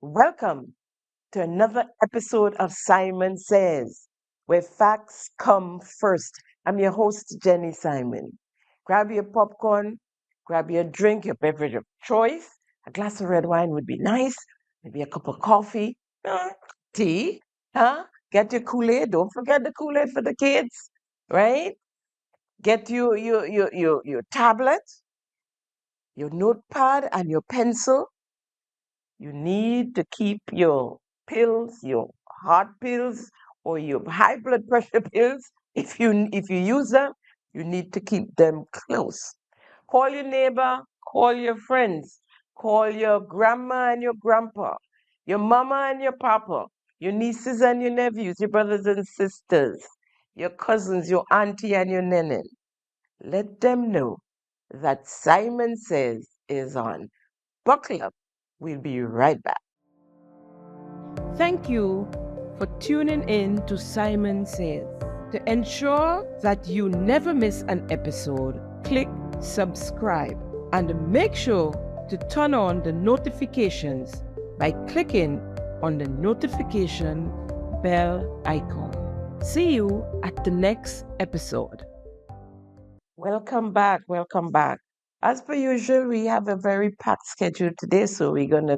Welcome to another episode of Simon Says, where facts come first. I'm your host, Jenny Simon. Grab your popcorn, grab your drink, your beverage of choice. A glass of red wine would be nice, maybe a cup of coffee, tea, huh? Get your Kool-Aid. Don't forget the Kool-Aid for the kids, right? Get your tablet, your notepad, and your pencil. You need to keep your pills, your heart pills, or your high blood pressure pills. If you use them, you need to keep them close. Call your neighbor, call your friends, call your grandma and your grandpa, your mama and your papa, your nieces and your nephews, your brothers and sisters, your cousins, your auntie and your nene. Let them know that Simon Says is on. Buckle up. We'll be right back. Thank you for tuning in to Simon Says. To ensure that you never miss an episode, click subscribe and make sure to turn on the notifications by clicking on the notification bell icon. See you at the next episode. Welcome back. Welcome back. As per usual, we have a very packed schedule today, so we're going to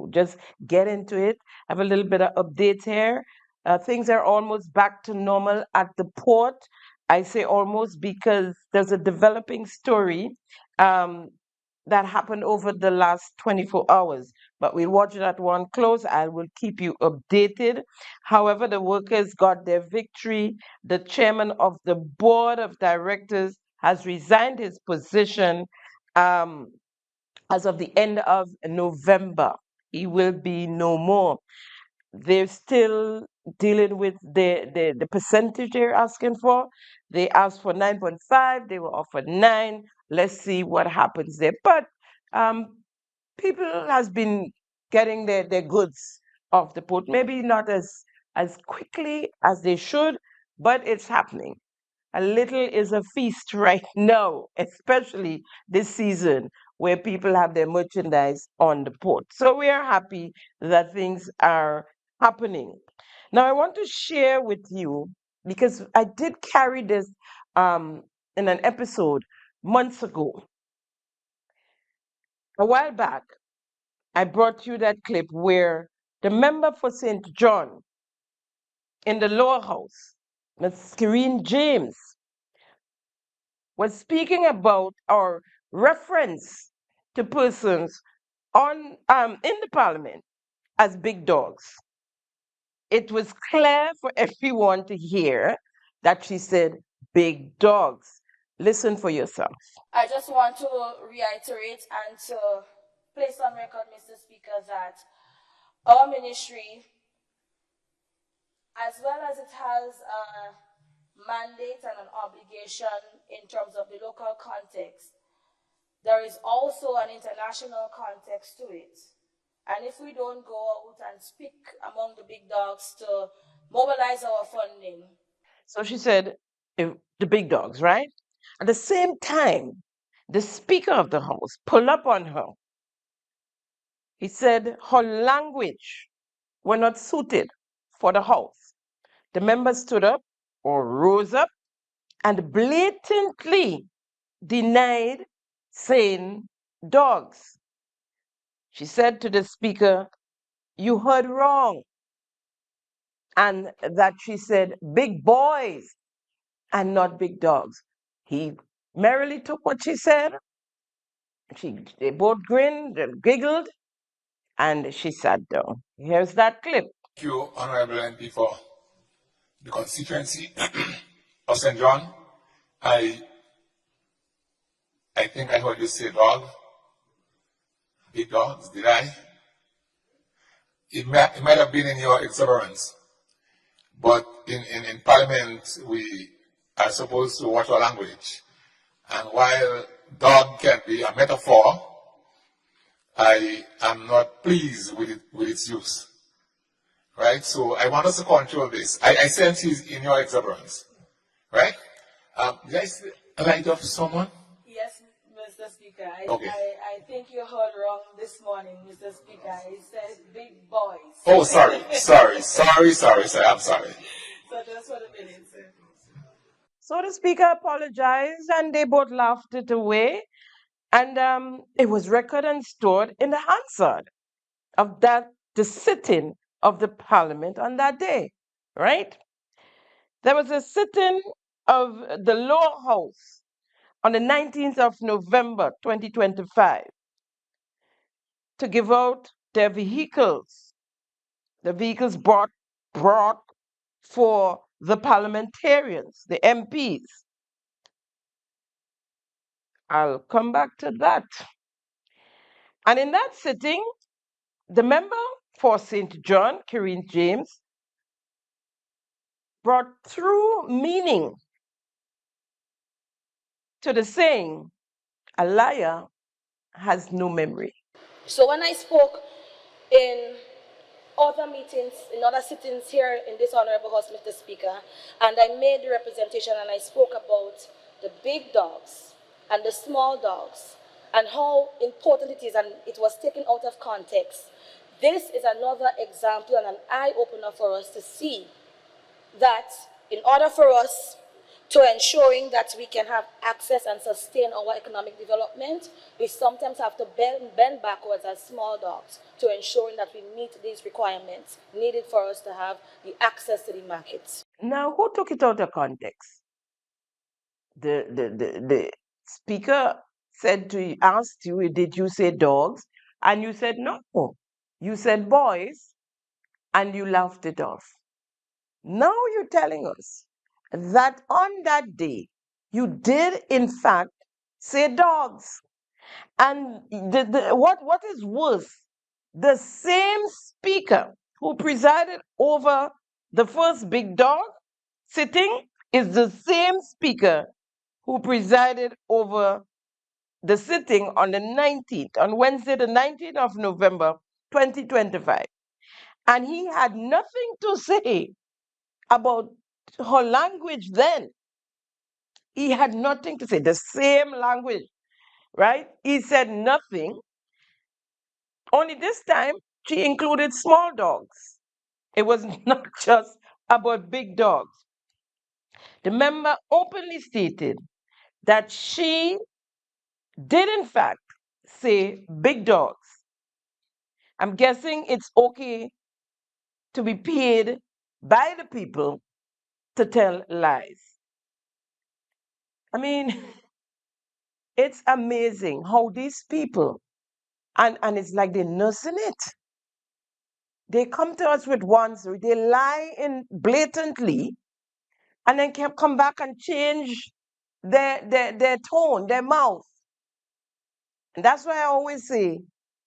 just get into it. Have a little bit of updates here. Things are almost back to normal at the port. I say almost because there's a developing story that happened over the last 24 hours. But we'll watch that one close. I will keep you updated. However, the workers got their victory. The chairman of the board of directors has resigned his position as of the end of November. He will be no more. They're still dealing with the percentage they're asking for. They asked for 9.5. They were offered 9. Let's see what happens there. But people has been getting their goods off the port. Maybe not as quickly as they should, but it's happening. A little is a feast right now, especially this season where people have their merchandise on the port. So we are happy that things are happening. Now, I want to share with you, because I did carry this in an episode months ago. A while back, I brought you that clip where the member for St. John in the lower house, Ms. Kireen James, was speaking about or reference to persons on in the parliament as big dogs. It was clear for everyone to hear that she said big dogs. Listen for yourself. I just want to reiterate and to place on record, Mr. Speaker, that our ministry, as well as it has a mandate and an obligation in terms of the local context, there is also an international context to it. And if we don't go out and speak among the big dogs to mobilize our funding. So she said, the big dogs, right? At the same time, the Speaker of the House pulled up on her. He said her language were not suited for the House. The member stood up or rose up and blatantly denied saying dogs. She said to the Speaker, "You heard wrong." And that she said big boys and not big dogs. He merrily took what she said. They both grinned and giggled, and she sat down. Here's that clip. Thank you, Honorable MP, for the constituency of St. John. I think I heard you say dog. Big dogs, did I? It might have been in your exuberance, but in Parliament, we are supposed to watch our language. And while dog can be a metaphor, I am not pleased with its use. Right? So I want us to control this. I sense he's in your exuberance. Right? Did I see a light of someone? Yes, Mr. Speaker. Okay. I think you heard wrong this morning, Mr. Speaker. He said big boys. Oh, sorry. I'm sorry. So just for the minute, sir. So the speaker apologized and they both laughed it away. And it was recorded and stored in the Hansard of the sitting of the parliament on that day, right? There was a sitting of the lower house on the 19th of November 2025 to give out their vehicles, the vehicles brought for the parliamentarians, the MPs. I'll come back to that. And in that sitting, the member for St. John, Kireen James, brought true meaning to the saying, a liar has no memory. So when I spoke in other meetings, in other sittings here in this honorable house, Mr. Speaker, and I made the representation and I spoke about the big dogs and the small dogs and how important it is, and it was taken out of context. This is another example and an eye-opener for us to see that in order for us to ensuring that we can have access and sustain our economic development, we sometimes have to bend backwards as small dogs to ensuring that we meet these requirements needed for us to have the access to the markets. Now, who took it out of context? The speaker said to you, asked you, did you say dogs? And you said no. You said boys, and you laughed it off. Now you're telling us that on that day, you did in fact say dogs. And what is worse, the same speaker who presided over the first big dog sitting is the same speaker who presided over the sitting on the 19th, on Wednesday, the 19th of November, 2025. And he had nothing to say about her language then. He had nothing to say, the same language, right? He said nothing. Only this time, she included small dogs. It was not just about big dogs. The member openly stated that she did, in fact, say big dogs. I'm guessing it's okay to be paid by the people to tell lies. I mean, it's amazing how these people, and it's like they're nursing it. They come to us with one story, they lie in blatantly, and then can come back and change their tone, their mouth. And that's why I always say,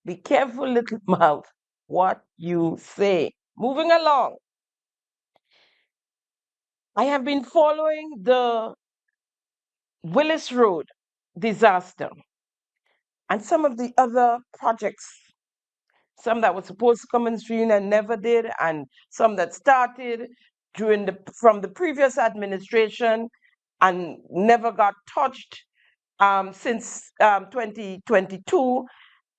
be careful, little mouth, what you say. Moving along. I have been following the Willis Road disaster and some of the other projects, some that were supposed to come in stream and never did, and some that started from the previous administration and never got touched since 2022.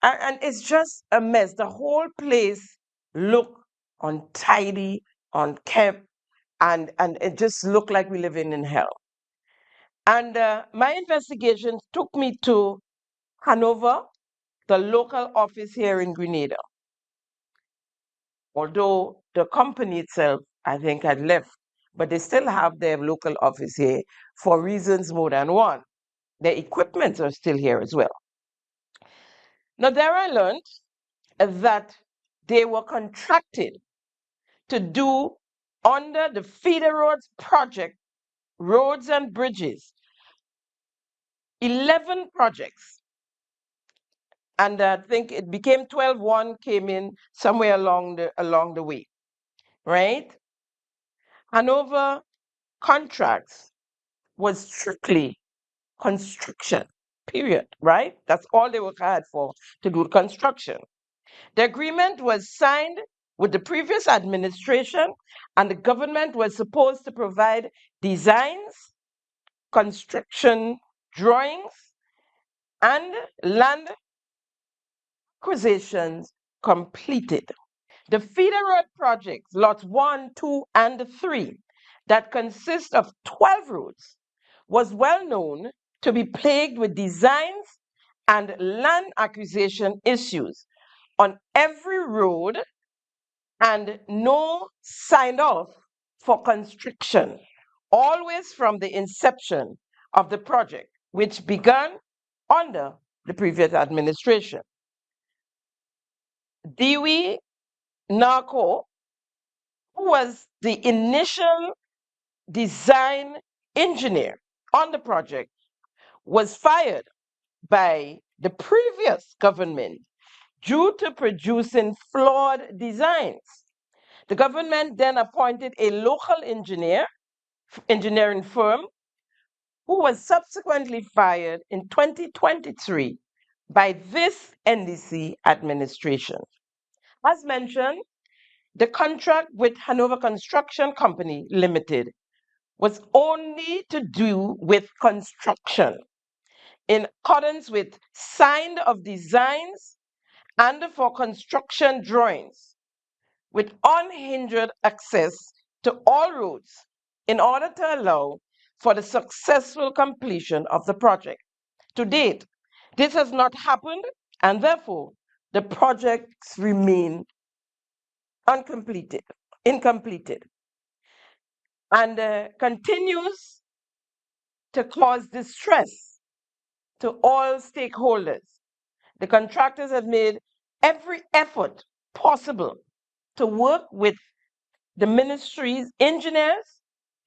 And it's just a mess. The whole place looked untidy, unkept, and it just looked like we living in hell. And my investigations took me to Hanover, the local office here in Grenada. Although the company itself, I think, had left, but they still have their local office here for reasons more than one. Their equipment are still here as well. Now, there I learned that they were contracted to do under the Feeder Roads project, roads and bridges, 11 projects. And I think it became 12, one came in somewhere along the way, right? Hanover contracts was strictly construction, period, right? That's all they were hired for, to do construction. The agreement was signed with the previous administration, and the government was supposed to provide designs, construction drawings, and land acquisitions completed. The feeder road projects, lots 1, 2, and 3, that consist of 12 roads, was well known to be plagued with designs and land acquisition issues on every road and no signed off for construction, always from the inception of the project, which began under the previous administration. Dewey Narco, who was the initial design engineer on the project, was fired by the previous government due to producing flawed designs. The government then appointed a local engineering firm, who was subsequently fired in 2023 by this NDC administration. As mentioned, the contract with Hanover Construction Company Limited was only to do with construction in accordance with signed of designs and for construction drawings, with unhindered access to all roads in order to allow for the successful completion of the project. To date, this has not happened, and therefore the projects remain incompleted, and continues to cause distress to all stakeholders. The contractors have made every effort possible to work with the ministry's engineers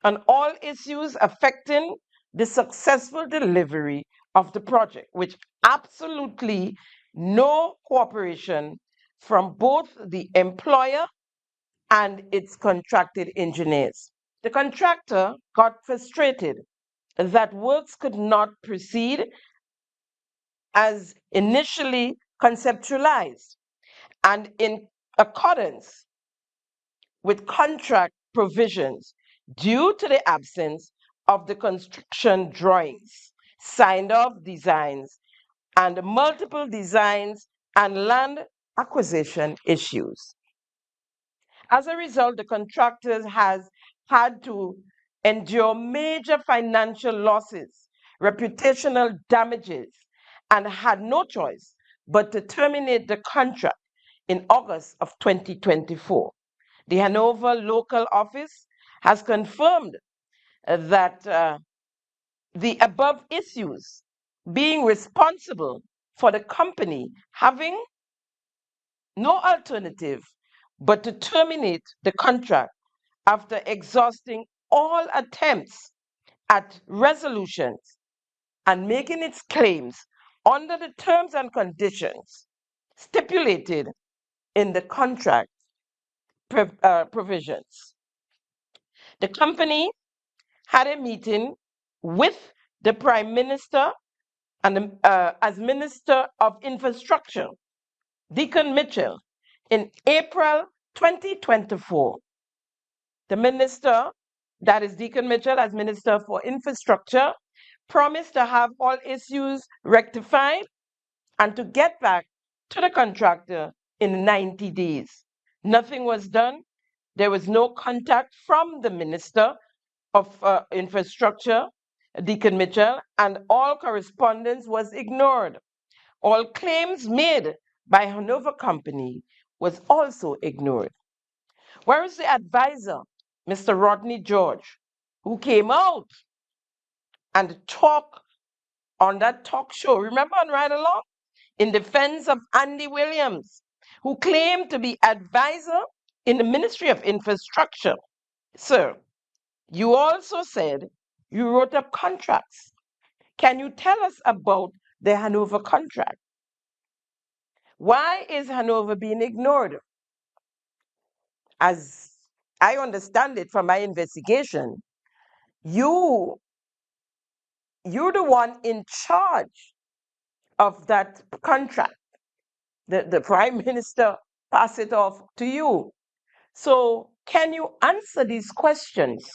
on all issues affecting the successful delivery of the project, with absolutely no cooperation from both the employer and its contracted engineers. The contractor got frustrated that works could not proceed as initially conceptualized and in accordance with contract provisions due to the absence of the construction drawings, signed off designs, and multiple designs and land acquisition issues. As a result, the contractors has had to endure major financial losses, reputational damages, and had no choice but to terminate the contract in August of 2024. The Hanover local office has confirmed that the above issues being responsible for the company having no alternative but to terminate the contract after exhausting all attempts at resolutions and making its claims under the terms and conditions stipulated in the contract provisions. The company had a meeting with the Prime Minister and as Minister of Infrastructure, Deacon Mitchell, in April 2024. The minister, that is Deacon Mitchell as Minister for Infrastructure, promised to have all issues rectified and to get back to the contractor in 90 days. Nothing was done. There was no contact from the Minister of Infrastructure, Deacon Mitchell, and all correspondence was ignored. All claims made by Hanover Company was also ignored. Where is the advisor, Mr. Rodney George, who came out and talked on that talk show, remember, on Ride Along, in defense of Andy Williams, who claimed to be advisor in the Ministry of Infrastructure? Sir, you also said you wrote up contracts. Can you tell us about the Hanover contract? Why is Hanover being ignored? As I understand it from my investigation, you're the one in charge of that contract. The Prime Minister passed it off to you. So can you answer these questions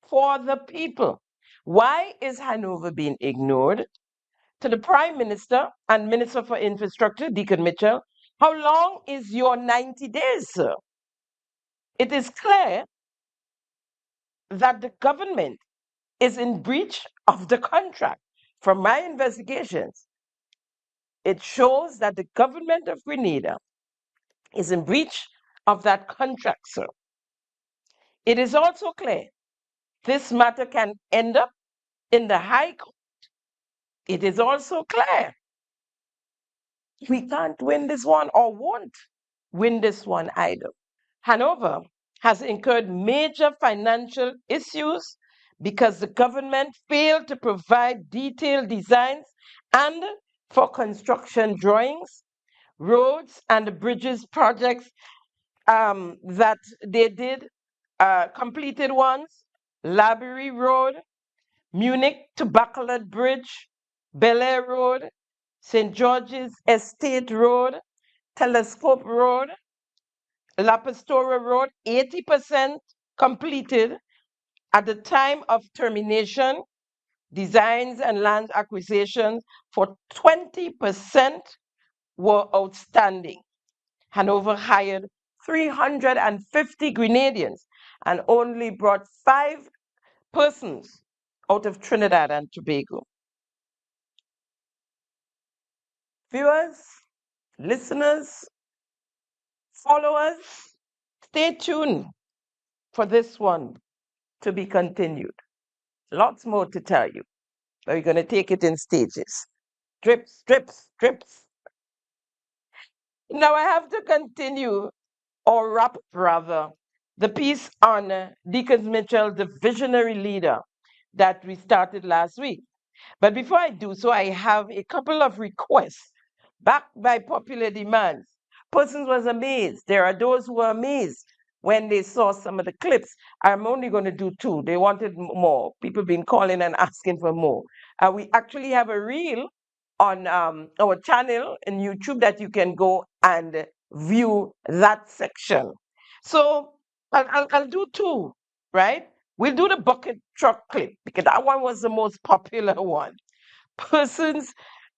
for the people? Why is Hanover being ignored? To the Prime Minister and Minister for Infrastructure, Deacon Mitchell, How long is your 90 days, sir? It is clear that the government is in breach of the contract. From my investigations, it shows that the government of Grenada is in breach of that contract, sir. It is also clear this matter can end up in the High Court. It is also clear we can't win this one or won't win this one either. Hanover has incurred major financial issues because the government failed to provide detailed designs and for construction drawings, roads and bridges projects that they did, completed ones, Library Road, Munich to Bacalat Bridge, Bel Air Road, St. George's Estate Road, Telescope Road, La Pastora Road, 80% completed at the time of termination. Designs and land acquisitions for 20% were outstanding. Hanover hired 350 Grenadians and only brought 5 persons out of Trinidad and Tobago. Viewers, listeners, followers, stay tuned for this one to be continued. Lots more to tell you, but we're going to take it in stages. Drips, drips, drips. Now I have to continue, or wrap rather, the piece on Deacons Mitchell, the visionary leader that we started last week. But before I do so, I have a couple of requests backed by popular demands. Persons was amazed. There are those who were amazed when they saw some of the clips. I'm only going to do 2. They wanted more. People been calling and asking for more. We actually have a reel on our channel in YouTube that you can go and view that section. So I'll do 2, right? We'll do the bucket truck clip because that one was the most popular one. Persons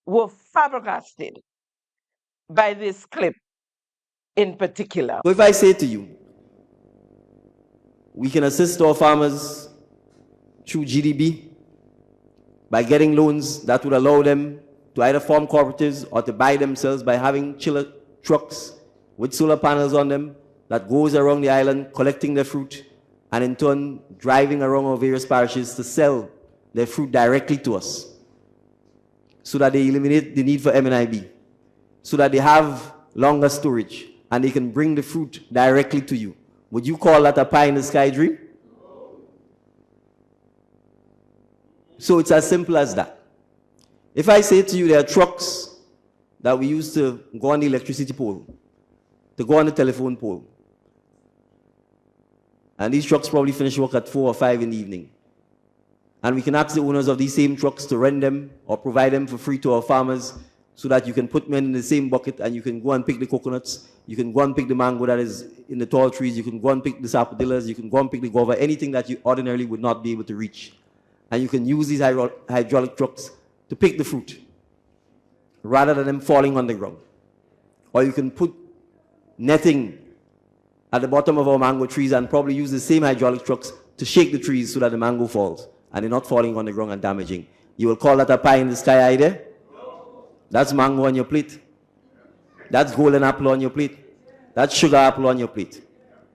were flabbergasted by this clip in particular. So if I say to you, we can assist our farmers through GDB by getting loans that would allow them to either form cooperatives or to buy themselves by having chiller trucks with solar panels on them that goes around the island collecting their fruit and in turn driving around our various parishes to sell their fruit directly to us so that they eliminate the need for M&IB, so that they have longer storage and they can bring the fruit directly to you. Would you call that a pie in the sky dream? So it's as simple as that. If I say to you there are trucks that we use to go on the electricity pole, to go on the telephone pole, and these trucks probably finish work at 4 or 5 in the evening, and we can ask the owners of these same trucks to rent them or provide them for free to our farmers so that you can put them in the same bucket and you can go and pick the coconuts, you can go and pick the mango that is in the tall trees, you can go and pick the sapodillas, you can go and pick the guava, anything that you ordinarily would not be able to reach. And you can use these hydraulic trucks to pick the fruit rather than them falling on the ground. Or you can put netting at the bottom of our mango trees and probably use the same hydraulic trucks to shake the trees so that the mango falls and they're not falling on the ground and damaging. You will call that a pie in the sky idea? That's mango on your plate. That's golden apple on your plate. That's sugar apple on your plate.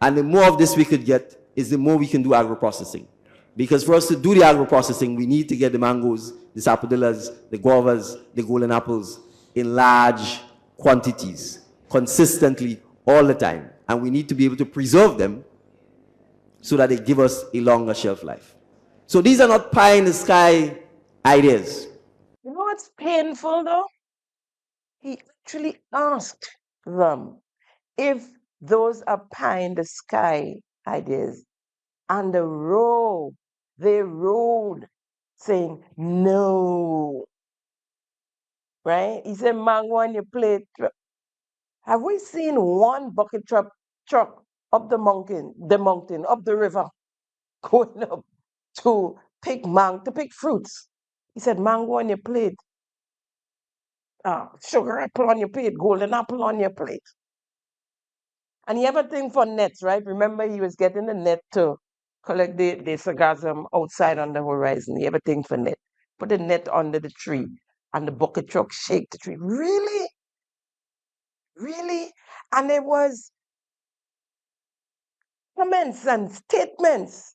And the more of this we could get is the more we can do agro-processing. Because for us to do the agro-processing, we need to get the mangoes, the sapodillas, the guavas, the golden apples in large quantities, consistently, all the time. And we need to be able to preserve them so that they give us a longer shelf life. So these are not pie in the sky ideas. You know what's painful though? He actually asked them if those are pie in the sky ideas. And they rode saying no. Right? He said mango on your plate. Have we seen one bucket truck up the mountain, up the river, going up to pick fruits? He said mango on your plate. sugar apple on your plate, golden apple on your plate. And he have a thing for nets, right? Remember, he was getting the net to collect the sargassum outside on the horizon. He have a thing for net. Put the net under the tree, and the bucket truck shake the tree. Really? Really? And there was comments and statements,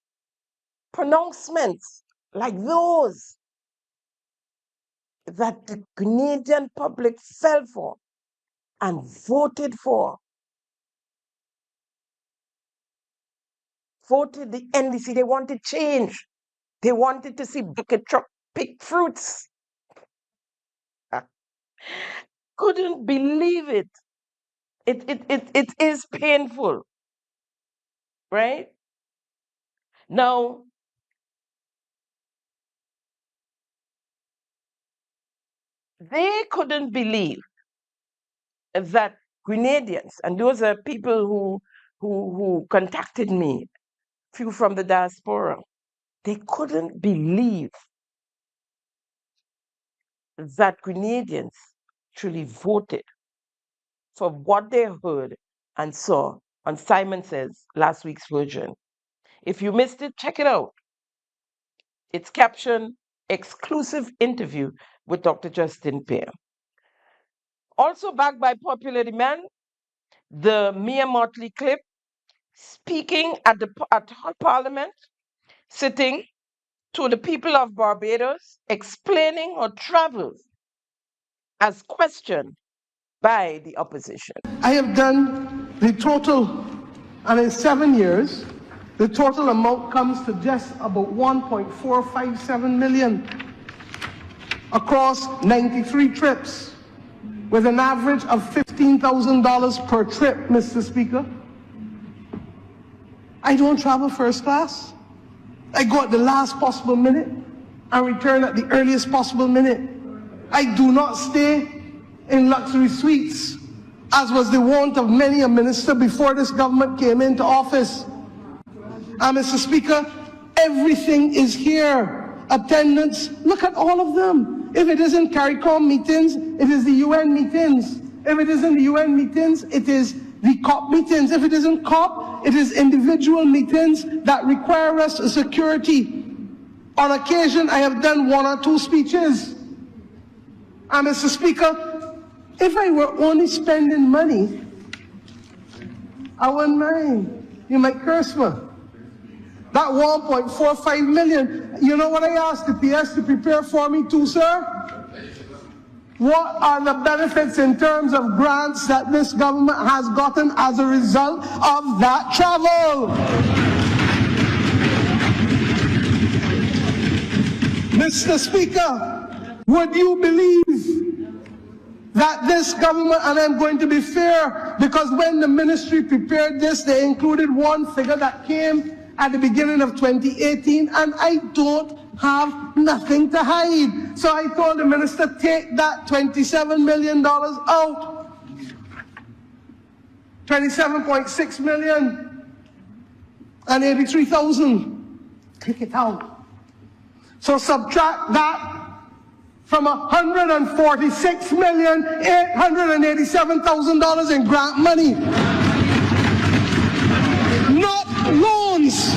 pronouncements like those that the Canadian public fell for and voted for. Voted the NDC. They wanted change. They wanted to see bucket truck pick fruits. Couldn't believe it. It is painful, right? Now, they couldn't believe that Grenadians, and those are people who contacted me, few from the diaspora, they couldn't believe that Grenadians truly voted for what they heard and saw on Simon Says last week's version. If you missed it, check it out. It's captioned Exclusive Interview with Dr. Justin Pear. Also backed by popular demand, the Mia Motley clip speaking at Parliament, sitting to the people of Barbados, explaining her travels as questioned by the opposition. I have done the total, and in 7 years, the total amount comes to just about 1.457 million across 93 trips, with an average of $15,000 per trip, Mr. Speaker. I don't travel first class. I go at the last possible minute and return at the earliest possible minute. I do not stay in luxury suites, as was the wont of many a minister before this government came into office. And Mr. Speaker, everything is here. Attendance, look at all of them. If it isn't CARICOM meetings, it is the UN meetings. If it isn't the UN meetings, it is the COP meetings. If it isn't COP, it is individual meetings that require us security. On occasion, I have done 1 or 2 speeches. And Mr. Speaker, if I were only spending money, I wouldn't mind. You might curse me. That 1.45 million, you know what I asked the PS to prepare for me too, sir? What are the benefits in terms of grants that this government has gotten as a result of that travel? Mr. Speaker, would you believe that this government, and I'm going to be fair, because when the ministry prepared this, they included one figure that came at the beginning of 2018, and I don't have nothing to hide. So I told the minister, take that $27 million out. 27.6 million and 83,000. Take it out. So subtract that from $146,887,000 in grant money. Not loans.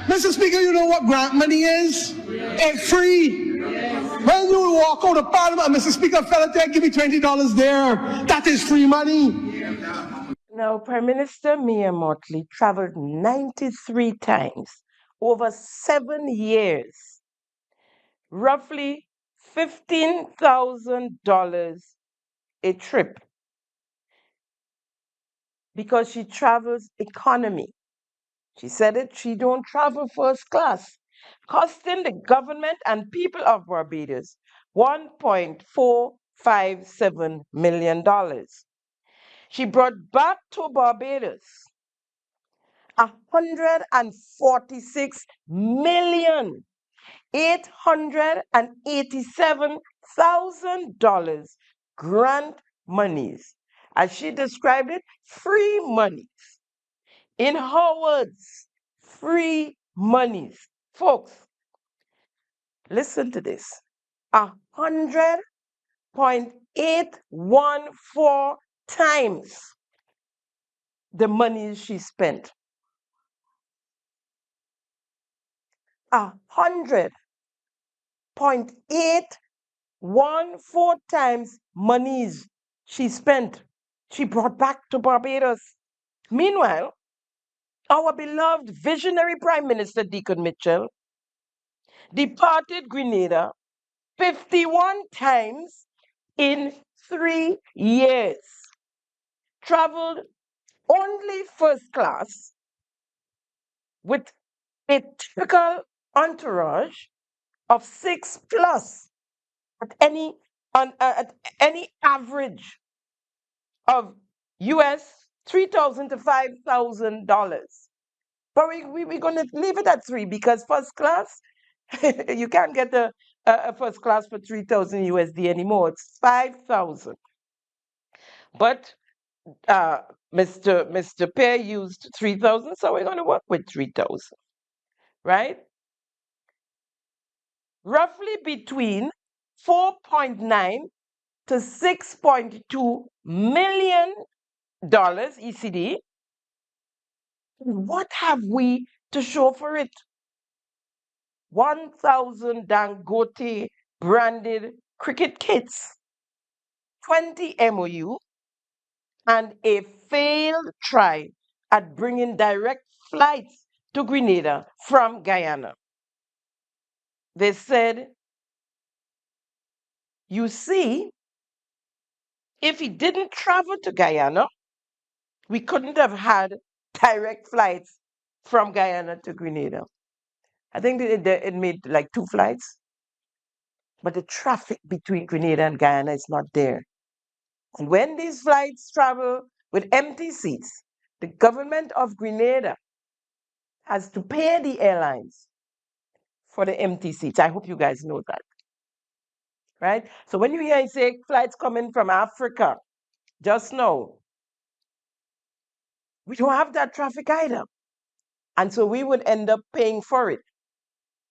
Mr. Speaker, you know what grant money is? It's free. When you walk out of Parliament, Mr. Speaker, fella, give me $20 there. That is free money. Now, Prime Minister Mia Motley traveled 93 times over 7 years, roughly $15,000 a trip, because she travels economy. She said it, she don't travel first class, costing the government and people of Barbados $1.457 million. She brought back to Barbados $146,887,000 grant monies. As she described it, free monies. In her words, free monies. Folks, Listen to this. 100.814 times the money she spent. 100.814 times monies she spent, she brought back to Barbados. Meanwhile, our beloved visionary Prime Minister Deacon Mitchell departed Grenada 51 times in 3 years, traveled only first class with a typical entourage of 6 plus at any average of US $3,000 to $5,000. But we're going to leave it at 3 because first class, you can't get a first class for 3,000 USD anymore. It's 5,000. But Mr. Pear used 3,000, so we're going to work with 3,000, right? Roughly between 4.9 to $6.2 million ECD. What have we to show for it? 1,000 Dangote branded cricket kits, 20 MOU, and a failed try at bringing direct flights to Grenada from Guyana. They said, you see, if he didn't travel to Guyana, we couldn't have had direct flights from Guyana to Grenada. I think it made like 2 flights, but the traffic between Grenada and Guyana is not there. And when these flights travel with empty seats, the government of Grenada has to pay the airlines for the empty seats. I hope you guys know that, right? So when you hear say flights coming from Africa, just know we don't have that traffic either. And so we would end up paying for it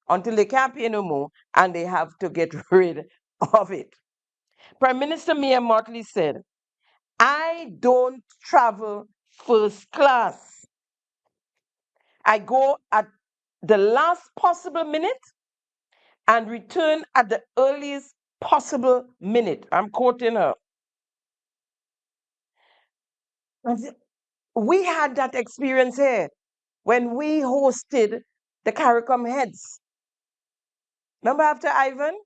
until they can't pay no more and they have to get rid of it. Prime Minister Mia Mottley said, I don't travel first class. I go at the last possible minute and return at the earliest possible minute. I'm quoting her. We had that experience here when we hosted the CARICOM heads. Remember after Ivan?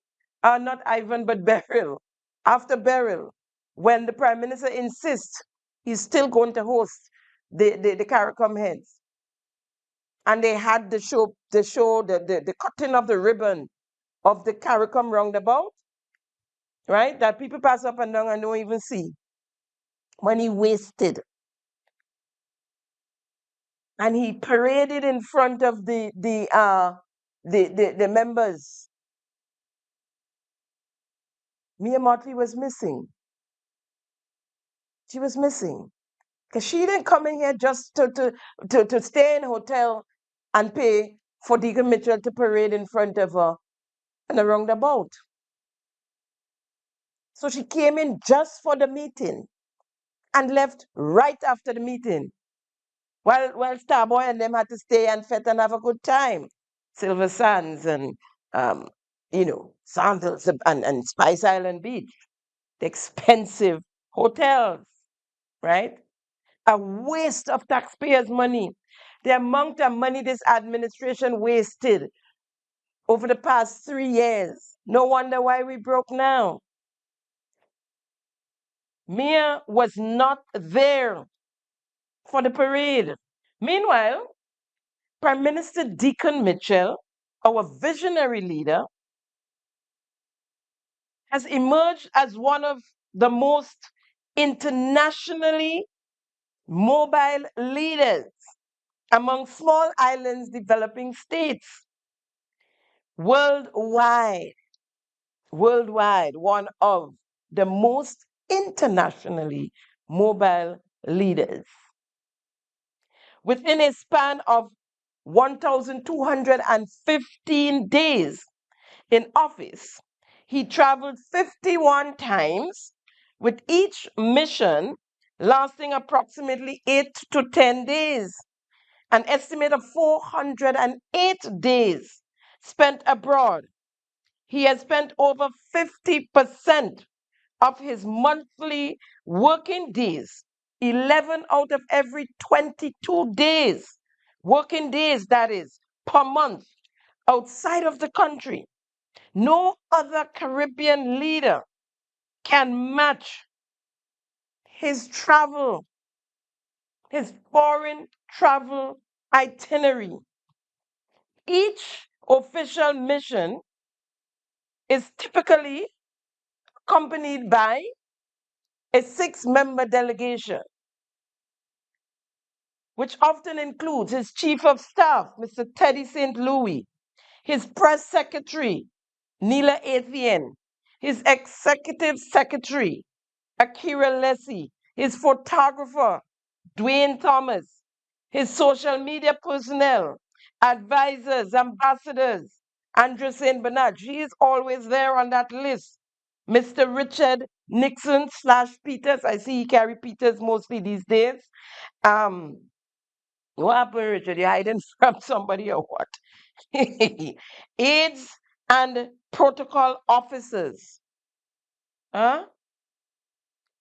Not Ivan, but Beryl. After Beryl, when the Prime Minister insists he's still going to host the CARICOM heads. And they had the cutting of the ribbon of the CARICOM roundabout, right? That people pass up and down and don't even see. Money wasted. And he paraded in front of the members. Mia Mottley was missing. She was missing. Because she didn't come in here just to stay in a hotel and pay for Deacon Mitchell to parade in front of her and around the boat. So she came in just for the meeting and left right after the meeting. While Starboy and them had to stay and fet and have a good time. Silver Sands and Sandals and Spice Island Beach, the expensive hotels, right? A waste of taxpayers' money. The amount of money this administration wasted over the past 3 years. No wonder why we broke now. Mia was not there for the parade. Meanwhile, Prime Minister Deacon Mitchell, our visionary leader, has emerged as one of the most internationally mobile leaders among small islands developing states. Worldwide, one of the most internationally mobile leaders. Within a span of 1,215 days, in office, he traveled 51 times, with each mission lasting approximately 8 to 10 days. An estimate of 408 days spent abroad. He has spent over 50% of his monthly working days, 11 out of every 22 days, working days that is, per month, outside of the country. No other Caribbean leader can match his travel, his foreign travel itinerary. Each official mission is typically accompanied by a 6-member delegation, which often includes his chief of staff, Mr. Teddy St. Louis, his press secretary, Neela Athian, his executive secretary, Akira Lessie, his photographer, Dwayne Thomas, his social media personnel, advisors, ambassadors, Andrew St. Bernard. He is always there on that list. Mr. Richard Nixon / Peters. I see he carry Peters mostly these days. What happened, Richard? You hiding from somebody or what? Aides and protocol officers.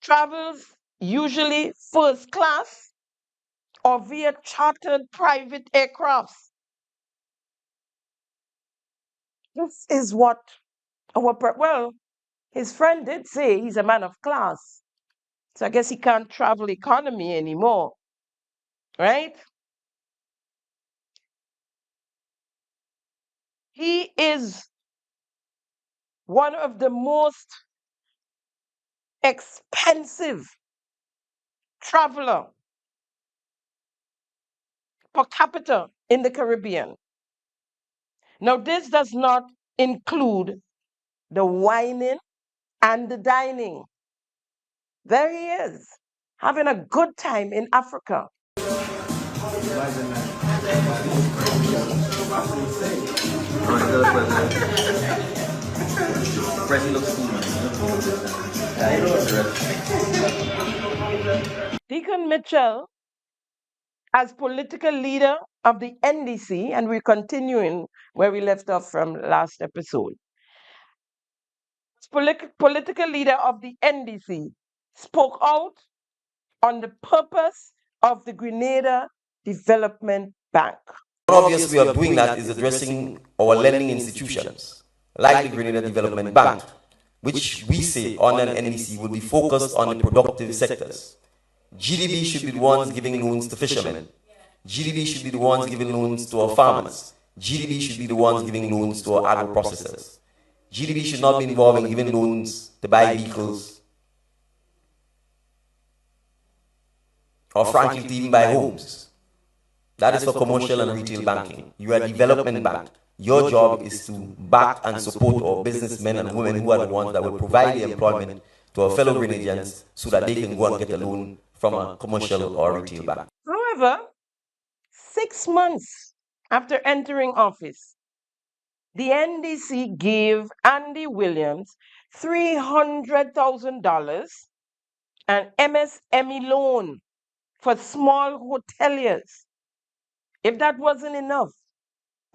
Travels usually first class or via chartered private aircrafts. This is what well, his friend did say he's a man of class. So I guess he can't travel economy anymore, right? He is one of the most expensive traveler per capita in the Caribbean. Now, this does not include the wining and the dining. There he is, having a good time in Africa. Deacon Mitchell, as political leader of the NDC, and we're continuing where we left off from last episode. Political leader of the NDC spoke out on the purpose of the Grenada Development Bank. One obvious way of doing that is addressing our lending institutions, like the Grenada Development Bank, which we say on an NDC will be focused on the productive sectors. GDB should be the ones giving loans to fishermen. GDB should be the ones giving loans to our farmers. GDB should be the ones giving loans to our agro processors. GDB should not be involved in giving loans to buy vehicles or frankly to even buy homes. That is for commercial and retail banking. You are a development bank. Your job is to back and support our businessmen and women who are the ones that will provide the employment to our fellow Grenadians so that they can go and get a loan from a commercial or retail bank. However, 6 months after entering office, the NDC gave Andy Williams $300,000 an MSME loan for small hoteliers. If that wasn't enough,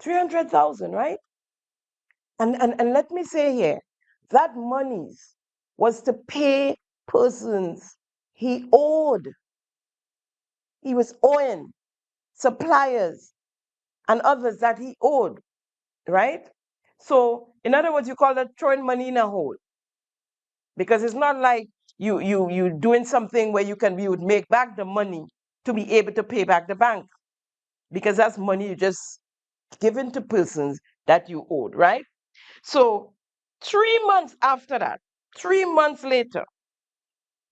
300,000, right? And let me say here, that money was to pay persons he owed. He was owing suppliers and others that he owed, right? So, in other words, you call that throwing money in a hole. Because it's not like you doing something where you would make back the money to be able to pay back the bank. Because that's money you just given to persons that you owed, right? So 3 months after that, 3 months later,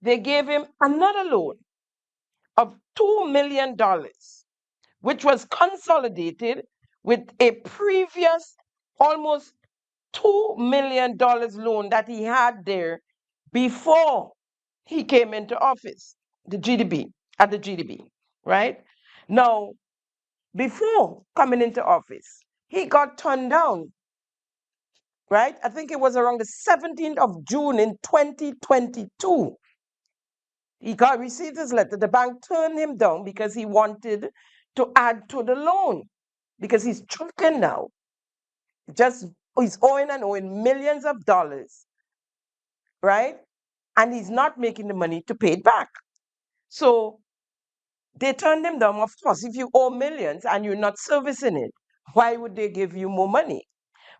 they gave him another loan of $2 million, which was consolidated with a previous almost $2 million loan that he had there before he came into office, at the GDB, right? Now, before coming into office, he got turned down right? I think it was around the 17th of June in 2022. He received his letter. The bank turned him down because he wanted to add to the loan because he's choking now. He's owing and owing millions of dollars, right? And he's not making the money to pay it back. So they turned him down. Of course, if you owe millions and you're not servicing it, why would they give you more money?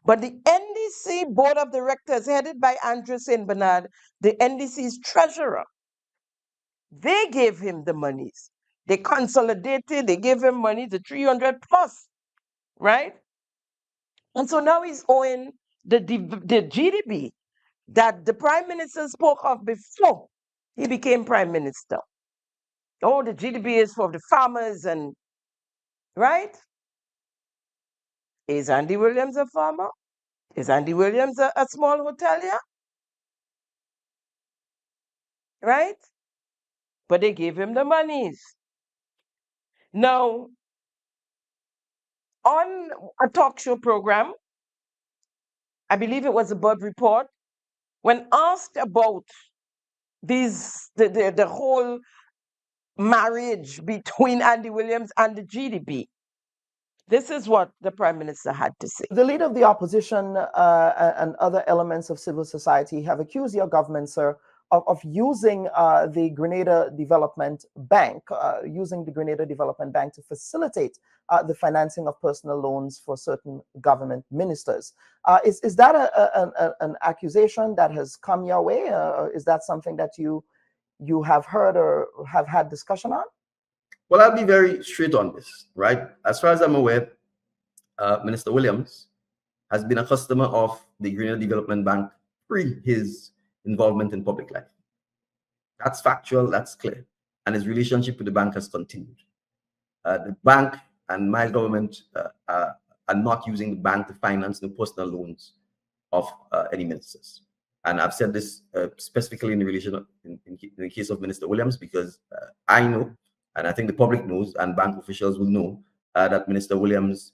But the NDC Board of Directors, headed by Andrew St. Bernard, the NDC's treasurer, they gave him the monies. They consolidated, they gave him money, the 300 plus, right? And so now he's owing the GDP that the Prime Minister spoke of before he became Prime Minister. Oh, the GDP is for the farmers and, right? Is Andy Williams a farmer? Is Andy Williams a small hotelier? Right? But they gave him the monies. Now, on a talk show program, I believe it was a Bird Report, when asked about the whole marriage between Andy Williams and the GDP, this is what the Prime Minister had to say. The leader of the opposition and other elements of civil society have accused your government, sir, of using the Grenada Development Bank, to facilitate the financing of personal loans for certain government ministers. Is that an accusation that has come your way? Is that something that you have heard or have had discussion on? Well, I'll be very straight on this, right? As far as I'm aware, Minister Williams has been a customer of the Grenada Development Bank pre his involvement in public life. That's factual, that's clear. And his relationship with the bank has continued. The bank and my government are not using the bank to finance the personal loans of any ministers. And I've said this specifically in relation in the case of Minister Williams, because I know, and I think the public knows, and bank officials will know, that Minister Williams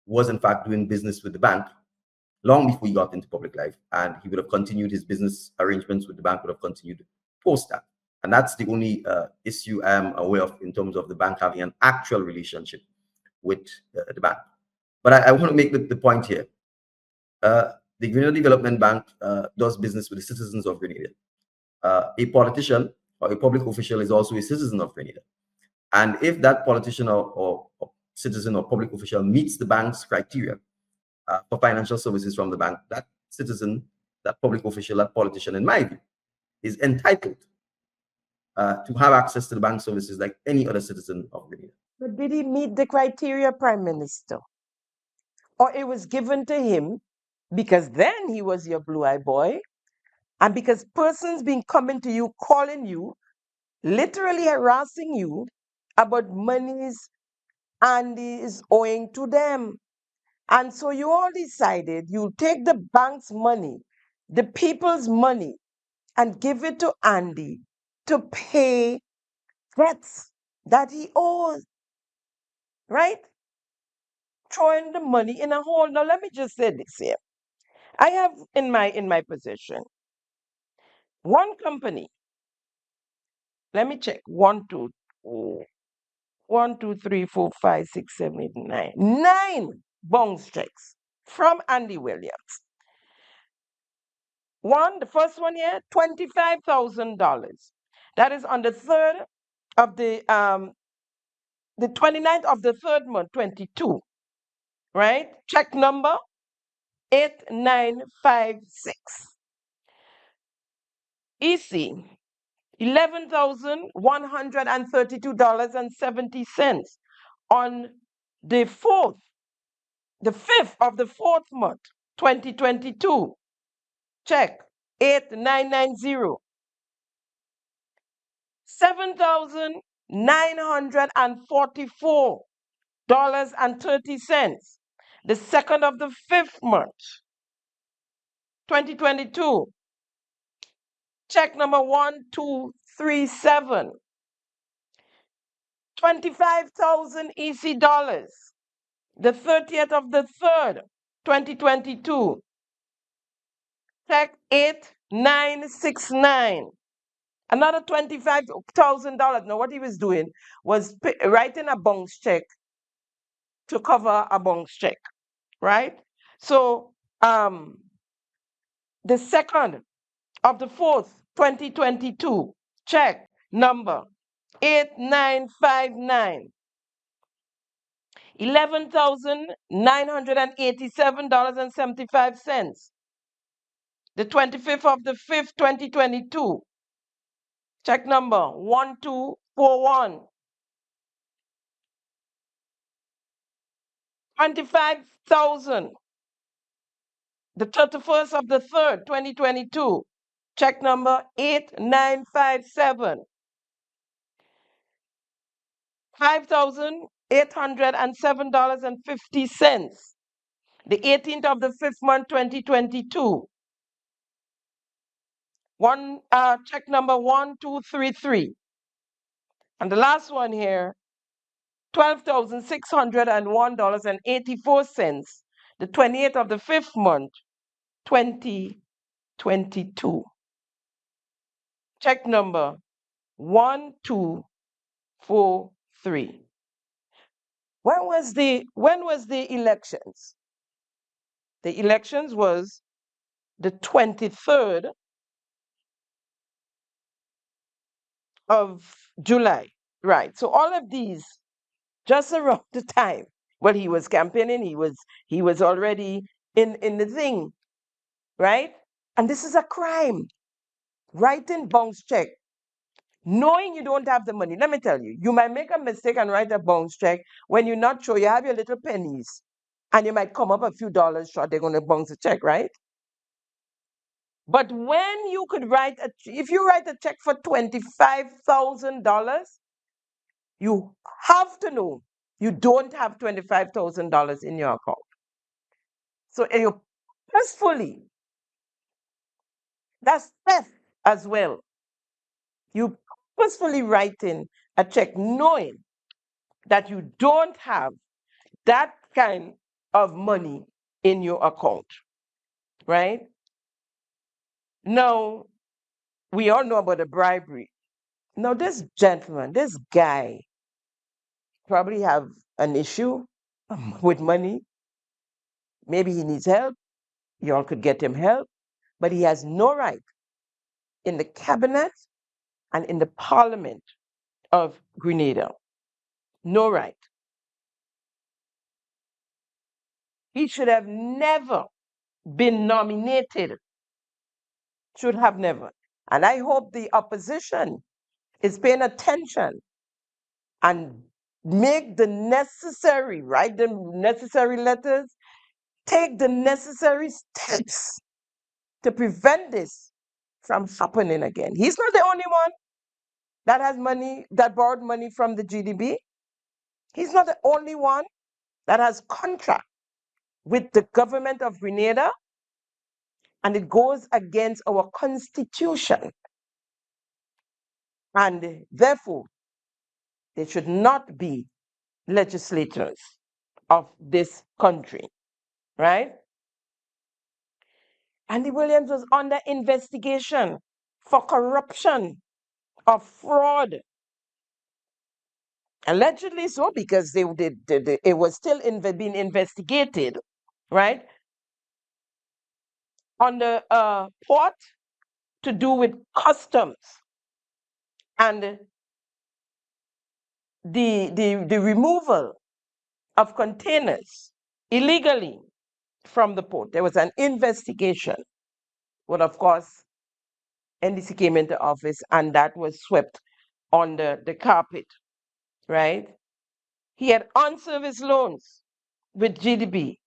was in fact doing business with the bank long before he got into public life, and he would have continued his business arrangements with the bank, would have continued post that. And that's the only issue I am aware of in terms of the bank having an actual relationship with the bank. But I want to make the point here. The Grenada Development Bank does business with the citizens of Grenada. A politician or a public official is also a citizen of Grenada. And if that politician or citizen or public official meets the bank's criteria for financial services from the bank, that citizen, that public official, that politician, in my view, is entitled to have access to the bank services like any other citizen of Grenada. But did he meet the criteria, Prime Minister? Or it was given to him because then he was your blue-eye boy, and because persons been coming to you, calling you, literally harassing you about monies Andy is owing to them. And so you all decided you'll take the bank's money, the people's money, and give it to Andy to pay debts that he owes, right? Throwing the money in a hole. Now let me just say this here. I have in my possession one company. Let me check. 1, 2, 3, 4, 5, 6, 7, 8, 9. 9 bounce checks from Andy Williams. The first one here, $25,000. That is on the 3rd of the 29th of the 3rd month, 22. Right? Check number 8956. EC, $11,132.70 on the 5th of the 4th month, 2022. Check 8990. $7,944.30. The 2nd of the 5th month, 2022. Check number 1237. 25,000 EC dollars. The 30th of the 3rd, 2022. check 8969. Another $25,000. Now, what he was doing was writing a bounce check to cover a bounce check, right? So, the 2nd of the 4th, 2022, check number 8959. $11,987.75. The 25th of the 5th, 2022. Check number 1241. 25,000. The 31st of the 3rd, 2022. Check number 8957. $5,807.50. The 18th of the 5th month, 2022. Check number 1233. And the last one here, $12,601.84. The 28th of the 5th month, 2022. Check number 1243. When was the elections? The elections was the 23rd of July. Right. So all of these just around the time when he was campaigning, he was already in the thing, right? And this is a crime. Writing bounce check, knowing you don't have the money. Let me tell you, you might make a mistake and write a bounce check when you're not sure. You have your little pennies, and you might come up a few dollars short. They're going to bounce a check, right? But when you could if you write a check for $25,000, you have to know you don't have $25,000 in your account. So you purposefully, that's theft as well. You purposefully writing a check knowing that you don't have that kind of money in your account, right? Now, we all know about the bribery. Now, this gentleman, this guy, probably have an issue with money. Maybe he needs help. You all could get him help. But he has no right in the cabinet and in the parliament of Grenada. No right. He should have never been nominated. Should have never. And I hope the opposition is paying attention and make the necessary, write the necessary letters, take the necessary steps to prevent this from happening again. He's not the only one that has money, that borrowed money from the GDB. He's not the only one that has contract with the government of Grenada, and it goes against our constitution. And therefore, they should not be legislators of this country, right? Andy Williams was under investigation for corruption or fraud. Allegedly so, because it was still being investigated, right? On the port to do with customs and the removal of containers illegally from the port. There was an investigation. Well, of course, NDC came into office and that was swept under the carpet, right? He had on-service loans with GDB.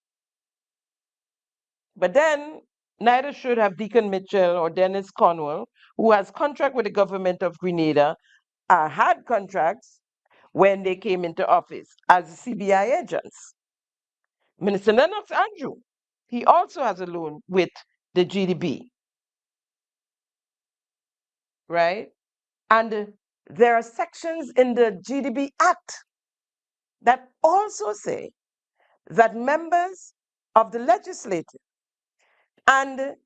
But then neither should have Deacon Mitchell or Dennis Cornwell, who has contract with the government of Grenada, had contracts when they came into office as CBI agents. Minister Lennox Andrew, he also has a loan with the GDB, right? And there are sections in the GDB Act that also say that members of the legislature and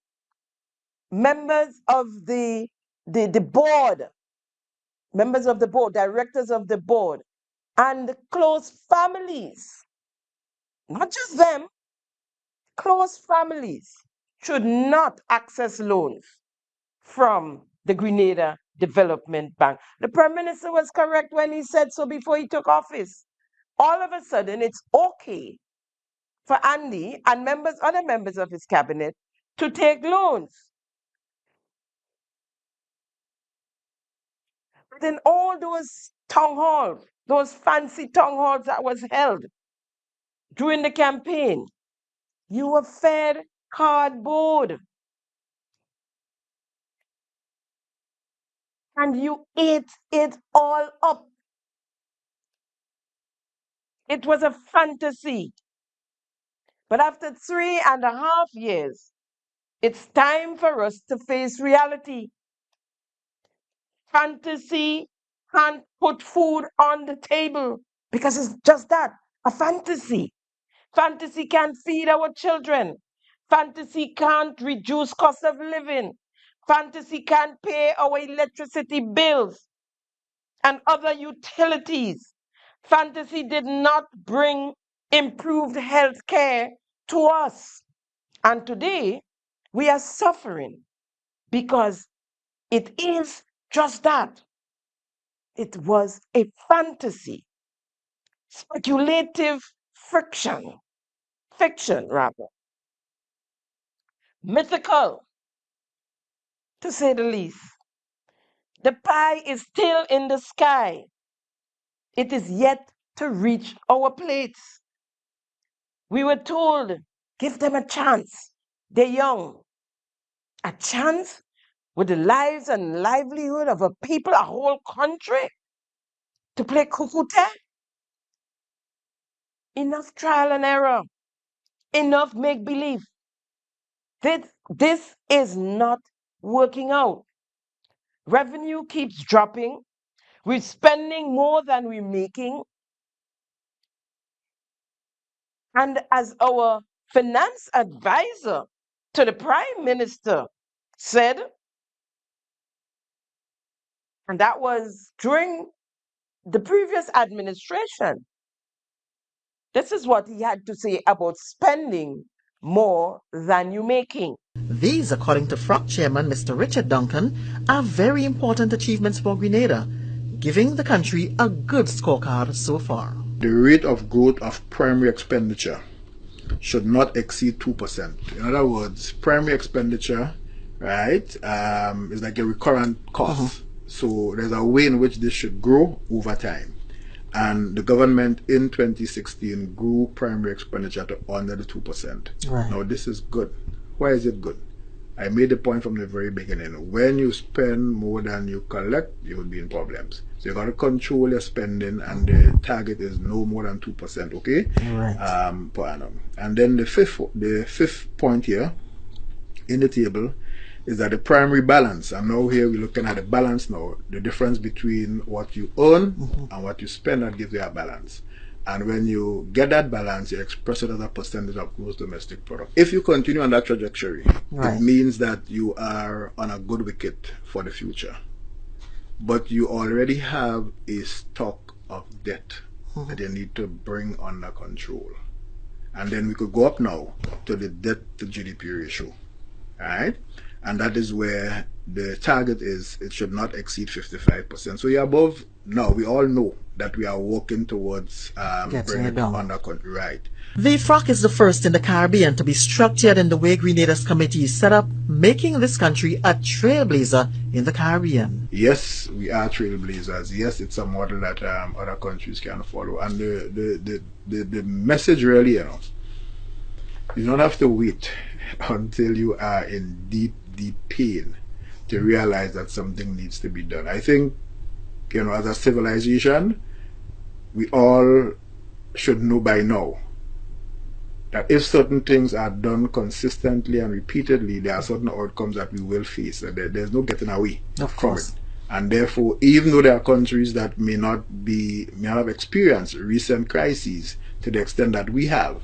members of the board, members of the board, directors of the board, and close families, not just them, close families should not access loans from the Grenada Development Bank. The Prime Minister was correct when he said so before he took office. All of a sudden, it's okay for Andy and other members of his cabinet to take loans. But in all those town halls, those fancy town halls that was held during the campaign, you were fed cardboard. And you ate it all up. It was a fantasy. But after 3.5 years, it's time for us to face reality. Fantasy can't put food on the table because it's just that, a fantasy. Fantasy can't feed our children. Fantasy can't reduce cost of living. Fantasy can't pay our electricity bills and other utilities. Fantasy did not bring improved health care to us. And today, we are suffering because it is just that. It was a fantasy, speculative fiction, mythical, to say the least. The pie is still in the sky. It is yet to reach our plates. We were told, give them a chance. They're young. A chance with the lives and livelihood of a people, a whole country, to play kukute? Enough trial and error. Enough make-believe. This is not working out. Revenue keeps dropping. We're spending more than we're making. And as our finance advisor to the Prime Minister said, and that was during the previous administration, this is what he had to say about spending more than you're making. These, according to FROC chairman Mr. Richard Duncan, are very important achievements for Grenada, giving the country a good scorecard so far. The rate of growth of primary expenditure should not exceed 2%. In other words, primary expenditure, right, is like a recurrent cost. So there's a way in which this should grow over time. And the government in 2016 grew primary expenditure to under the 2%. Right. Now this is good. Why is it good? I made the point from the very beginning. When you spend more than you collect, you will be in problems. So you got to control your spending, and the target is no more than 2%, okay? Right. Per annum. And then the fifth point here in the table is that the primary balance, and now here we're looking at the balance now, the difference between what you earn and what you spend, that gives you a balance. And when you get that balance, you express it as a percentage of gross domestic product. If you continue on that trajectory, it means that you are on a good wicket for the future. But you already have a stock of debt that you need to bring under control. And then we could go up now to the debt to GDP ratio. Alright? And that is where the target is, it should not exceed 55%. So you're above now. We all know that we are working towards bringing it under control. Right. The FROC is the first in the Caribbean to be structured in the way Grenada's committee is set up, making this country a trailblazer in the Caribbean. Yes, we are trailblazers. Yes, it's a model that other countries can follow. And the message really, you know, you don't have to wait until you are in deep pain to realize that something needs to be done. I think, you know, as a civilization, we all should know by now that if certain things are done consistently and repeatedly, there are certain outcomes that we will face, and there's no getting away from it. And therefore, even though there are countries that may not have experienced recent crises to the extent that we have,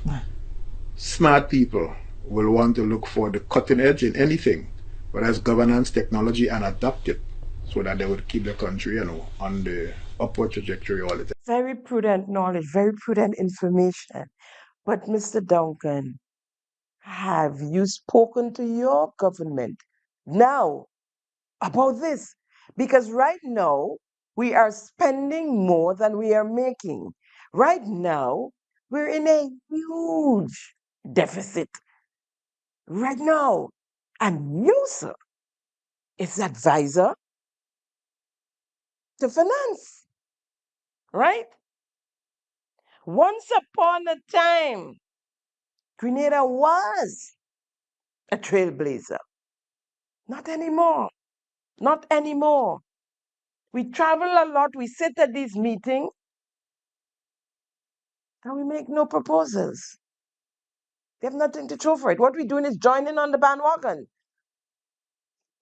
smart people will want to look for the cutting edge in anything whether it's governance, technology, and adapt it so that they would keep the country, on the upward trajectory all the time. Very prudent knowledge, very prudent information. But Mr. Duncan, have you spoken to your government now about this? Because right now, we are spending more than we are making. Right now, we're in a huge deficit. Right now. And you, sir, is advisor to finance, right? Once upon a time, Grenada was a trailblazer. Not anymore. Not anymore. We travel a lot, we sit at these meetings, and we make no proposals. They have nothing to show for it. What we're doing is joining on the bandwagon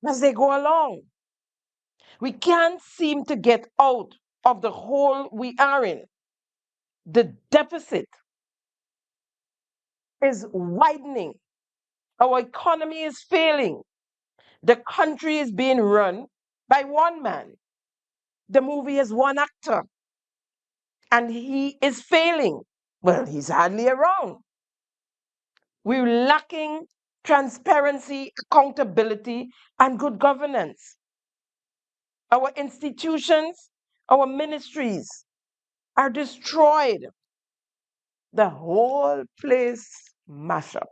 as they go along. We can't seem to get out of the hole we are in. The deficit is widening. Our economy is failing. The country is being run by one man. The movie has one actor, and he is failing. Well, he's hardly around. We're lacking transparency, accountability, and good governance. Our institutions, our ministries are destroyed. The whole place mash up.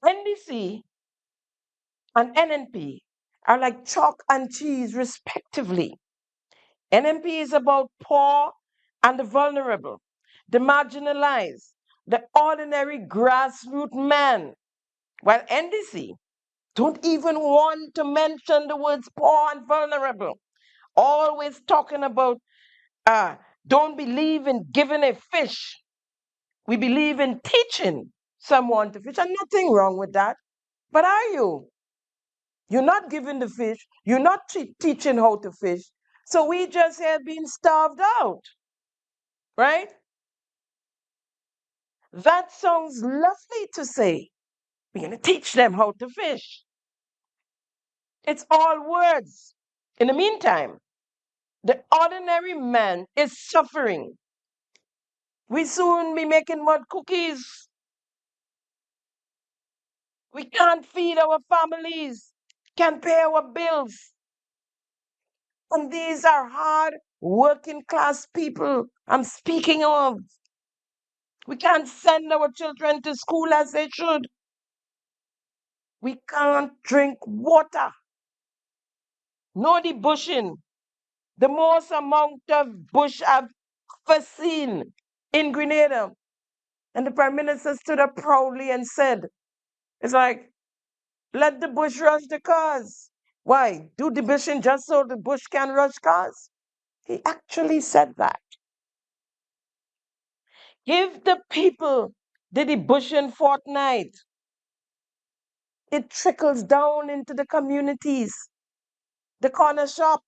NDC and NNP are like chalk and cheese, respectively. NNP is about poor and the vulnerable, the marginalized, the ordinary grassroots man, while NDC don't even want to mention the words poor and vulnerable. Always talking about don't believe in giving a fish. We believe in teaching someone to fish, and nothing wrong with that. But are you? You're not giving the fish. You're not teaching how to fish. So we just have been starved out, right? That sounds lovely to say. We're going to teach them how to fish. It's all words. In the meantime, the ordinary man is suffering. We soon be making mud cookies. We can't feed our families, can't pay our bills. And these are hard working class people I'm speaking of. We can't send our children to school as they should. We can't drink water. No debushing. The most amount of bush I've ever seen in Grenada. And the Prime Minister stood up proudly and said, it's like, let the bush rush the cars. Why? Do debushing just so the bush can rush cars? He actually said that. Give the people the debushing fortnight. It trickles down into the communities. The corner shop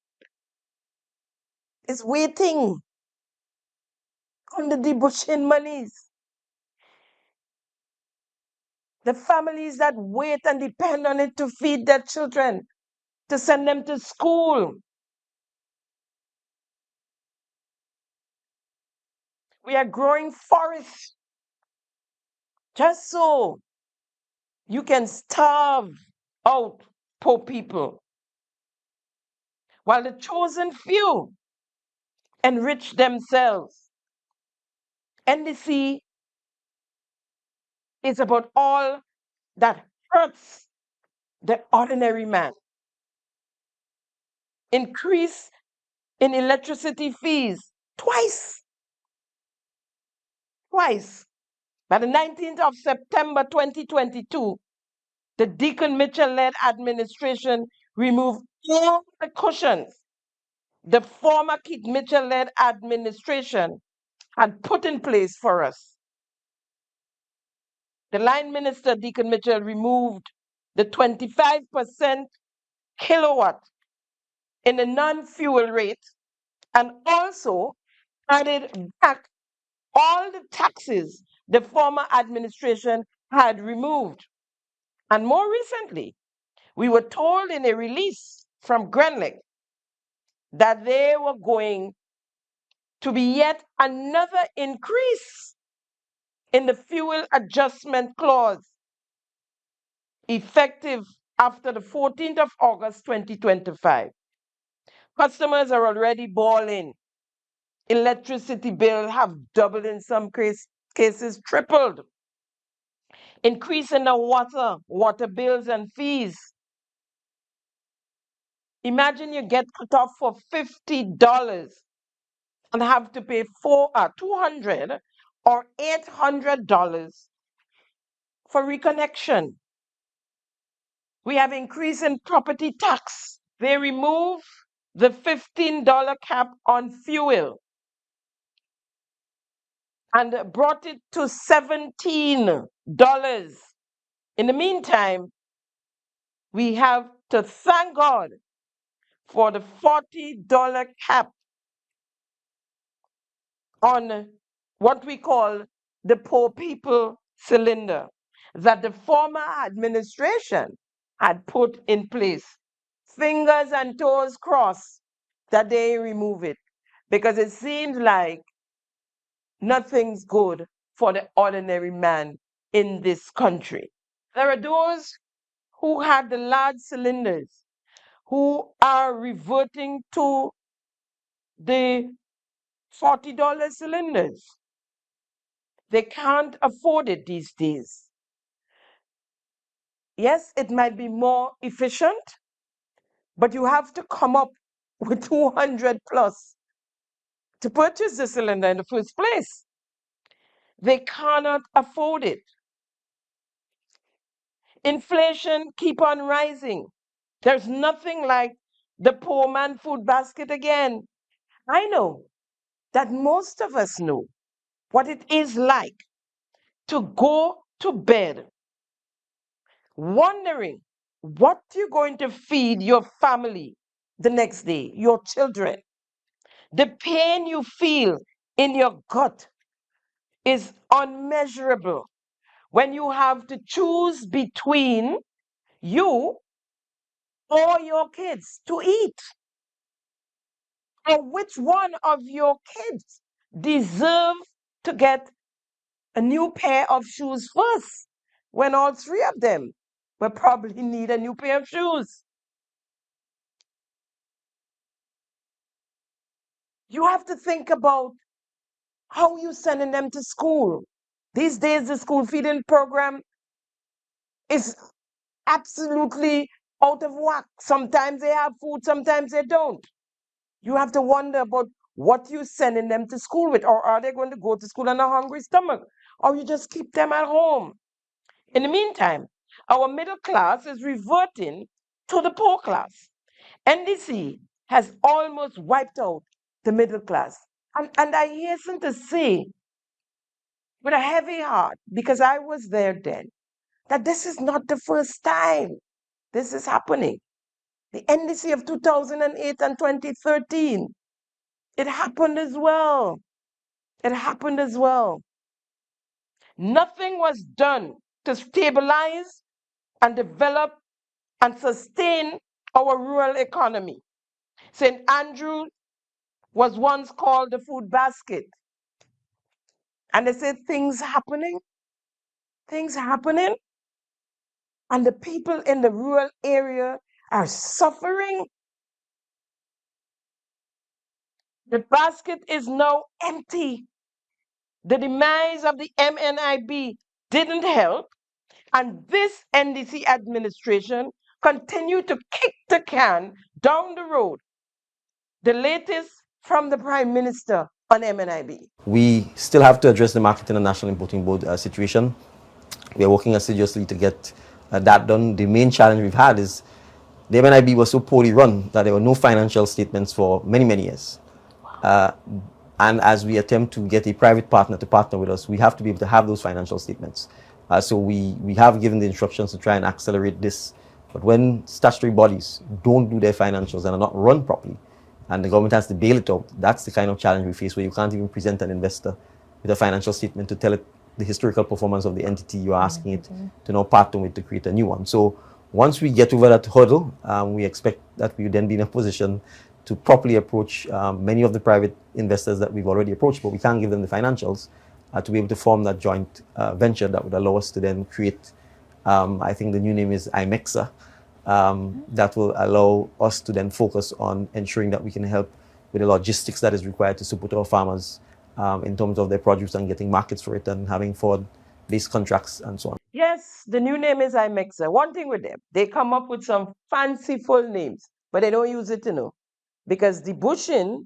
is waiting on the debushing monies. The families that wait and depend on it to feed their children, to send them to school. We are growing forests just so you can starve out poor people, while the chosen few enrich themselves. NDC is about all that hurts the ordinary man. Increase in electricity fees twice. By the 19th of September 2022, the Deacon Mitchell-led administration removed all the cushions the former Keith Mitchell-led administration had put in place for us. The line minister, Deacon Mitchell, removed the 25% kilowatt in the non-fuel rate and also added back all the taxes the former administration had removed. And more recently, We were told in a release from Grenlec that there were going to be yet another increase in the fuel adjustment clause effective after the 14th of August 2025. Customers are already bawling. Electricity bills have doubled, in some cases tripled. Increase in the water bills and fees. Imagine you get cut off for $50 and have to pay $200 or $800 for reconnection. We have increase in property tax. They remove the $15 cap on fuel and brought it to $17. In the meantime, we have to thank God for the $40 cap on what we call the poor people cylinder that the former administration had put in place. Fingers and toes crossed that they remove it, because it seems like nothing's good for the ordinary man in this country. There are those who had the large cylinders who are reverting to the $40 cylinders. They can't afford it these days. Yes, it might be more efficient, but you have to come up with 200 plus to purchase the cylinder in the first place. They cannot afford it. Inflation keep on rising. There's nothing like the poor man food basket again. I know that most of us know what it is like to go to bed wondering what you're going to feed your family the next day, your children. The pain you feel in your gut is unmeasurable when you have to choose between you or your kids to eat. Or which one of your kids deserve to get a new pair of shoes first, when all three of them will probably need a new pair of shoes. You have to think about how you sending them to school. These days, the school feeding program is absolutely out of whack. Sometimes they have food, sometimes they don't. You have to wonder about what you're sending them to school with. Or are they going to go to school on a hungry stomach? Or you just keep them at home? In the meantime, our middle class is reverting to the poor class. NDC has almost wiped out the middle class. And I hasten to say, with a heavy heart, because I was there then, that this is not the first time this is happening. The NDC of 2008 and 2013, it happened as well. It happened as well. Nothing was done to stabilize and develop and sustain our rural economy. St. Andrew was once called the food basket. And they said things happening, and the people in the rural area are suffering. The basket is now empty. The demise of the MNIB didn't help, and this NDC administration continued to kick the can down the road. The latest from the Prime Minister on MNIB. We still have to address the Marketing and National Importing Board situation. We are working assiduously to get that done. The main challenge we've had is the MNIB was so poorly run that there were no financial statements for many, many years. And as we attempt to get a private partner to partner with us, we have to be able to have those financial statements. So we have given the instructions to try and accelerate this. But when statutory bodies don't do their financials and are not run properly, and the government has to bail it out, that's the kind of challenge we face, where you can't even present an investor with a financial statement to tell it the historical performance of the entity you're asking it to now partner with to create a new one. So Once we get over that hurdle, we expect that we would then be in a position to properly approach many of the private investors that we've already approached, but we can't give them the financials to be able to form that joint venture that would allow us to then create, I think the new name is IMEXA, that will allow us to then focus on ensuring that we can help with the logistics that is required to support our farmers in terms of their produce and getting markets for it and having forward-based contracts and so on. Yes, the new name is IMEXA. One thing with them, they come up with some fanciful names, but they don't use it, because the Bushin,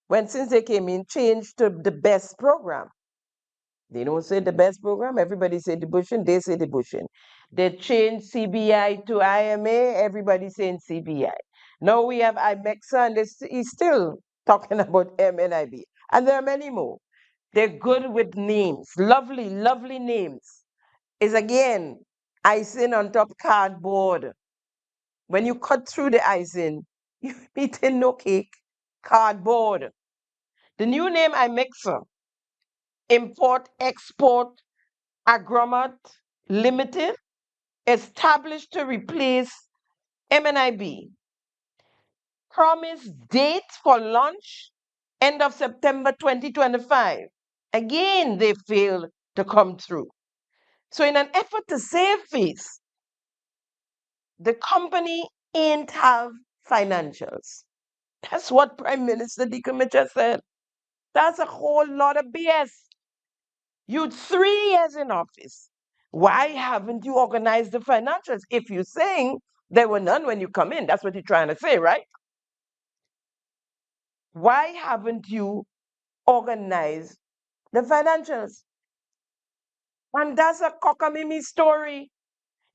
since they came in, changed to the best program. They don't say the best program. Everybody say the Bushin. They say the Bushin. They changed CBI to IMA. Everybody saying CBI. Now we have IMEXA, and he's still talking about MNIB. And there are many more. They're good with names. Lovely, lovely names. Is again icing on top cardboard. When you cut through the icing, you're eating no cake. Cardboard. The new name IMEXA, Import Export Agromat Limited, established to replace MNIB. Promise date for launch, end of September 2025. Again, they failed to come through. So in an effort to save face, the company ain't have financials. That's what Prime Minister Dika Mitchell said. That's a whole lot of BS. You're 3 years in office. Why haven't you organized the financials? If you're saying there were none when you come in, that's what you're trying to say, right? Why haven't you organized the financials? And that's a cockamamie story.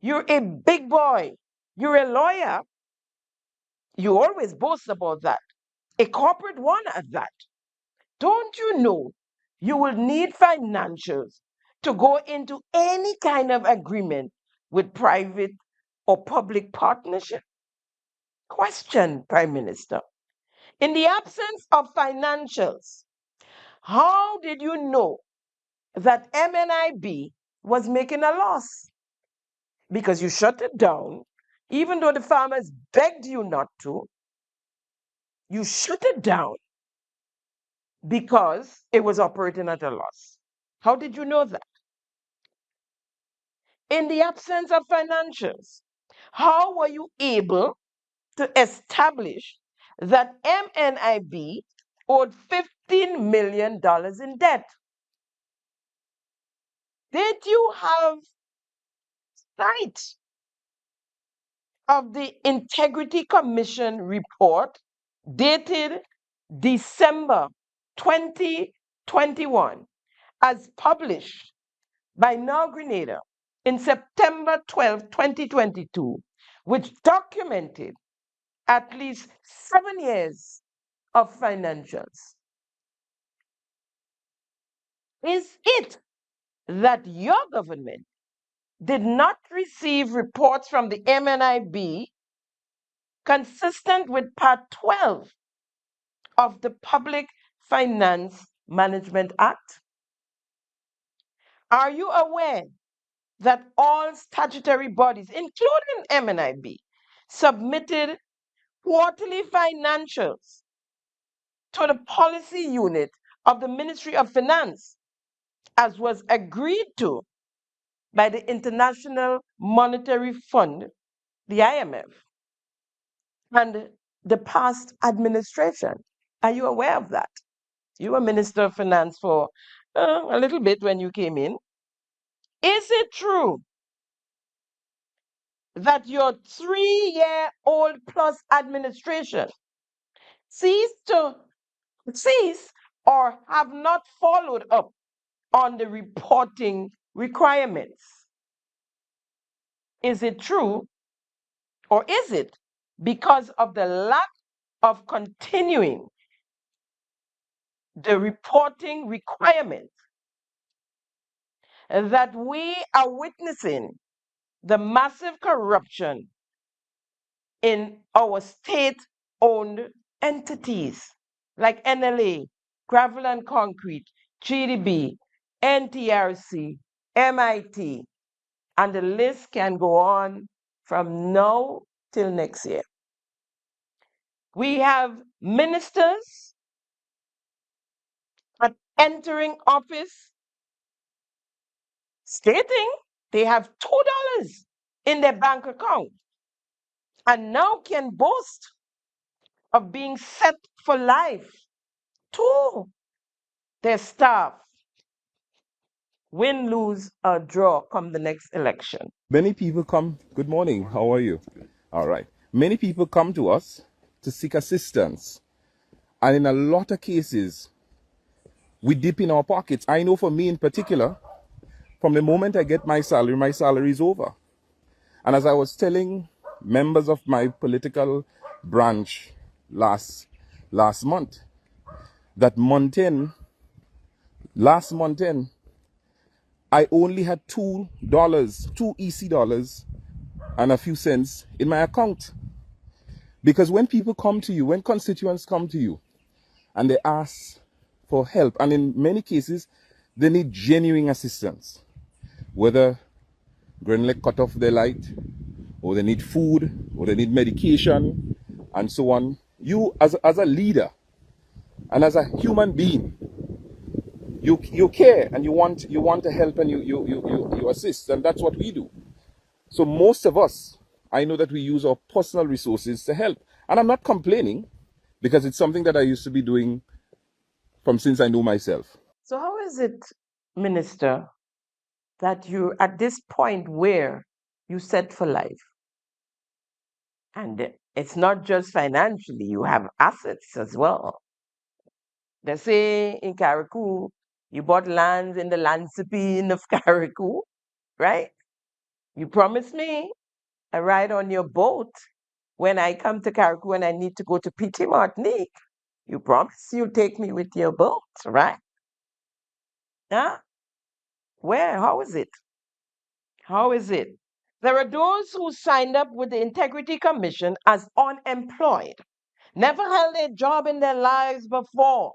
You're a big boy. You're a lawyer. You always boast about that. A corporate one at that. Don't you know you will need financials to go into any kind of agreement with private or public partnership? Question, Prime Minister. In the absence of financials, how did you know that MNIB was making a loss? Because you shut it down, even though the farmers begged you not to. You shut it down because it was operating at a loss. How did you know that? In the absence of financials, how were you able to establish that MNIB owed $15 million in debt? Did you have sight of the Integrity Commission report dated December 2021 as published by Now Grenada in September 12, 2022, which documented at least 7 years of financials? Is it that your government did not receive reports from the MNIB consistent with Part 12 of the Public Finance Management Act? Are you aware that all statutory bodies, including MNIB, submitted quarterly financials to the policy unit of the Ministry of Finance, as was agreed to by the International Monetary Fund, the IMF, and the past administration? Are you aware of that? You were Minister of Finance for a little bit when you came in. Is it true that your 3-year-old plus administration ceased or have not followed up on the reporting requirements? Is it true, or is it because of the lack of continuing the reporting requirements that we are witnessing the massive corruption in our state-owned entities like NLA, Gravel and Concrete, GDB, NTRC, MIT, and the list can go on from now till next year. We have ministers entering office stating they have $2 in their bank account and now can boast of being set for life to their staff, win, lose, or draw come the next election. Many people come, good morning, how are you? All right. Many people come to us to seek assistance. And in a lot of cases, we dip in our pockets. I know for me in particular, from the moment I get my salary is over. And as I was telling members of my political branch last month, that last month end, I only had $2, two EC dollars and a few cents in my account. Because when people come to you, when constituents come to you and they ask for help, and in many cases, they need genuine assistance, whether Grenlec cut off their light, or they need food, or they need medication, and so on. You, as a leader, and as a human being, you care and you want to help and you assist, and that's what we do. So most of us, I know that we use our personal resources to help, and I'm not complaining because it's something that I used to be doing from since I know myself. So how is it, Minister, that you're at this point where you set for life? And it's not just financially, you have assets as well. They say in Carriacou, you bought lands in the Lansipine of Carriacou, right? You promised me a ride on your boat when I come to Carriacou and I need to go to Petit Martinique. You promised you'll take me with your boat, right? Huh? Where? How is it? How is it? There are those who signed up with the Integrity Commission as unemployed, never held a job in their lives before,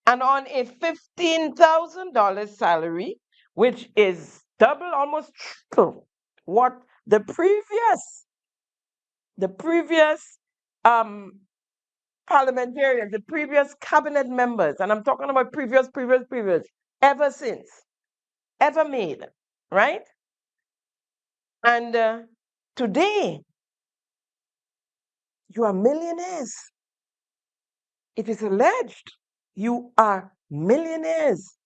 and on a $15,000 salary, which is double, almost triple what the previous parliamentarians, the previous cabinet members, and I'm talking about previous, ever since, ever made, right? And today, you are millionaires. It is alleged you are millionaires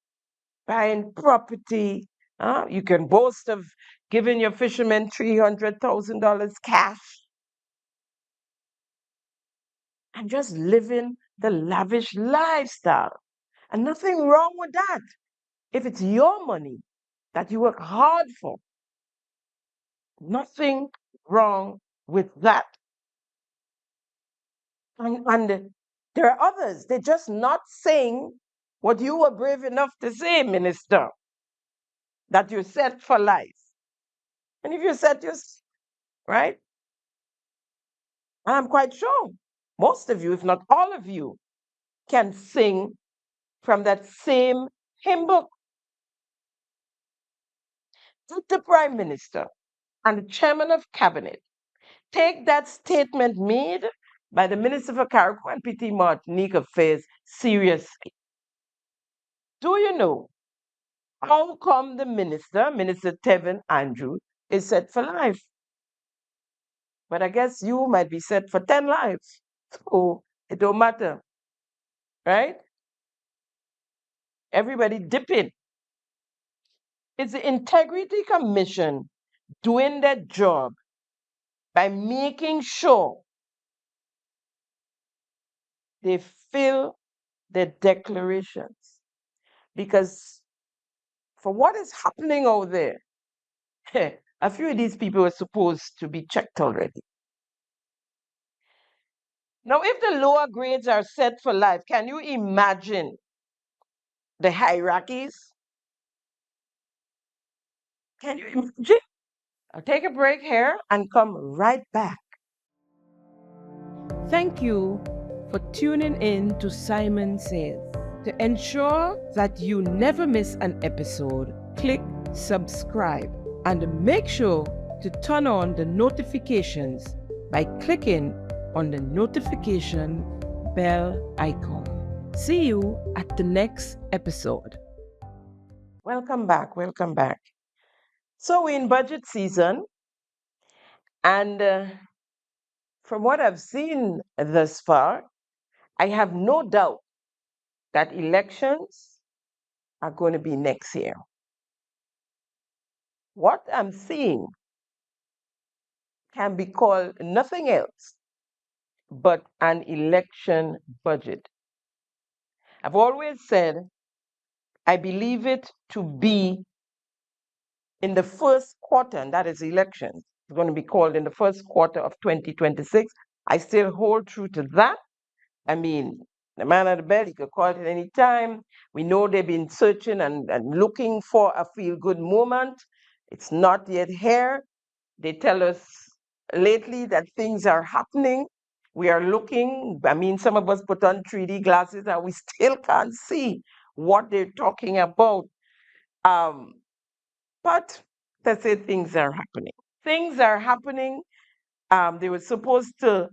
buying property. You can boast of giving your fishermen $300,000 cash and just living the lavish lifestyle. And nothing wrong with that. If it's your money that you work hard for, nothing wrong with that. And there are others, they're just not saying what you were brave enough to say, Minister, that you're set for life. And if you're set, right? I'm quite sure most of you, if not all of you, can sing from that same hymn book. Did the Prime Minister and the Chairman of Cabinet take that statement made by the Minister for Carriacou and Petit Martinique Affairs seriously? Do you know how come the Minister Tevin Andrew, is set for life? But I guess you might be set for 10 lives. So it don't matter, right? Everybody dip in. It's the Integrity Commission doing their job by making sure they fill their declarations. Because for what is happening out there, a few of these people are supposed to be checked already. Now, if the lower grades are set for life, can you imagine the hierarchies? Can you imagine? I'll take a break here and come right back. Thank you for tuning in to Simon Says. To ensure that you never miss an episode, click subscribe and make sure to turn on the notifications by clicking on the notification bell icon. See you at the next episode. Welcome back. Welcome back. So we're in budget season, and from what I've seen thus far, I have no doubt that elections are going to be next year. What I'm seeing can be called nothing else but an election budget. I've always said I believe it to be in the first quarter, and that is elections. It's going to be called in the first quarter of 2026. I still hold true to that. I mean, the man at the bell, you could call it at any time. We know they've been searching and looking for a feel-good moment. It's not yet here. They tell us lately that things are happening. We are looking. I mean, some of us put on 3D glasses and we still can't see what they're talking about. But let's say things are happening. Things are happening. They were supposed to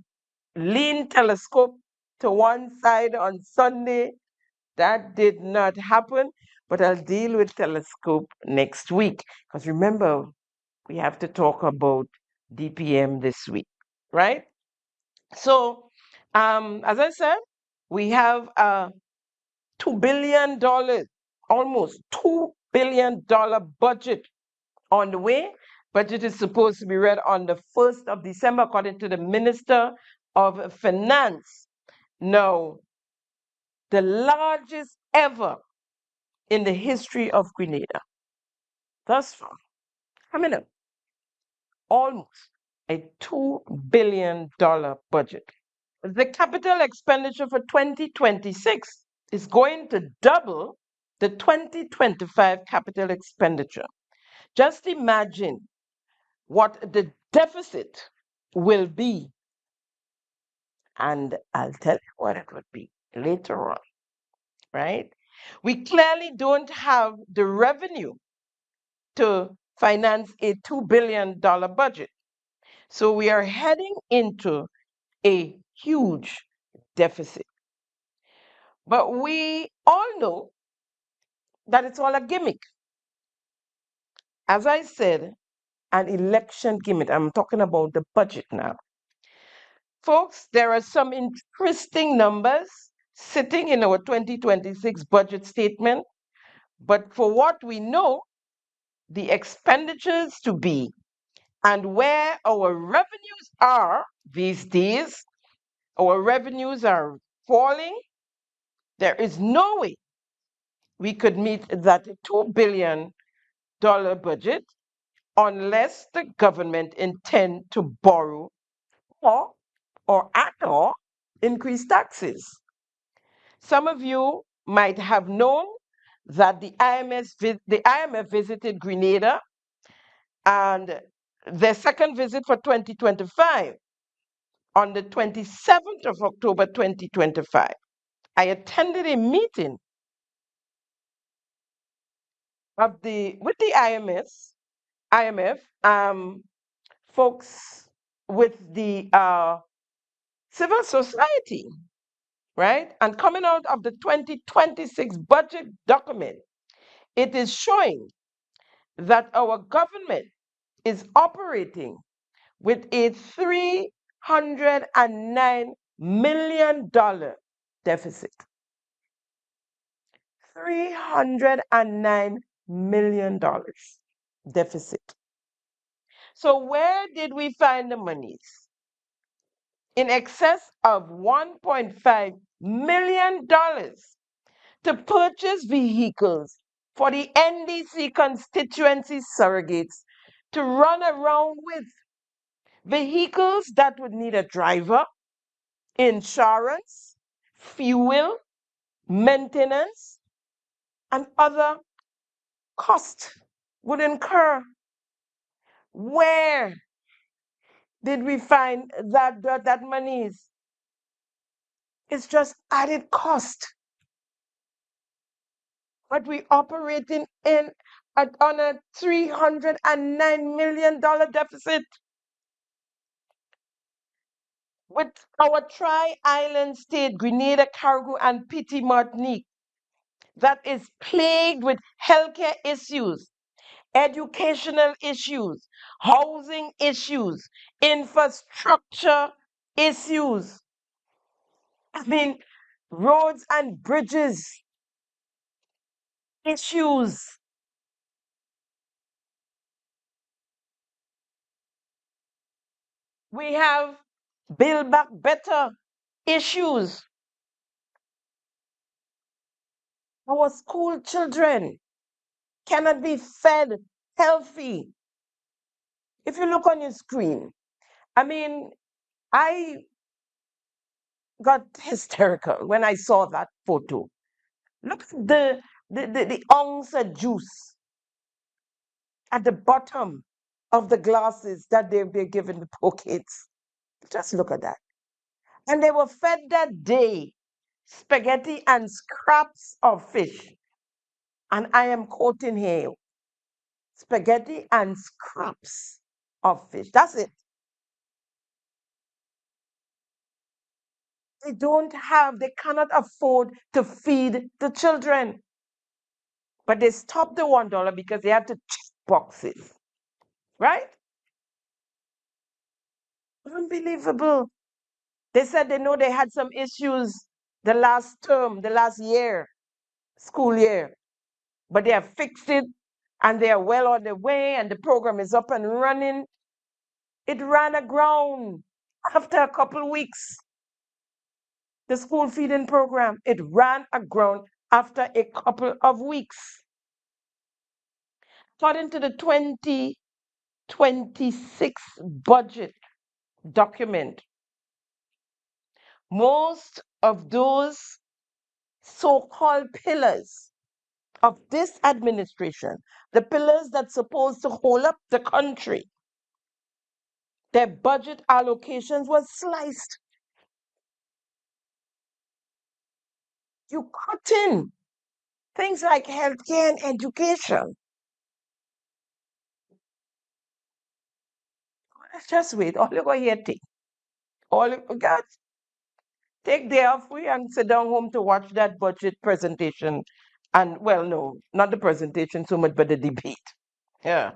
lean telescope to one side on Sunday. That did not happen, but I'll deal with telescope next week. Because remember, we have to talk about DPM this week, right? So, as I said, we have a $2 billion, almost $2 billion budget on the way. Budget is supposed to be read on the 1st of December, according to the Minister of Finance. Now, the largest ever in the history of Grenada, thus far. I mean, almost a $2 billion budget. The capital expenditure for 2026 is going to double the 2025 capital expenditure. Just imagine what the deficit will be, and I'll tell you what it would be later on, right? We clearly don't have the revenue to finance a $2 billion budget. So we are heading into a huge deficit. But we all know that it's all a gimmick. As I said, an election gimmick. I'm talking about the budget now. Folks, there are some interesting numbers sitting in our 2026 budget statement, but for what we know, the expenditures to be and where our revenues are these days, our revenues are falling. There is no way we could meet that $2 billion budget unless the government intend to borrow or at all increase taxes. Some of you might have known that the IMF visited Grenada, and their second visit for 2025 on the 27th of October 2025. I attended a meeting with the IMF, folks with the civil society, right? And coming out of the 2026 budget document, it is showing that our government is operating with a $309 million deficit. $309 million deficit. So where did we find the monies? In excess of $1.5 million to purchase vehicles for the NDC constituency surrogates to run around with. Vehicles that would need a driver, insurance, fuel, maintenance, and other costs would incur. Where did we find that monies? It's just added cost. but we operating on a $309 million deficit. With our tri-island state, Grenada, Carriacou, and Petit Martinique, that is plagued with healthcare issues, educational issues, housing issues, infrastructure issues. I mean, roads and bridges issues. We have Build Back Better issues. Our school children cannot be fed healthy. If you look on your screen, I mean, I got hysterical when I saw that photo. Look at the ounce of juice at the bottom of the glasses that they're giving the poor kids. Just look at that. And they were fed that day spaghetti and scraps of fish. And I am quoting here, spaghetti and scraps of fish. That's it. They cannot afford to feed the children. But they stopped the $1 because they have to check boxes, right? Unbelievable. They said they know they had some issues the last term, the last year, school year, but they have fixed it and they are well on their way and the program is up and running. It ran aground after a couple of weeks. The school feeding program, it ran aground after a couple of weeks. According to the 2026 budget document, most of those so-called pillars of this administration, the pillars that's supposed to hold up the country, their budget allocations were sliced. You cut in things like healthcare and education. Just wait, all you go here take. All you got, take day off we and sit down home to watch that budget presentation. And well, no, not the presentation so much, but the debate. Yeah.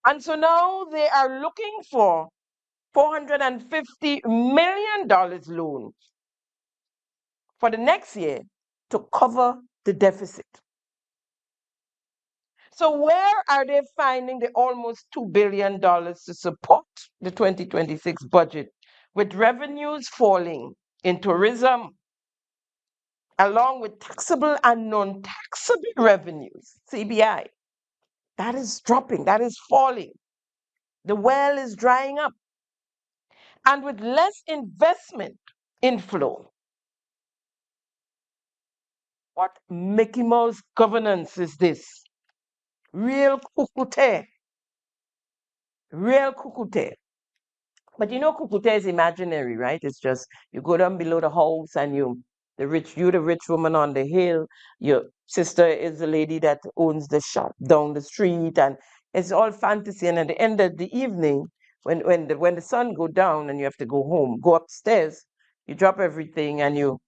And so now they are looking for $450 million loan for the next year to cover the deficit. So where are they finding the almost $2 billion to support the 2026 budget, with revenues falling in tourism, along with taxable and non-taxable revenues, CBI? That is dropping, that is falling. The well is drying up. And with less investment inflow, what Mickey Mouse governance is this? Real kukute. Real kukute. But you know, kukute is imaginary, right? It's just you go down below the house and you're the rich woman on the hill. Your sister is the lady that owns the shop down the street, and it's all fantasy. And at the end of the evening, when the sun go down and you have to go home, go upstairs, you drop everything and you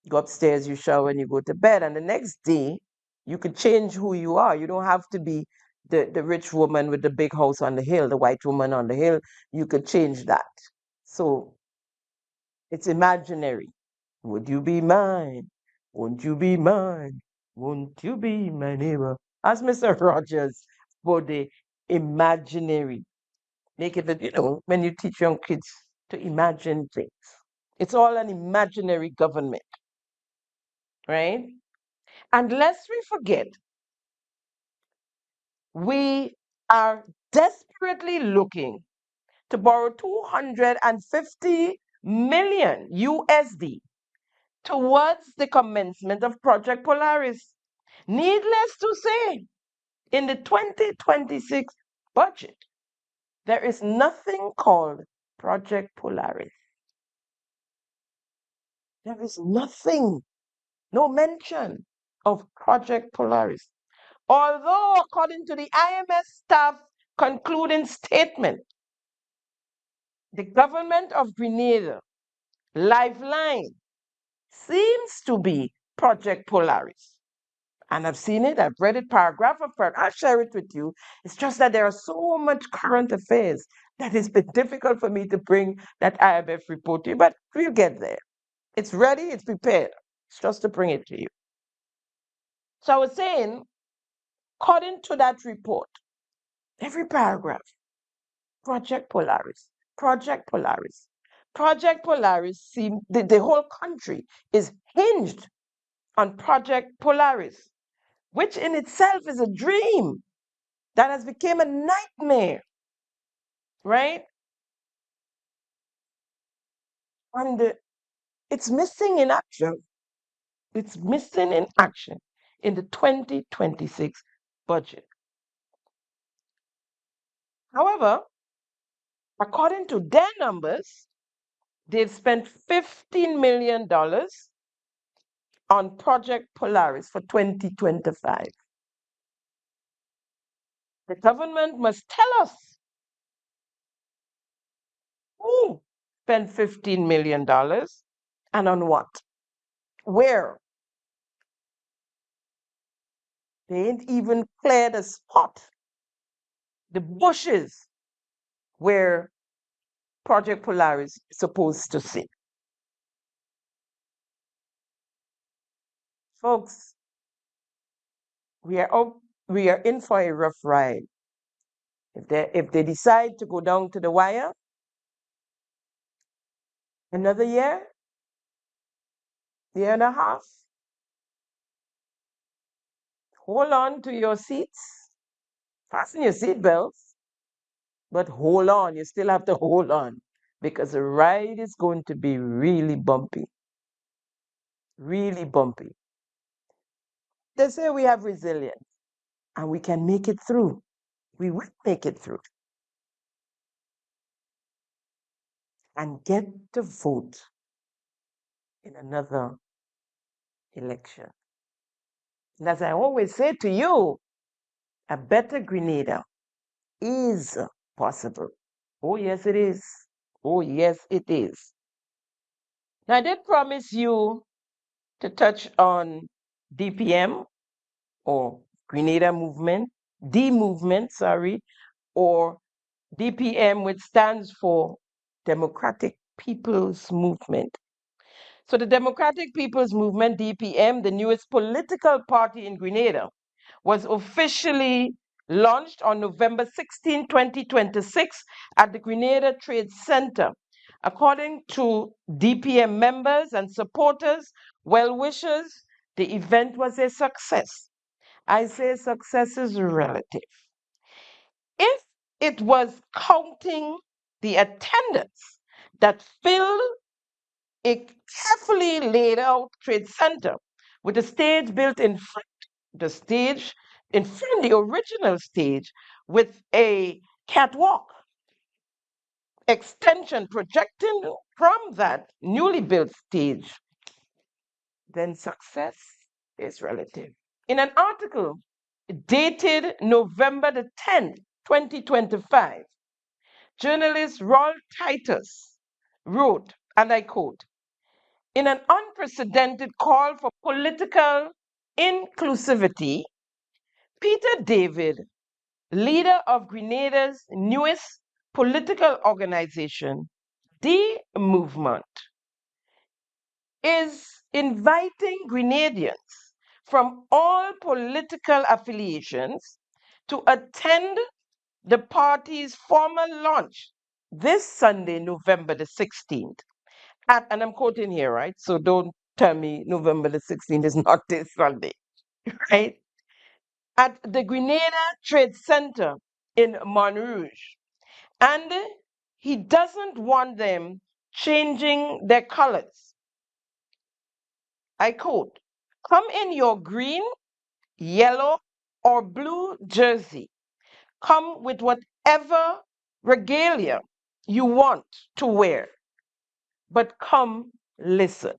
go upstairs, you shower, and you go to bed. And the next day, you could change who you are. You don't have to be the rich woman with the big house on the hill, the white woman on the hill. You could change that. So it's imaginary. Would you be mine? Won't you be mine? Won't you be my neighbor? Ask Mr. Rogers for the imaginary. Make it, when you teach young kids to imagine things. It's all an imaginary government, right? And lest we forget, we are desperately looking to borrow 250 million USD towards the commencement of Project Polaris. Needless to say, in the 2026 budget, there is nothing called Project Polaris. There is nothing, no mention. of Project Polaris. Although, according to the IMS staff concluding statement, the government of Grenada lifeline seems to be Project Polaris. And I've seen it, I've read it paragraph for paragraph. I'll share it with you. It's just that there are so much current affairs that it's been difficult for me to bring that IMF report to you, but we'll get there. It's ready, it's prepared. It's just to bring it to you. So I was saying, according to that report, every paragraph, Project Polaris, Project Polaris. Project Polaris, the whole country is hinged on Project Polaris, which in itself is a dream that has become a nightmare, right? And it's missing in action. It's missing in action in the 2026 budget. However, according to their numbers, they've spent $15 million on Project Polaris for 2025. The government must tell us who spent $15 million and on what, where. They ain't even cleared a spot, the bushes where Project Polaris is supposed to sit. Folks, we are in for a rough ride. If they decide to go down to the wire, another year and a half, hold on to your seats, fasten your seatbelts, but hold on. You still have to hold on because the ride is going to be really bumpy. Really bumpy. They say we have resilience and we can make it through. We will make it through. And get to vote in another election. And as I always say to you, a better Grenada is possible. Oh, yes, it is. Oh, yes, it is. Now, I did promise you to touch on DPM or Grenada Movement, or DPM, which stands for Democratic People's Movement. So the Democratic People's Movement, DPM, the newest political party in Grenada, was officially launched on November 16, 2026 at the Grenada Trade Center. According to DPM members and supporters, well-wishers, the event was a success. I say success is relative. If it was counting the attendance that filled a carefully laid out trade center with a stage built in front, the original stage, with a catwalk extension projecting from that newly built stage, then success is relative. In an article dated November the 10th, 2025, journalist Roll Titus wrote, and I quote, "In an unprecedented call for political inclusivity, Peter David, leader of Grenada's newest political organization, The Movement, is inviting Grenadians from all political affiliations to attend the party's formal launch this Sunday, November the 16th. And I'm quoting here, right? So don't tell me November the 16th is not this Sunday, right? At the Grenada Trade Center in Montrouge. And he doesn't want them changing their colors. I quote, "Come in your green, yellow, or blue jersey. Come with whatever regalia you want to wear. But come listen.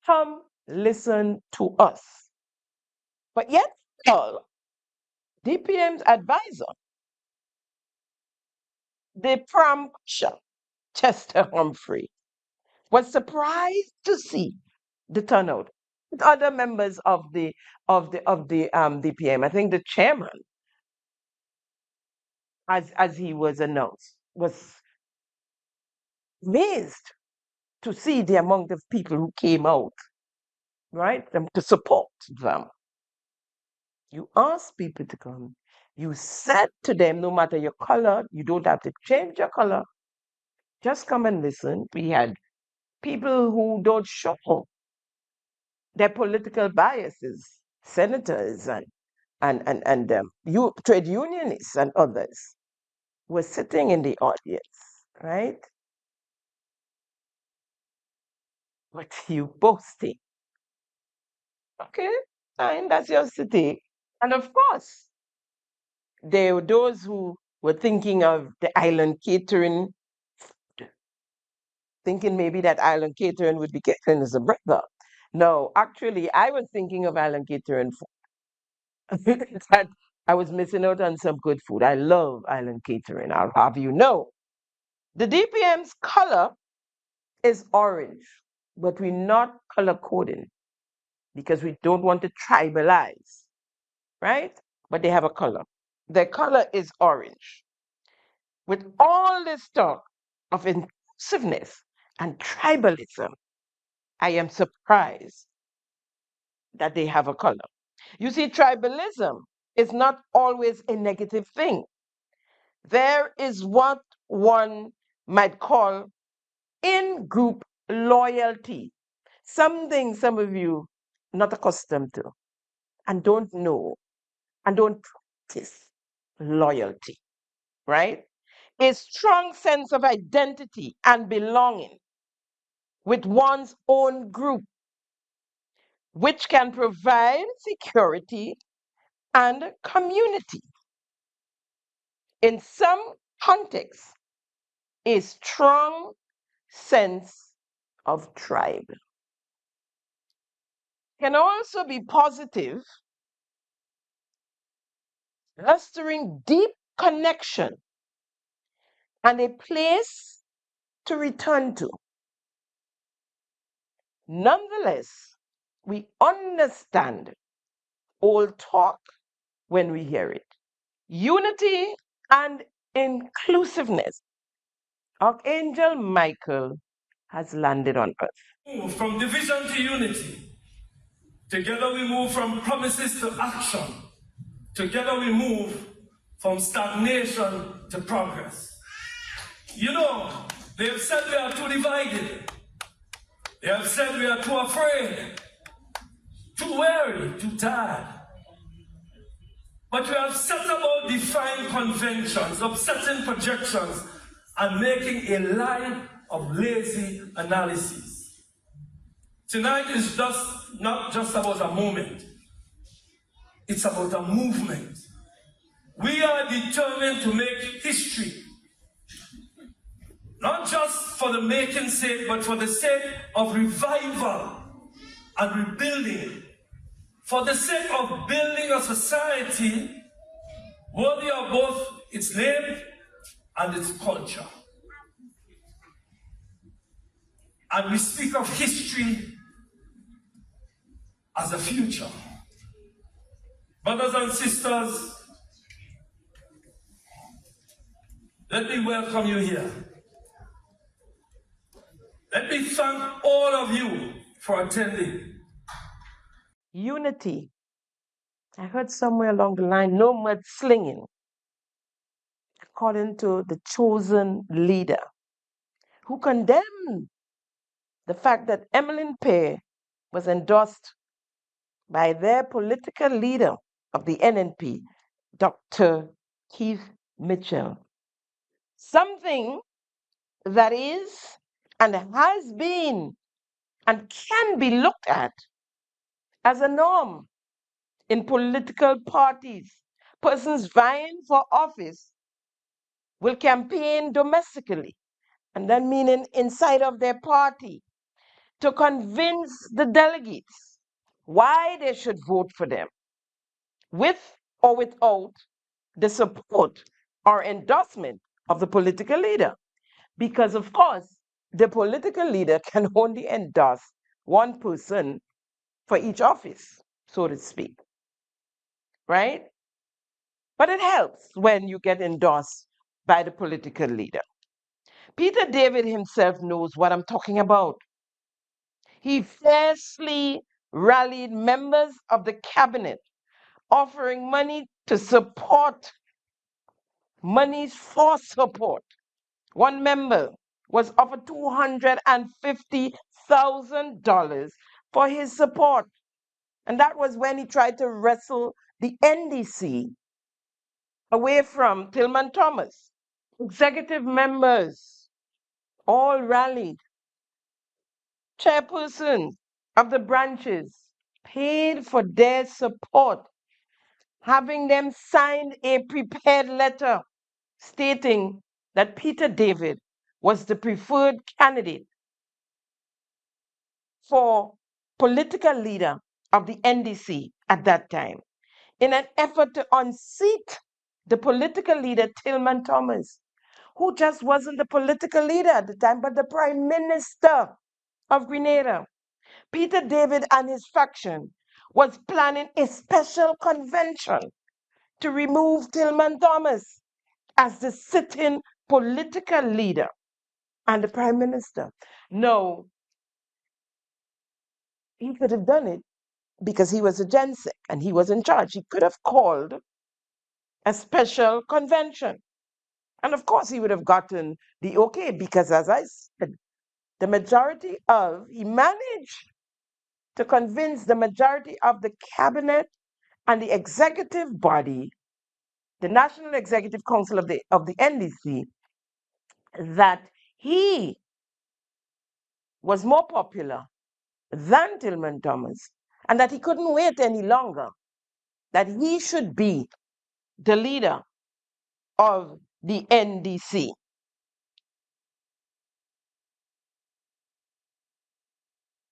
Come listen to us. But yet, DPM's advisor, the Prime Marshal, Chester Humphrey, was surprised to see the turnout. With other members of the DPM, I think the chairman, as he was announced, was amazed to see the amount of people who came out, right, to support them. You ask people to come. You said to them, no matter your color, you don't have to change your color. Just come and listen. We had people who don't show their political biases, senators and trade unionists and others were sitting in the audience, right? But you boasting. Okay, fine, that's your city. And of course, there were those who were thinking of the island catering, thinking maybe that island catering would be getting as a brother. No, actually, I was thinking of island catering that I was missing out on some good food. I love island catering, I'll have you know. The DPM's color is orange, but we're not color coding because we don't want to tribalize, right? But they have a color. Their color is orange. With all this talk of inclusiveness and tribalism, I am surprised that they have a color. You see, tribalism is not always a negative thing. There is what one might call in-group loyalty, something some of you not accustomed to and don't know and don't practice loyalty, right? A strong sense of identity and belonging with one's own group, which can provide security and community. In some contexts, a strong sense of tribe can also be positive, fostering deep connection and a place to return to. Nonetheless, we understand old talk when we hear it. Unity and inclusiveness. Archangel Michael has landed on earth. Move from division to unity. Together we move from promises to action. Together we move from stagnation to progress. You know, they have said we are too divided. They have said we are too afraid, too weary, too tired. But we have set about defying conventions, upsetting projections, and making a line of lazy analysis. Tonight is not just about a moment. It's about a movement. We are determined to make history. Not just for the making's sake, but for the sake of revival and rebuilding. For the sake of building a society worthy of both its name and its culture. And we speak of history as a future. Brothers and sisters, let me welcome you here. Let me thank all of you for attending. Unity. I heard somewhere along the line, no mudslinging, according to the chosen leader, who condemned the fact that Emmeline Pear was endorsed by their political leader of the NNP, Dr. Keith Mitchell. Something that is and has been and can be looked at as a norm in political parties. Persons vying for office will campaign domestically, and that meaning inside of their party, to convince the delegates why they should vote for them. with or without the support or endorsement of the political leader. Because, of course, the political leader can only endorse one person for each office, so to speak, right? But it helps when you get endorsed by the political leader. Peter David himself knows what I'm talking about. He fiercely rallied members of the cabinet, offering money to support, monies for support. One member was offered $250,000 for his support. And that was when he tried to wrestle the NDC away from Tillman Thomas. Executive members all rallied. Chairpersons of the branches paid for their support, having them sign a prepared letter stating that Peter David was the preferred candidate for political leader of the NDC at that time, in an effort to unseat the political leader Tillman Thomas, who just wasn't the political leader at the time, but the Prime Minister of Grenada. Peter David and his faction was planning a special convention to remove Tillman Thomas as the sitting political leader and the Prime Minister. No, he could have done it because he was a GenSec and he was in charge. He could have called a special convention. And of course, he would have gotten the okay because, as I said, he managed to convince the majority of the cabinet and the executive body, the National Executive Council of the NDC, that he was more popular than Tillman Thomas and that he couldn't wait any longer, that he should be the leader of the NDC.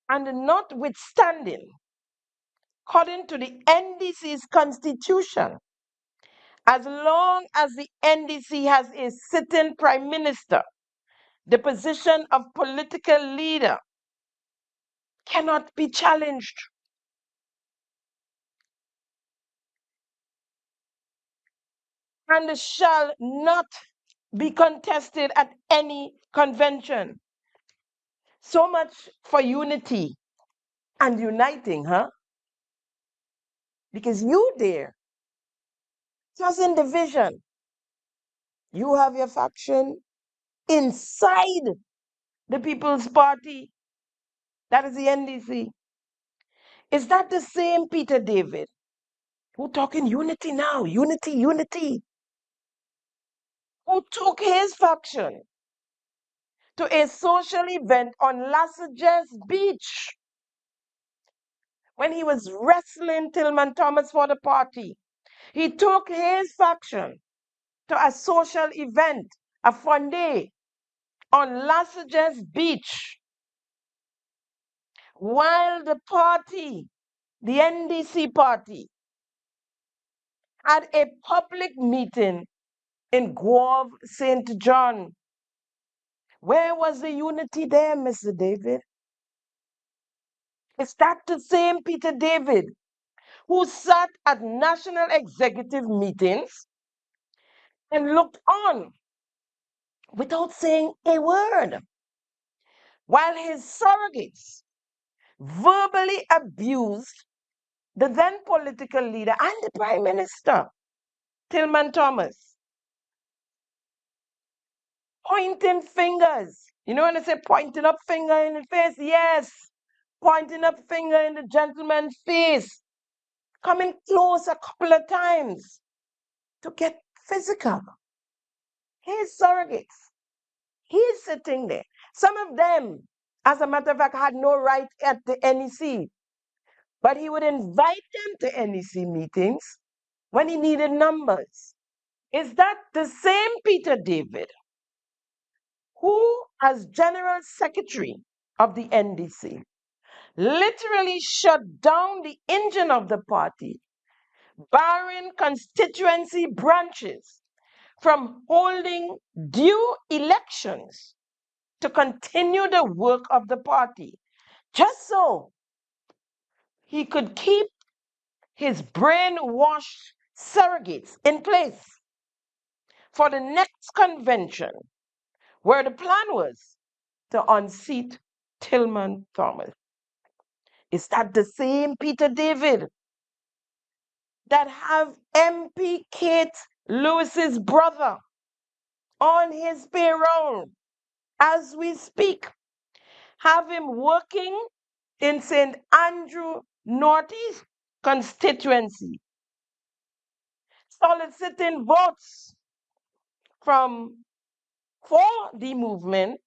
And notwithstanding, according to the NDC's constitution, as long as the NDC has a sitting prime minister, the position of political leader cannot be challenged. And shall not be contested at any convention. So much for unity and uniting, huh? Because you there, just in division, you have your faction inside the People's Party, that is the NDC. Is that the same Peter David who talking unity now, unity, who took his faction to a social event on Lassages Beach when he was wrestling Tillman Thomas for the party? He took his faction to a social event, a fun day on Lassages Beach, while the party, the NDC party, had a public meeting in Guave, St. John. Where was the unity there, Mr. David? Is that the same Peter David who sat at national executive meetings and looked on without saying a word, while his surrogates verbally abused the then political leader and the Prime Minister, Tillman Thomas, pointing fingers? You know when they say pointing up finger in the face? Yes, pointing up finger in the gentleman's face, coming close a couple of times to get physical. His surrogates, he's sitting there. Some of them, as a matter of fact, had no right at the NEC, but he would invite them to NEC meetings when he needed numbers. Is that the same Peter David who, as General Secretary of the NDC, literally shut down the engine of the party barring constituency branches from holding due elections to continue the work of the party, just so he could keep his brainwashed surrogates in place for the next convention, where the plan was to unseat Tillman Thomas. Is that the same Peter David that have MP Kate Lewis's brother on his payroll as we speak? Have him working in St. Andrew Northeast constituency, soliciting votes for the movement,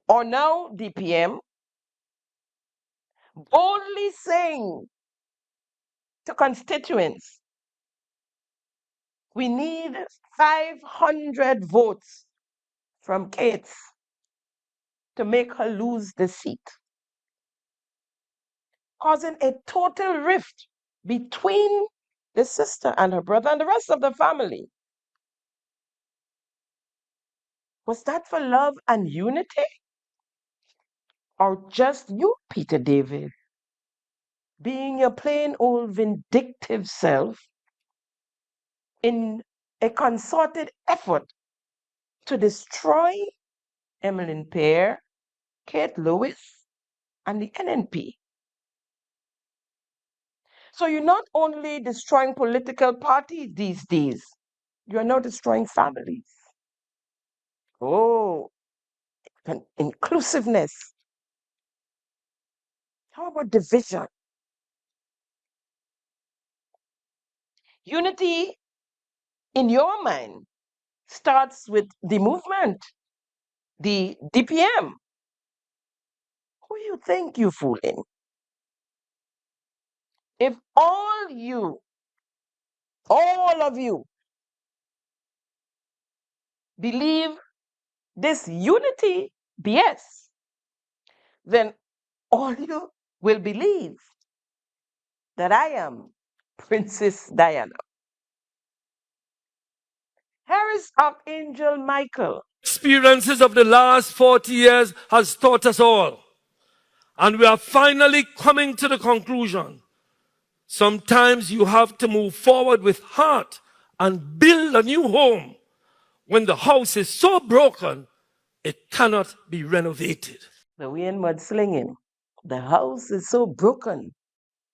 or now DPM, boldly saying to constituents, we need 500 votes from Kate to make her lose the seat, causing a total rift between the sister and her brother and the rest of the family. Was that for love and unity? Or just you, Peter David, being your plain old vindictive self in a concerted effort to destroy Emmeline Pear, Kate Lewis, and the NNP? So you're not only destroying political parties these days, you're now destroying families. Oh, inclusiveness. How about division? Unity, in your mind, starts with the movement, the DPM. Who you think you're fooling? If all of you, believe this unity BS, then all you will believe that I am Princess Diana. Harris Archangel Michael. Experiences of the last 40 years has taught us all. And we are finally coming to the conclusion. Sometimes you have to move forward with heart and build a new home when the house is so broken, it cannot be renovated. The way in mudslinging. The house is so broken,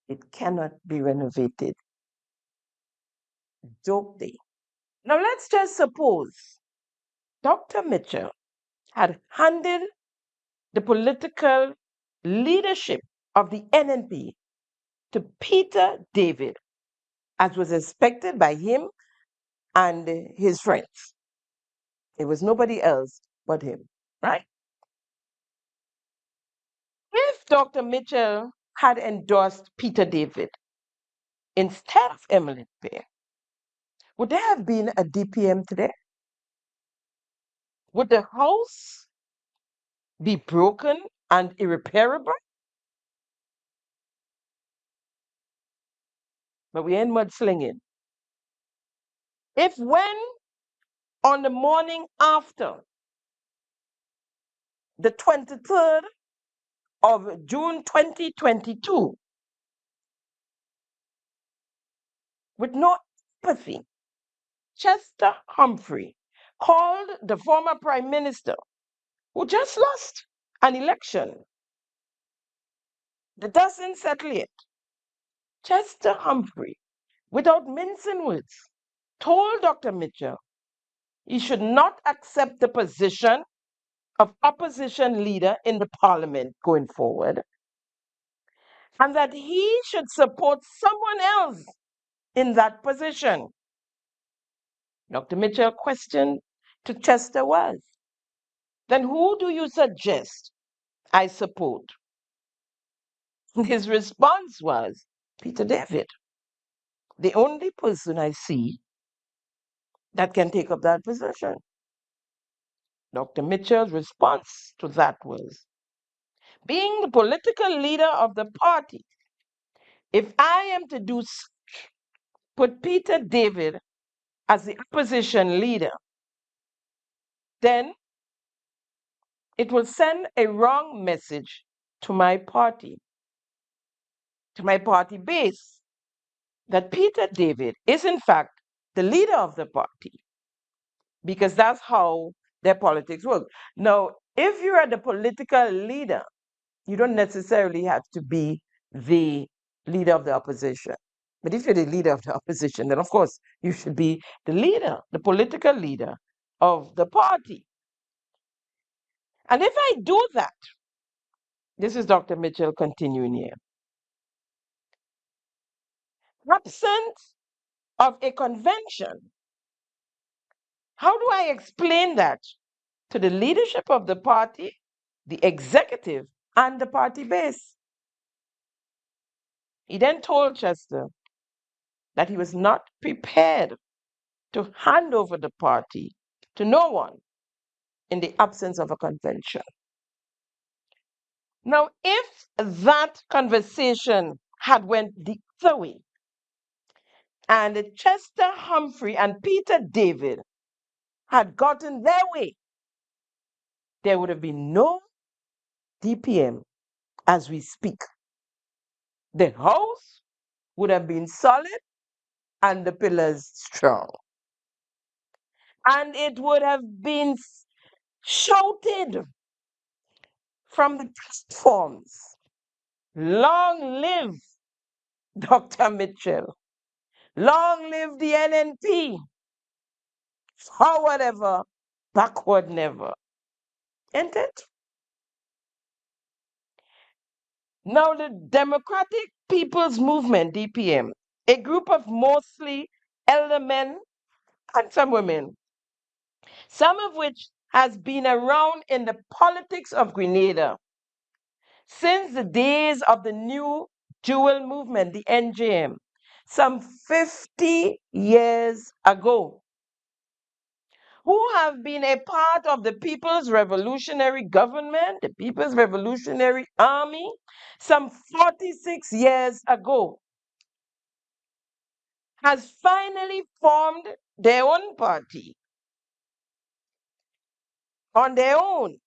it cannot be renovated. Joke day. Now let's just suppose Dr. Mitchell had handed the political leadership of the NNP to Peter David, as was expected by him and his friends. It was nobody else but him, right? If Dr. Mitchell had endorsed Peter David instead of Emmeline Pear, would there have been a DPM today? Would the house be broken and irreparable? But we ain't mudslinging. If when on the morning after the 23rd of June 2022, with no empathy, Chester Humphrey called the former Prime Minister, who just lost an election, that doesn't settle it. Chester Humphrey, without mincing words, told Dr. Mitchell he should not accept the position of opposition leader in the parliament going forward, and that he should support someone else in that position. Dr. Mitchell's question to Chester was, then who do you suggest I support? His response was, Peter David, the only person I see that can take up that position. Dr. Mitchell's response to that was, being the political leader of the party, if I am to do such put Peter David as the opposition leader, then it will send a wrong message to my party base, that Peter David is in fact the leader of the party, because that's how their politics work. Now, if you are the political leader, you don't necessarily have to be the leader of the opposition. But if you're the leader of the opposition, then of course you should be the leader, the political leader of the party. And if I do that, this is Dr. Mitchell continuing here, absence of a convention, how do I explain that to the leadership of the party, the executive, and the party base? He then told Chester that he was not prepared to hand over the party to no one in the absence of a convention. Now, if that conversation had went the other way, and Chester Humphrey and Peter David had gotten their way, there would have been no DPM as we speak. The house would have been solid and the pillars strong. And it would have been shouted from the platforms, long live Dr. Mitchell, long live the NNP, forward ever, backward never. Ain't it? Now, the Democratic People's Movement, DPM, a group of mostly elder men and some women, some of which has been around in the politics of Grenada since the days of the New Jewel Movement, the NJM, some 50 years ago, who have been a part of the People's Revolutionary Government, the People's Revolutionary Army, some 46 years ago, has finally formed their own party on their own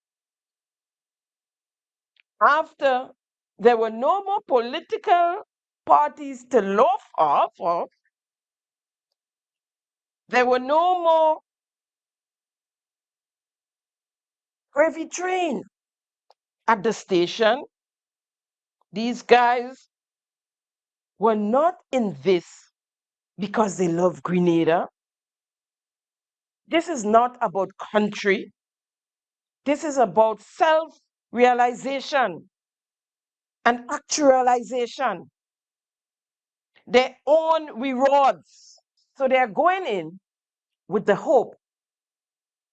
after there were no more political parties to loaf off of. There were no more gravy train at the station. These guys were not in this because they love Grenada. This is not about country. This is about self-realization and actualization, their own rewards. So they are going in with the hope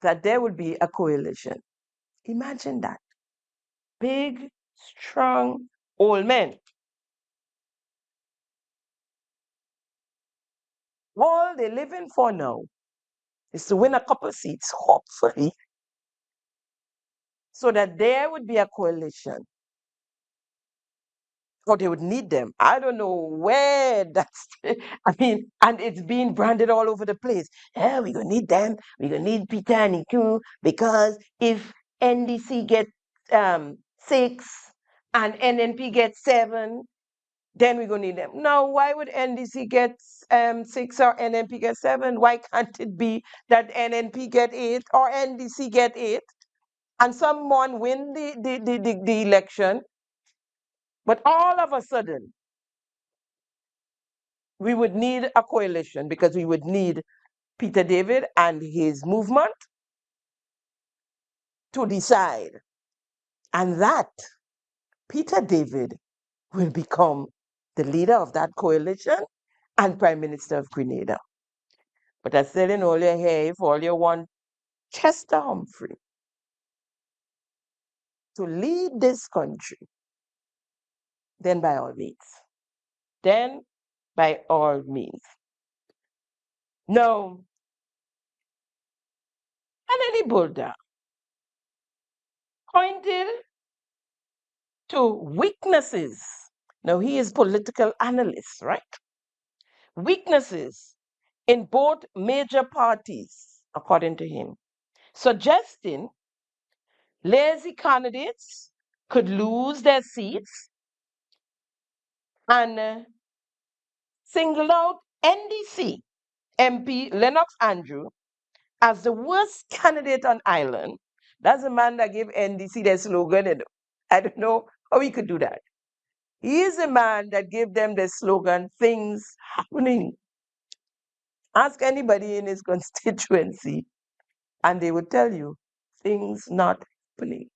that there will be a coalition. Imagine that. Big, strong, old men. All they're living for now is to win a couple seats, hopefully, so that there would be a coalition. Or they would need them. I don't know where that's, I mean, and it's being branded all over the place. Yeah, we're going to need them. We're going to need Peter and Iku, because if NDC gets 6 and NNP gets 7, then we're going to need them. Now, why would NDC get 6 or NNP get 7? Why can't it be that NNP get 8 or NDC get 8 and someone win the election? But all of a sudden, we would need a coalition, because we would need Peter David and his movement to decide. And that Peter David will become the leader of that coalition and Prime Minister of Grenada. But I said in all your hair, if all you want Chester Humphrey to lead this country, then by all means. Then by all means. Now, Anani Bulda pointed to weaknesses. Now, he is political analyst, right? weaknesses in both major parties, according to him, suggesting lazy candidates could lose their seats, and singled out NDC MP Lennox Andrew as the worst candidate on island. That's the man that gave NDC their slogan. And I don't know how he could do that. He is the man that gave them the slogan, things happening. Ask anybody in his constituency, and they would tell you, things not happening.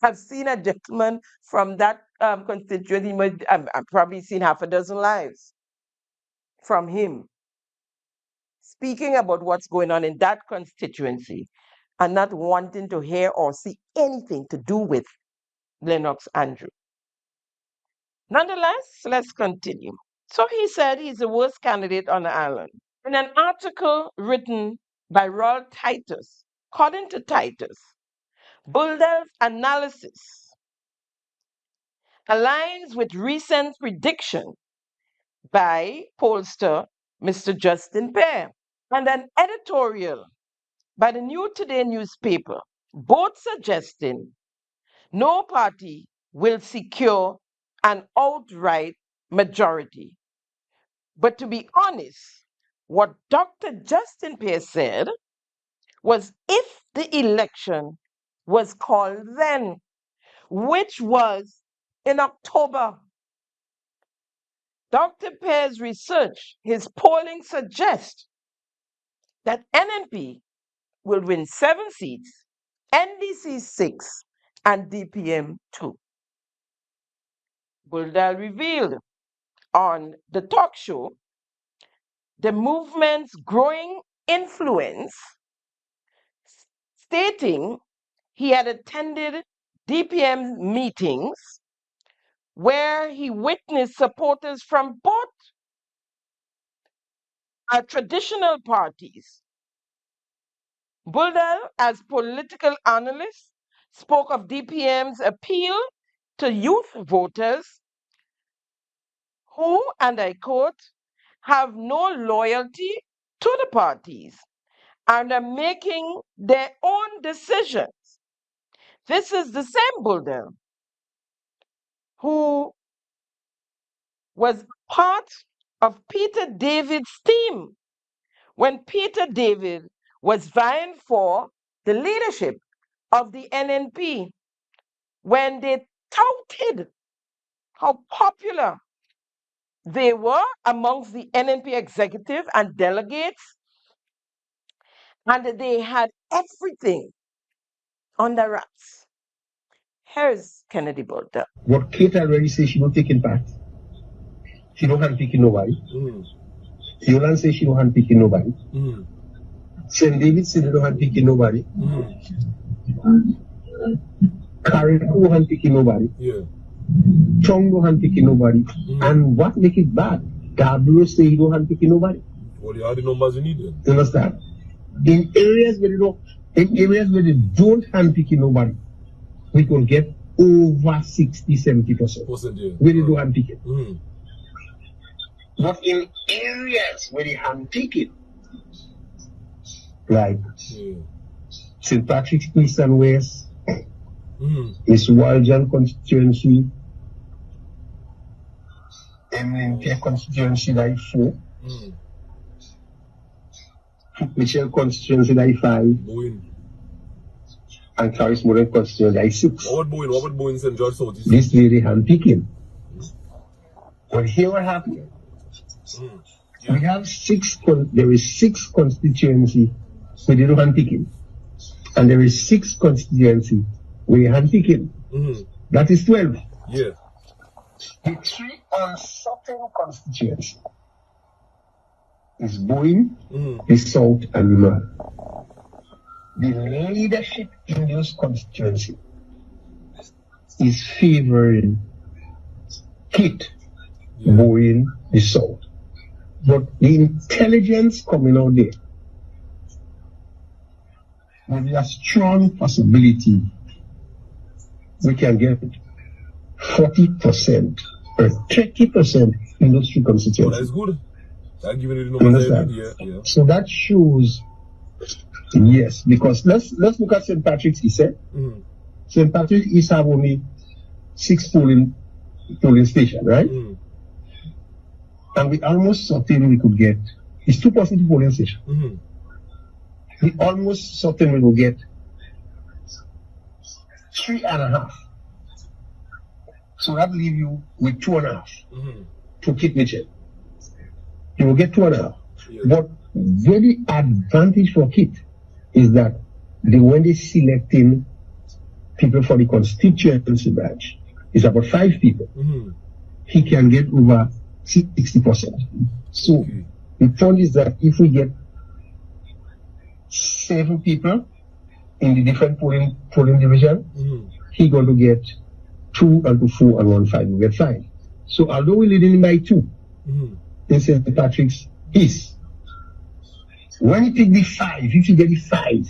I've seen a gentleman from that constituency, I've probably seen half a dozen lives from him, speaking about what's going on in that constituency and not wanting to hear or see anything to do with Lennox Andrew. Nonetheless, let's continue. So he said he's the worst candidate on the island. In an article written by Royal Titus, according to Titus, Buldel's analysis aligns with recent prediction by pollster Mr. Justin Pear and an editorial by the New Today newspaper, both suggesting no party will secure an outright majority. But to be honest, what Dr. Justin Pear said was if the election was called then, which was in October, Dr. Pear's research, his polling suggests that NNP will win 7 seats, NDC 6, and DPM 2. Buldal revealed on the talk show the movement's growing influence, stating he had attended DPM meetings where he witnessed supporters from both traditional parties. Buldal, as political analyst, spoke of DPM's appeal to youth voters who, and I quote, have no loyalty to the parties and are making their own decisions. This is the same Buldal who was part of Peter David's team when Peter David was vying for the leadership of the NNP, when they touted how popular they were amongst the NNP executive and delegates, and they had everything on the wraps. Here's Kennedy Buldal. What Kate already says, she not taking part. She don't handpick nobody. Yolan says she don't handpick nobody. St. David said they don't handpick nobody. Karen don't handpick nobody. Chong don't handpick nobody. And what make it bad? Gabriel say he don't handpick nobody. Well, you have the numbers you need. You understand? In areas where they don't handpick nobody, we can get over 60-70%. Where they do handpick it. But in areas where they handpick it, like St. Patrick's East and West, Miss Waljan constituency, Emlyn Pierre constituency, like 4, Michelle constituency, like 5, and Clarice Moran constituency, like 6. What would Boeing St. George South? This lady handpicking. But here what happened? We have there is 6 constituency where they don't handpicking. And there is 6 constituency where you handpicking. That is 12. Yeah. The 3 uncertain constituency is Boeing, the South, and the North. The leadership in those constituency is favoring Kit, Boeing, the South. But the intelligence coming out there, there is a strong possibility we can get 40% 30% in those three Oh, constituencies. that's good. That giving you the You numbers I understand? need, yeah, yeah. So that shows, yes, because let's look at St. Patrick's East. Mm. St. Patrick's East have only 6 polling stations, right? Mm. And we almost certain we could get, it's 2% polling station. Mm-hmm. We almost certain we will get 3.5. So that leave you with 2.5 Mm-hmm. to Kit Mitchell. You will get 2.5. Yeah. But very advantage for Kit is that when they selecting people for the constituency branch, it's about 5 people. Mm-hmm. He can get over 60%. So the point is that if we get 7 people in the different polling division, Mm-hmm. he going to get 2 and 2 4 and 1 5. We get 5. So although we're leading by 2 Mm-hmm. in St. Patrick's East, when he take the 5, if you get the 5,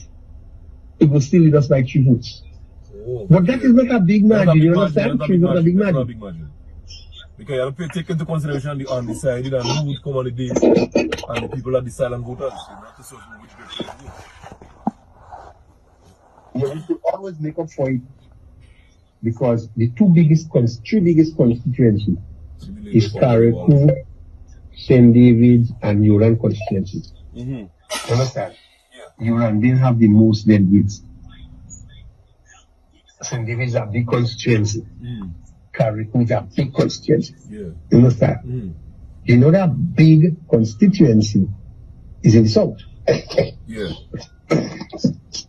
it will still lead us by 3 votes. Oh, But that is not a big margin, you understand? That's It's not a big not a margin. big margin. Because you have to take into consideration the undecided and who would come on the day and the people are the silent voters. You have to sort of which direction to go. Yeah, we could always make up for it because the three biggest constituencies is Carriacou, St. David's, and Uran constituency. Mm-hmm. Understand? Yeah. Uran didn't have the most delegates. St. David's a big constituency. Mm. Carriacou is a big constituency. Yeah. You understand? Mm. You know that big constituency is in the south. Yeah.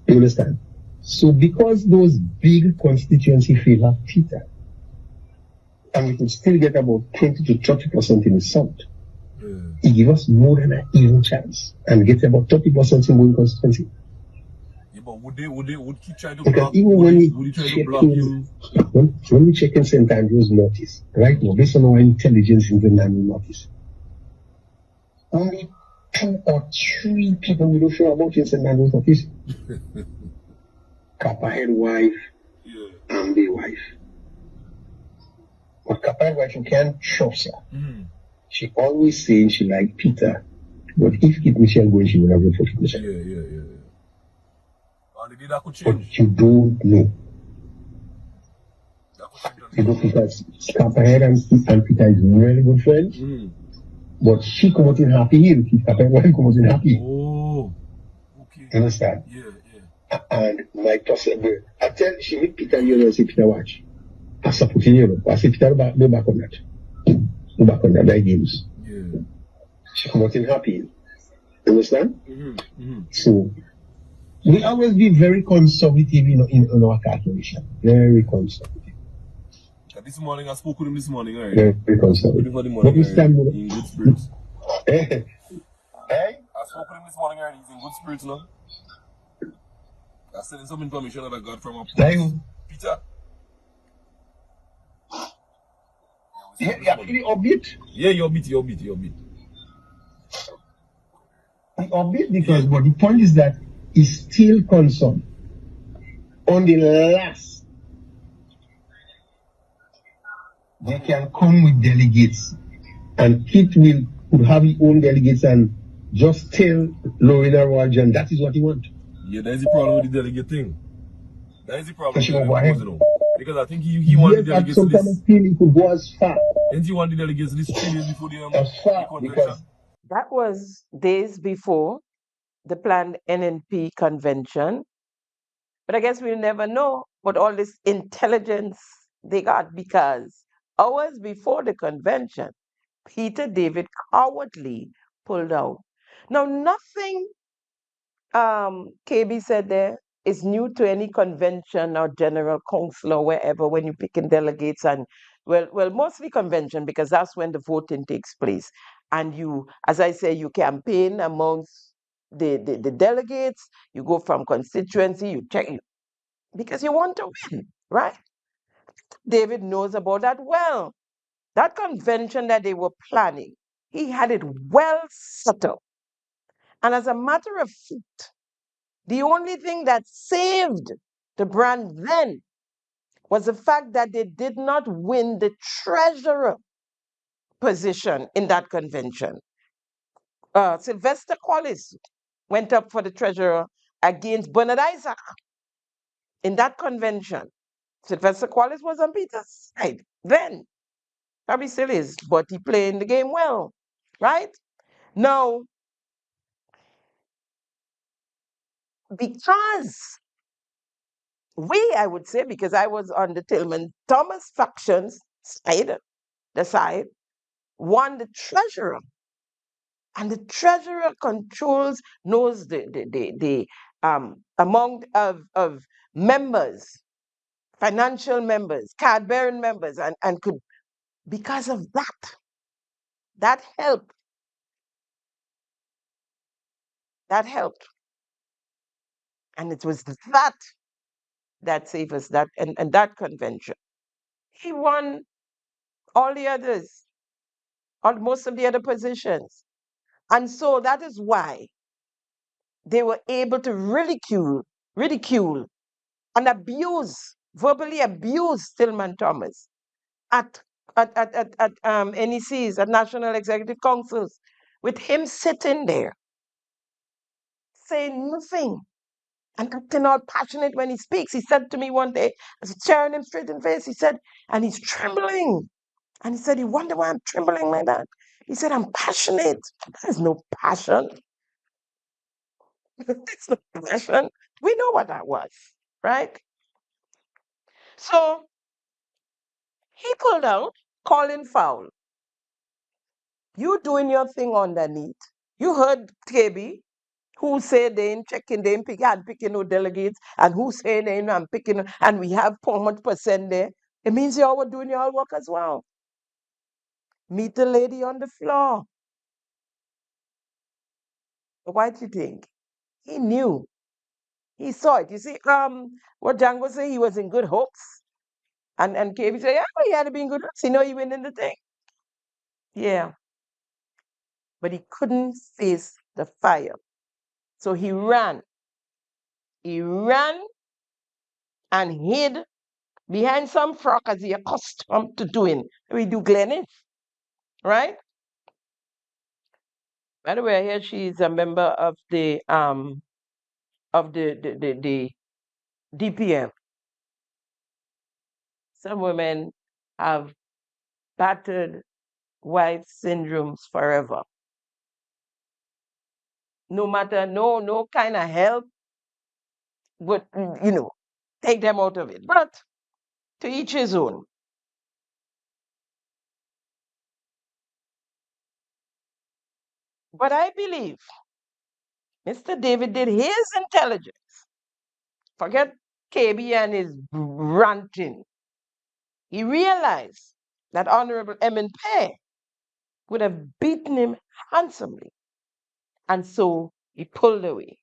You understand? So because those big constituency favor Peter, and we could still get about 20 to 30% in the south, it gives us more than an even chance and get about 30% in one constituency. Yeah, but would keep trying to Because block, even when we would he try to check block him? when we check in St. Andrew's notice, right now, based on our intelligence in St. Andrew's notice, only 2 or 3 people we don't know about in St. Andrew's notice. Copperhead wife and the wife. But Copperhead wife, you can't trust her. Mm. She always says she like Peter, but if Kit Mitchell going, she would have voted for Kit Mitchell. Yeah. And the day that could But change. you don't know. That could change. You know, because Copperhead and Peter is really good friends. Mm. But she come out in Happy Hill, Copperhead wife come out in Happy. Oh, okay. You understand? Yeah. And my possible, I tell she meet Peter, you know, say Peter watch. I support you know, I say Peter no back on that. No back on that, that games. Yeah. She come out in Happy. You understand? Mm-hmm. Mm-hmm. So we always be very conservative in our calculation. Very conservative. This morning I spoke with him this morning, right? Very conservative. For the But morning, we stand with in good spirits. Hey? I spoke with him this morning, right? He's in good spirits now. I sent him some information that I got from a Peter. Yeah, actually upbeat. Yeah, you're beat. The upbeat because, but the point is that he's still concerned on the last. They can come with delegates, and Kit could have his own delegates and just tell Lorena Rajan that is what he wants. Yeah, that is the problem with the delegate thing. That is the problem with the Go delegate, ahead. you know. Because I think he wanted the delegates to sometimes this. I feel he could go as far. Didn't he want the delegates to this 3 days before the As far convention? because That was days before the planned NNP convention. But I guess we'll never know what all this intelligence they got because hours before the convention, Peter David cowardly pulled out. Now, nothing KB said there is new to any convention or general council or wherever when you pick in delegates and well, mostly convention because that's when the voting takes place. And you, as I say, you campaign amongst the delegates, you go from constituency, you check because you want to win, right? David knows about that well. That convention that they were planning, he had it well set up. And as a matter of fact, the only thing that saved the brand then was the fact that they did not win the treasurer position in that convention. Sylvester Quallis went up for the treasurer against Bernard Isaac in that convention. Sylvester Quallis was on Peter's side then. Probably still is, but he played the game well, right? Now, because I would say, because I was on the Tillman Thomas faction's side, the side, won the treasurer. And the treasurer knows the amount of members, financial members, card-bearing members, and could, because of that helped. That helped. And it was that saved us, and that convention. He won all the others, most of the other positions. And so that is why they were able to ridicule and verbally abuse Tillman Thomas at NECs, at National Executive Councils, with him sitting there, saying nothing and acting all passionate when he speaks. He said to me one day, I was staring him straight in the face, he said, and he's trembling. And he said, you wonder why I'm trembling like that? He said, I'm passionate. There's no passion. There's no passion. We know what that was, right? So he pulled out Colin Fowle. You doing your thing underneath. You heard KB, who said they ain't checking, they ain't picking no delegates, and who said they ain't picking, and we have how much percent there. It means y'all were doing your work as well. Meet the lady on the floor. What do you think? He knew. He saw it. You see, what Django said, he was in good hopes. And KB said, yeah, he had to be in good hopes. He know he went in the thing. Yeah. But he couldn't face the fire. So he ran. He ran and hid behind some frock as he accustomed to doing. We do Glennis, right? By the way, I hear she's a member of the DPM. Some women have battered wife syndromes forever. No matter, no kind of help would, take them out of it. But to each his own. But I believe Mr. David did his intelligence. Forget KB and his ranting. He realized that Honorable Emin Pei would have beaten him handsomely. And so he pulled away.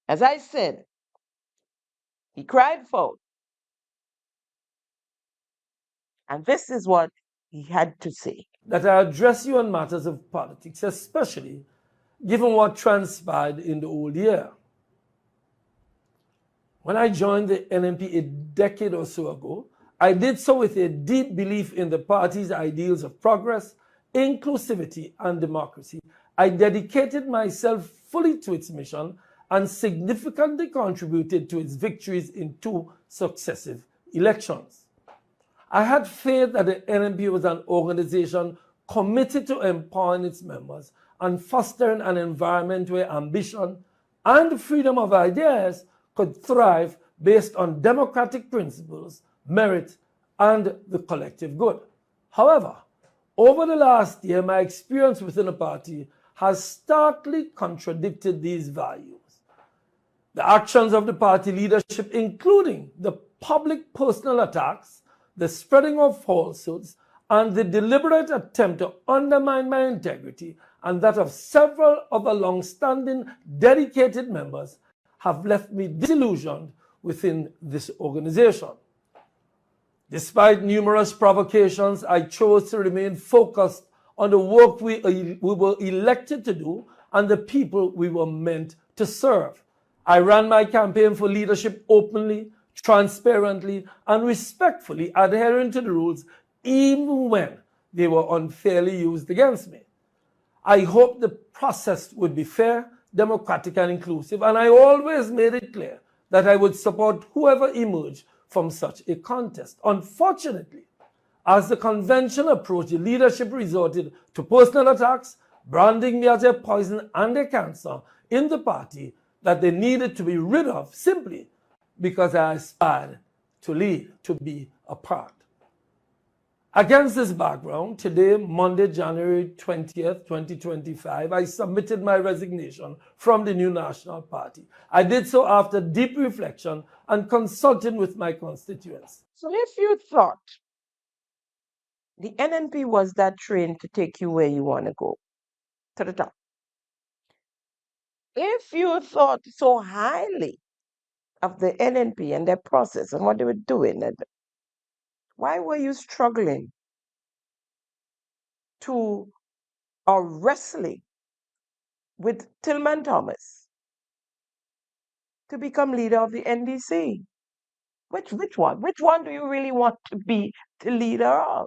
As I said, he cried foul. And this is what he had to say. That I address you on matters of politics, especially given what transpired in the old year. When I joined the NMP a decade or so ago, I did so with a deep belief in the party's ideals of progress, inclusivity, and democracy. I dedicated myself fully to its mission and significantly contributed to its victories in 2 successive elections. I had faith that the NMP was an organization committed to empowering its members and fostering an environment where ambition and freedom of ideas could thrive based on democratic principles, merit, and the collective good. However, over the last year, my experience within the party has starkly contradicted these values. The actions of the party leadership, including the public personal attacks, the spreading of falsehoods, and the deliberate attempt to undermine my integrity and that of several of our long-standing dedicated members, have left me disillusioned within this organization. Despite numerous provocations, I chose to remain focused on the work we were elected to do and the people we were meant to serve. I ran my campaign for leadership openly, transparently, and respectfully adhering to the rules, even when they were unfairly used against me. I hope the process would be fair, democratic, and inclusive, and I always made it clear that I would support whoever emerged from such a contest. Unfortunately, as the convention approached, the leadership resorted to personal attacks, branding me as a poison and a cancer in the party that they needed to be rid of simply because I aspired to lead, to be a part. Against this background, today, Monday, January 20th, 2025, I submitted my resignation from the New National Party. I did so after deep reflection and consulting with my constituents. So if you thought the NNP was that train to take you where you want to go, to the top, if you thought so highly of the NNP and their process and what they were doing, why were you struggling to or wrestling with Tillman Thomas to become leader of the NDC? Which one? Which one do you really want to be the leader of?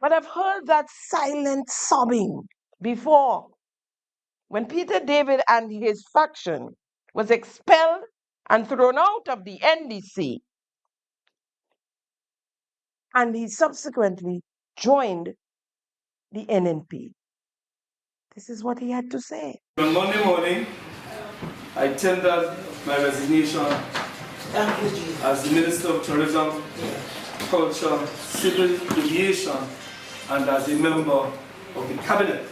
But I've heard that silent sobbing before. When Peter David and his faction was expelled and thrown out of the NDC, and he subsequently joined the NNP. This is what he had to say. On Monday morning, I tendered my resignation as the Minister of Tourism, Culture, Civil Aviation, and as a member of the Cabinet.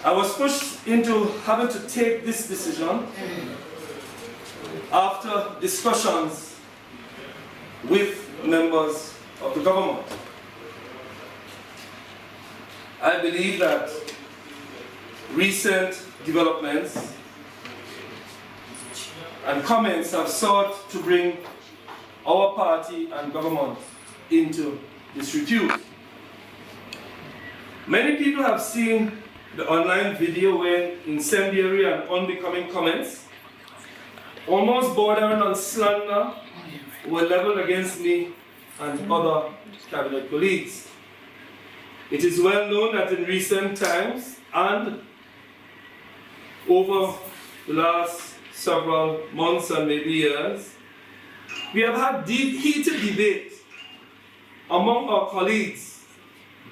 I was pushed into having to take this decision after discussions with members of the government. I believe that recent developments and comments have sought to bring our party and government into disrepute. Many people have seen the online video where incendiary and unbecoming comments, almost bordering on slander, were leveled against me and other cabinet colleagues. It is well known that in recent times and over the last several months and maybe years, we have had heated debate among our colleagues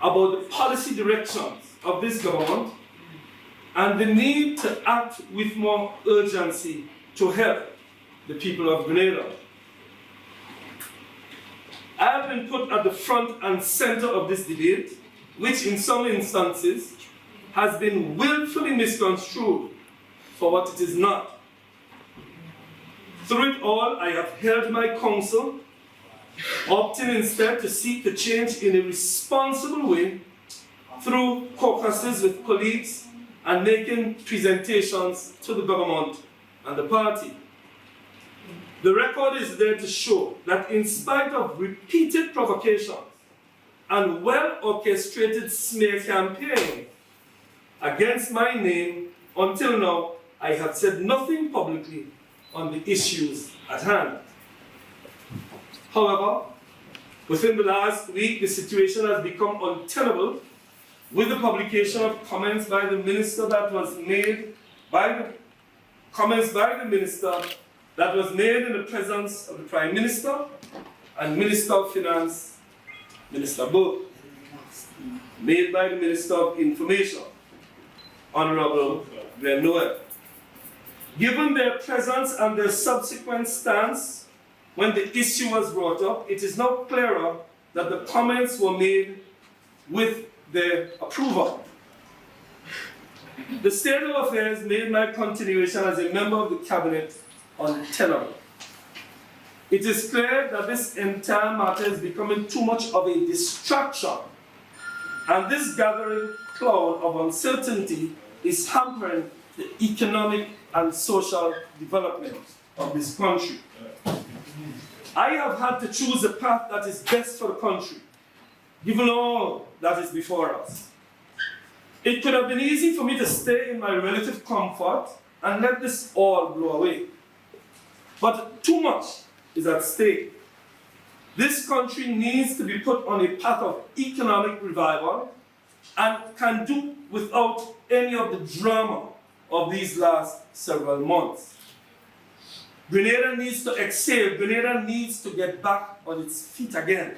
about the policy directions of this government and the need to act with more urgency to help the people of Grenada. I have been put at the front and center of this debate, which in some instances has been willfully misconstrued for what it is not. Through it all, I have held my counsel, opting instead to seek the change in a responsible way through caucuses with colleagues and making presentations to the government and the party. The record is there to show that in spite of repeated provocations and well-orchestrated smear campaign against my name, until now, I have said nothing publicly on the issues at hand. However, within the last week, the situation has become untenable with the publication of comments by the minister that was made in the presence of the Prime Minister and Minister of Finance, Minister Book, made by the Minister of Information, Honorable Glenn Noel. Given their presence and their subsequent stance when the issue was brought up, it is now clearer that the comments were made with their approval. The state of affairs made my continuation as a member of the cabinet untenable. It is clear that this entire matter is becoming too much of a distraction, and this gathering cloud of uncertainty is hampering the economic and social development of this country. I have had to choose a path that is best for the country, given all that is before us. It could have been easy for me to stay in my relative comfort and let this all blow away. But too much is at stake. This country needs to be put on a path of economic revival and can do without any of the drama of these last several months. Grenada needs to exhale. Grenada needs to get back on its feet again.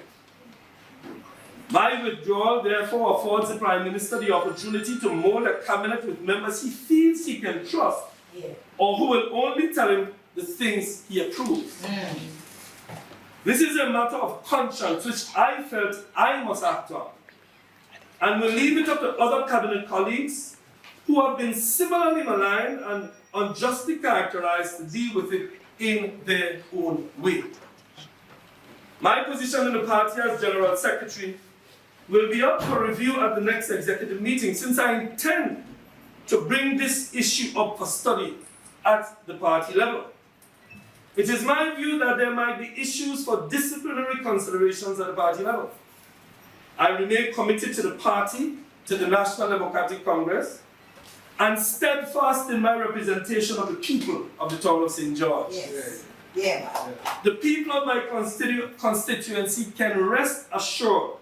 My withdrawal, therefore, affords the Prime Minister the opportunity to mold a cabinet with members he feels he can trust, or who will only tell him the things he approves. This is a matter of conscience which I felt I must act on, and will leave it up to other cabinet colleagues who have been similarly maligned and unjustly characterized to deal with it in their own way. My position in the party as General Secretary will be up for review at the next executive meeting, since I intend to bring this issue up for study at the party level. It is my view that there might be issues for disciplinary considerations at the party level. I remain committed to the party, to the National Democratic Congress, and steadfast in my representation of the people of the town of St. George. Yes. Yeah. The people of my constituency can rest assured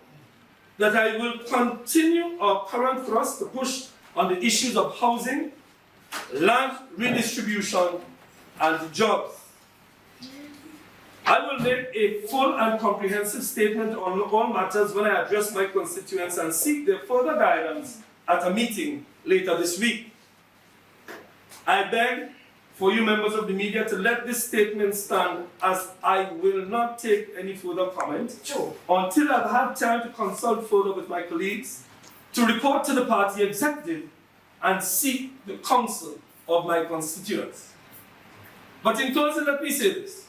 that I will continue our current thrust to push on the issues of housing, land redistribution, and jobs. I will make a full and comprehensive statement on all matters when I address my constituents and seek their further guidance at a meeting later this week. I beg for you members of the media to let this statement stand, as I will not take any further comment until I've had time to consult further with my colleagues, to report to the party executive and seek the counsel of my constituents. But in closing, let me say this.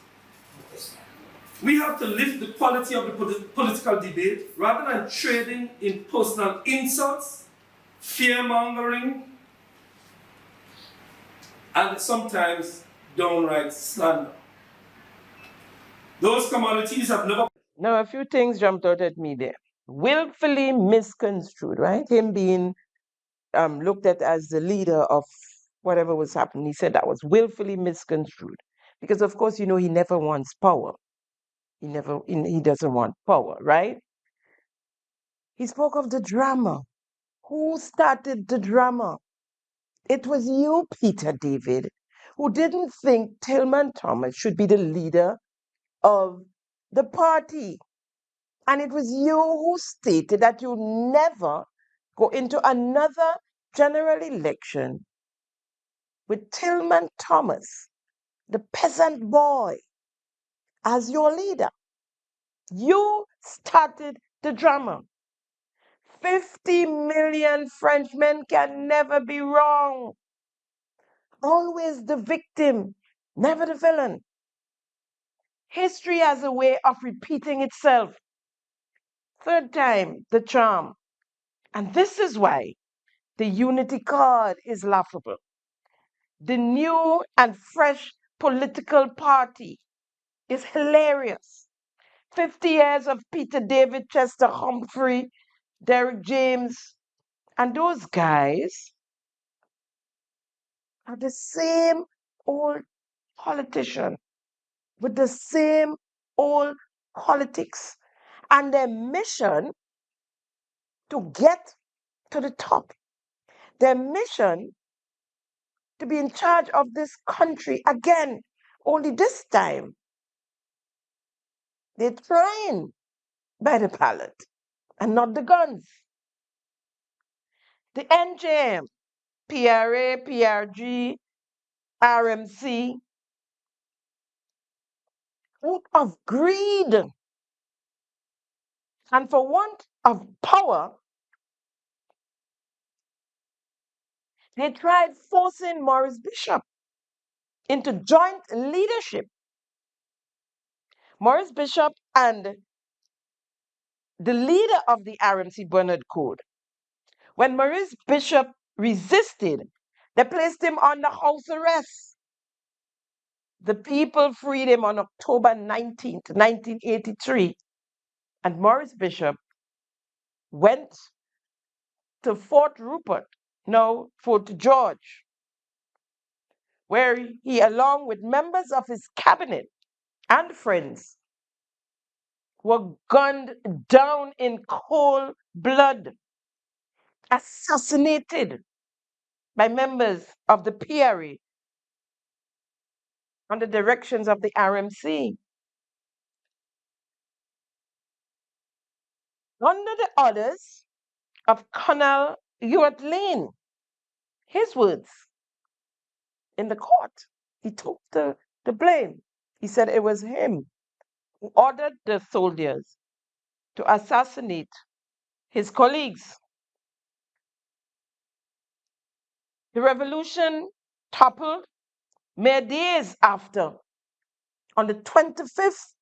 We have to lift the quality of the political debate rather than trading in personal insults, fear-mongering, and sometimes downright slander. Those commodities have never... Now, a few things jumped out at me there. Willfully misconstrued, right? Him being looked at as the leader of whatever was happening. He said that was willfully misconstrued. Because, of course, you know, he never wants power. He doesn't want power, right? He spoke of the drama. Who started the drama? It was you, Peter David, who didn't think Tillman Thomas should be the leader of the party. And it was you who stated that you never go into another general election with Tillman Thomas, the peasant boy, as your leader. You started the drama. 50 million Frenchmen can never be wrong. Always the victim, never the villain. History has a way of repeating itself. Third time, the charm. And this is why the unity card is laughable. The new and fresh political party is hilarious. 50 years of Peter David, Chester Humphrey, Derek James, and those guys are the same old politician with the same old politics. And their mission to get to the top, their mission to be in charge of this country again, only this time they're trying by the ballot and not the guns. The NJM, PRA, PRG, RMC, out of greed and for want of power, they tried forcing Maurice Bishop into joint leadership. Maurice Bishop and the leader of the RMC, Bernard Coad. When Maurice Bishop resisted, they placed him under house arrest. The people freed him on October 19th, 1983. And Maurice Bishop went to Fort Rupert, now Fort George, where he, along with members of his cabinet and friends, were gunned down in cold blood, assassinated by members of the PRA under directions of the RMC. Under the orders of Colonel Ewart Lane, his words in the court, he took the blame. He said it was him who ordered the soldiers to assassinate his colleagues. The revolution toppled mere days after, on the 25th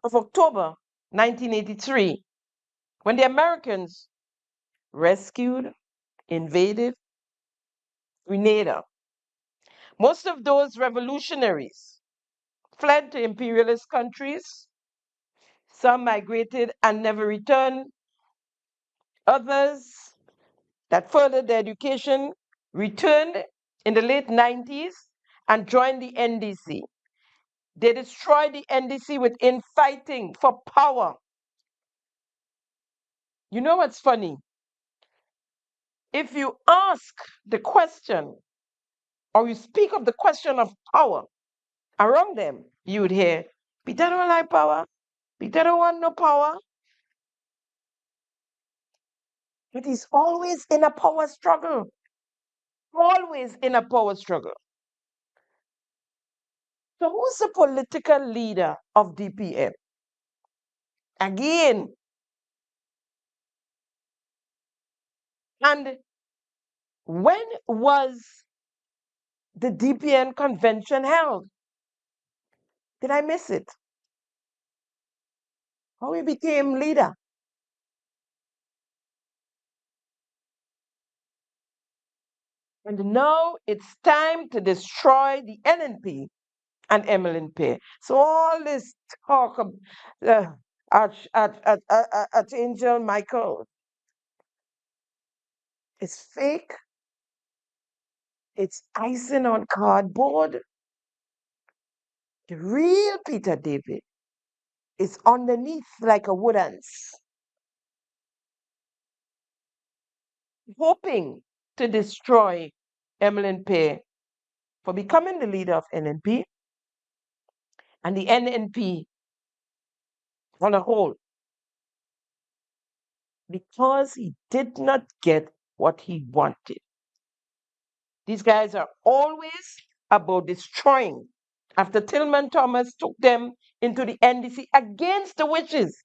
of October, 1983, when the Americans rescued, invaded Grenada. Most of those revolutionaries fled to imperialist countries. Some migrated and never returned. Others that furthered their education returned in the late 90s and joined the NDC. They destroyed the NDC with infighting for power. You know what's funny? If you ask the question, or you speak of the question of power around them, you would hear, Peter don't like power, Peter don't want no power. But he's always in a power struggle. Always in a power struggle. So who's the political leader of DPM? Again. And when was the DPN convention held? Did I miss it? How he became leader? And now it's time to destroy the NNP and MLNP. So all this talk of Archangel Michael is fake. It's icing on cardboard. The real Peter David is underneath like a woodance, hoping to destroy MLNP for becoming the leader of NNP and the NNP on a whole, because he did not get what he wanted. These guys are always about destroying. After Tillman Thomas took them into the NDC against the wishes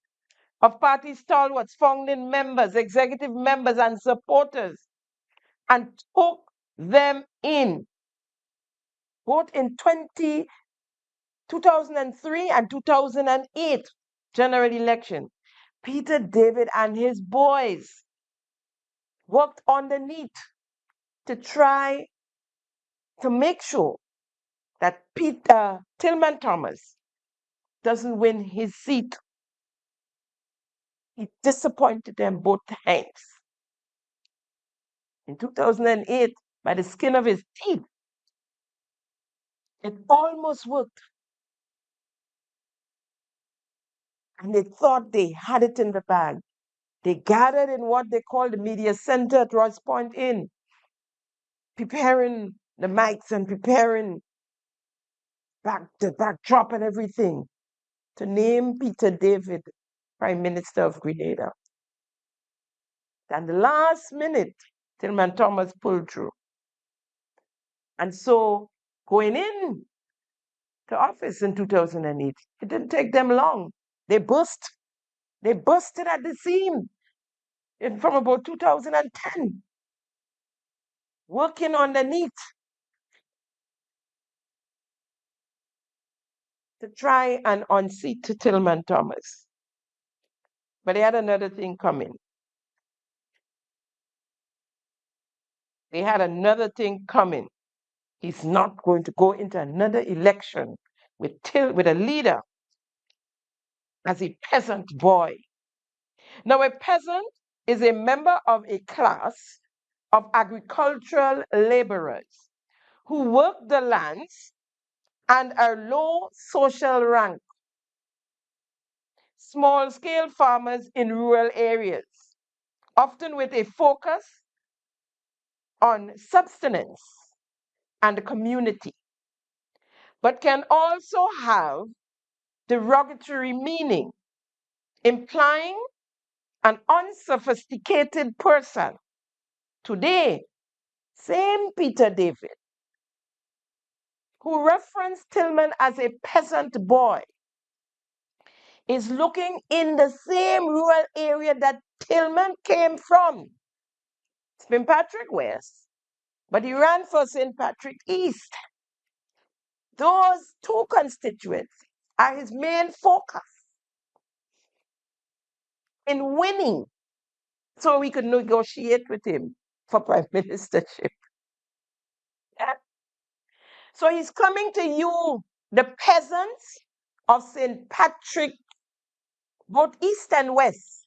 of party stalwarts, founding members, executive members, and supporters, and took them in, both in 2003 and 2008 general election. Peter David and his boys worked underneath to try to make sure that Tillman Thomas doesn't win his seat. He disappointed them both times. In 2008, by the skin of his teeth, it almost worked. And they thought they had it in the bag. They gathered in what they call the media center at Royce Point Inn, preparing the mics and preparing the backdrop and everything to name Peter David Prime Minister of Grenada. And the last minute, Tillman Thomas pulled through. And so going in to office in 2008, it didn't take them long. They busted at the seam from about 2010, working underneath to try and unseat Tillman Thomas. But they had another thing coming. They had another thing coming. He's not going to go into another election with a leader as a peasant boy. Now, a peasant is a member of a class of agricultural laborers who work the lands and are low social rank, small-scale farmers in rural areas, often with a focus on subsistence and community, but can also have derogatory meaning, implying an unsophisticated person. Today, same Peter David, who referenced Tillman as a peasant boy, is looking in the same rural area that Tillman came from. St. Patrick West, but he ran for St. Patrick East. Those two constituents are his main focus in winning, so we could negotiate with him for prime ministership. Yeah. So he's coming to you, the peasants of St. Patrick, both East and West,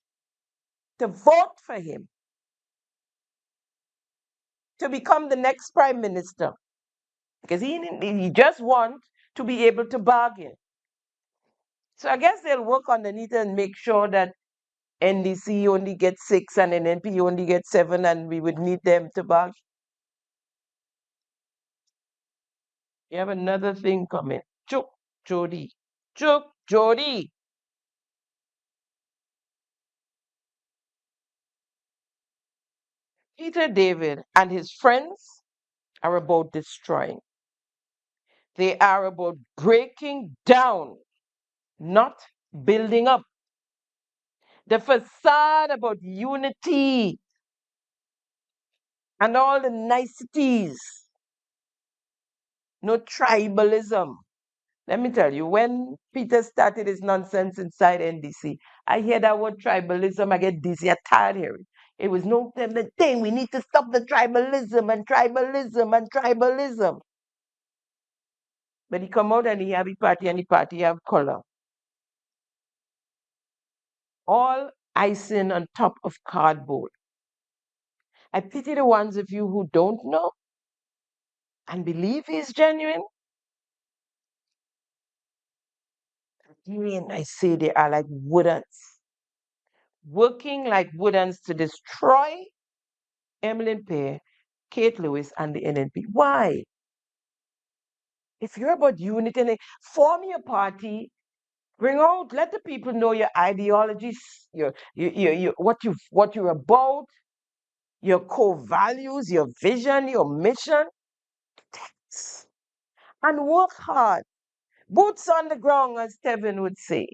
to vote for him to become the next prime minister, because he just wants to be able to bargain. So I guess they'll work underneath and make sure that NDC only gets 6 and NNP only gets 7, and we would need them to bargain. You have another thing coming. Chuk Jody. Chuk Jody. Peter David and his friends are about destroying. They are about breaking down, not building up. The facade about unity and all the niceties. No tribalism. Let me tell you, when Peter started his nonsense inside NDC, I hear that word tribalism, I get dizzy, I'm tired hearing. It was no thing. We need to stop the tribalism and tribalism and tribalism. But he come out and he have a party and the party have color. All icing on top of cardboard. I pity the ones of you who don't know and believe he's genuine. I say they are like woodens, working like woodens to destroy Emmeline Pear, Kate Lewis, and the NNP. Why? If you're about unity, form your party, bring out, let the people know your ideologies, what you're about, your core values, your vision, your mission, and work hard. Boots on the ground, as Tevin would say,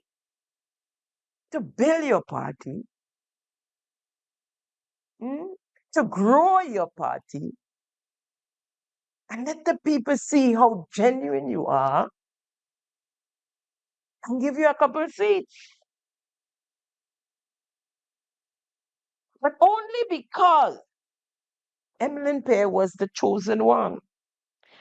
to build your party, to grow your party, and let the people see how genuine you are and give you a couple of seats. But only because Emmeline Pear was the chosen one.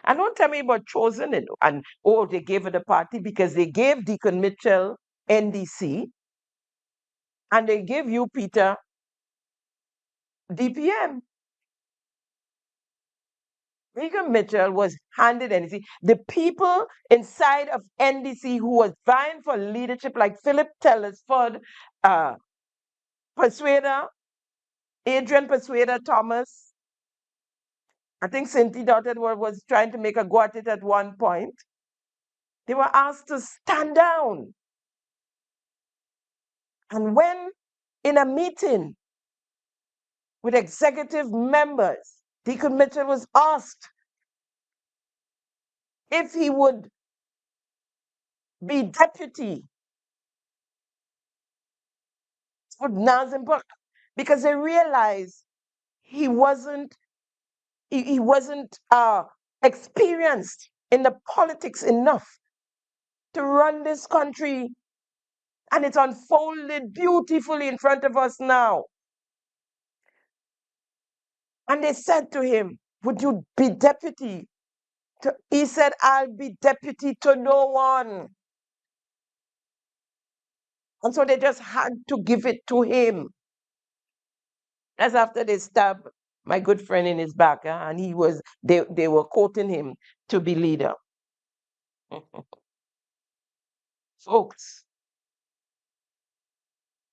And don't tell me about chosen and they gave her the party, because they gave Deacon Mitchell NDC and they gave you, Peter, DPM. Deacon Mitchell was handed NDC. The people inside of NDC who was vying for leadership, like Philip Telesford, Persuader, Adrian Persuader Thomas, I think Cynthia Dotted was trying to make a go at it at one point. They were asked to stand down. And when in a meeting with executive members, Deacon Mitchell was asked if he would be deputy for Nazim Buck, because they realized he wasn't experienced in the politics enough to run this country, and it's unfolded beautifully in front of us now. And they said to him, would you be deputy? He said, I'll be deputy to no one. And so they just had to give it to him. That's after they stabbed my good friend in his back, and they were quoting him to be leader. Folks,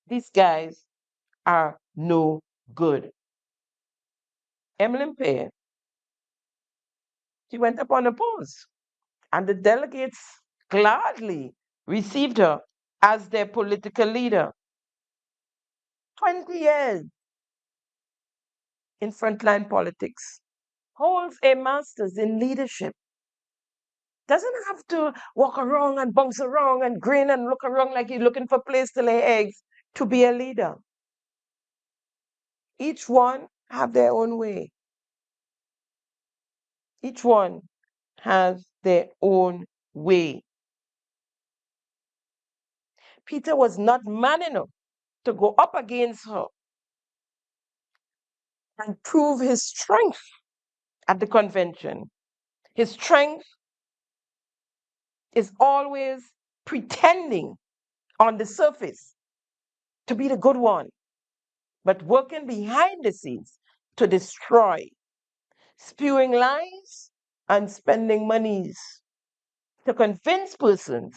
these guys are no good. Emmeline Pear, she went up on a pause, and the delegates gladly received her as their political leader. 20 years in frontline politics, holds a master's in leadership. Doesn't have to walk around and bounce around and grin and look around like he's looking for a place to lay eggs to be a leader. Each one have their own way. Each one has their own way. Peter was not man enough to go up against her and prove his strength at the convention. His strength is always pretending on the surface to be the good one, but working behind the scenes to destroy, spewing lies and spending monies to convince persons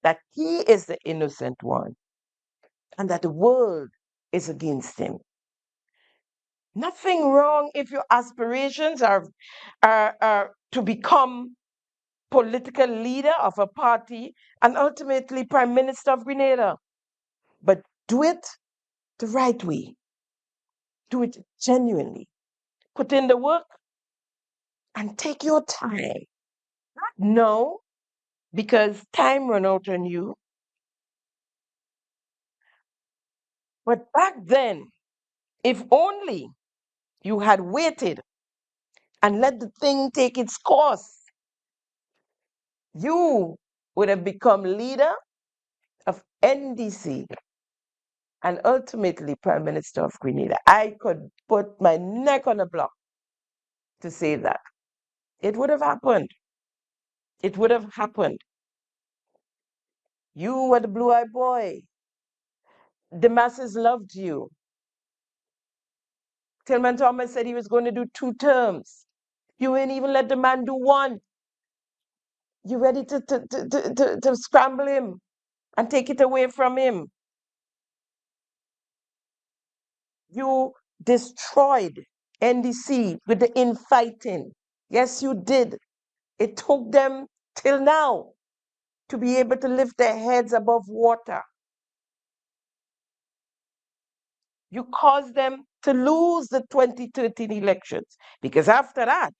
that he is the innocent one and that the world is against him. Nothing wrong if your aspirations are to become political leader of a party and ultimately Prime Minister of Grenada. But do it the right way. Do it genuinely. Put in the work and take your time. Not now, because time run out on you. But back then, if only you had waited and let the thing take its course, you would have become leader of NDC and ultimately Prime Minister of Grenada. I could put my neck on a block to say that. It would have happened. It would have happened. You were the blue-eyed boy. The masses loved you. Tillman Thomas said he was going to do 2 terms. You ain't even let the man do 1. You ready to scramble him and take it away from him. You destroyed NDC with the infighting. Yes, you did. It took them till now to be able to lift their heads above water. You caused them to lose the 2013 elections because after that,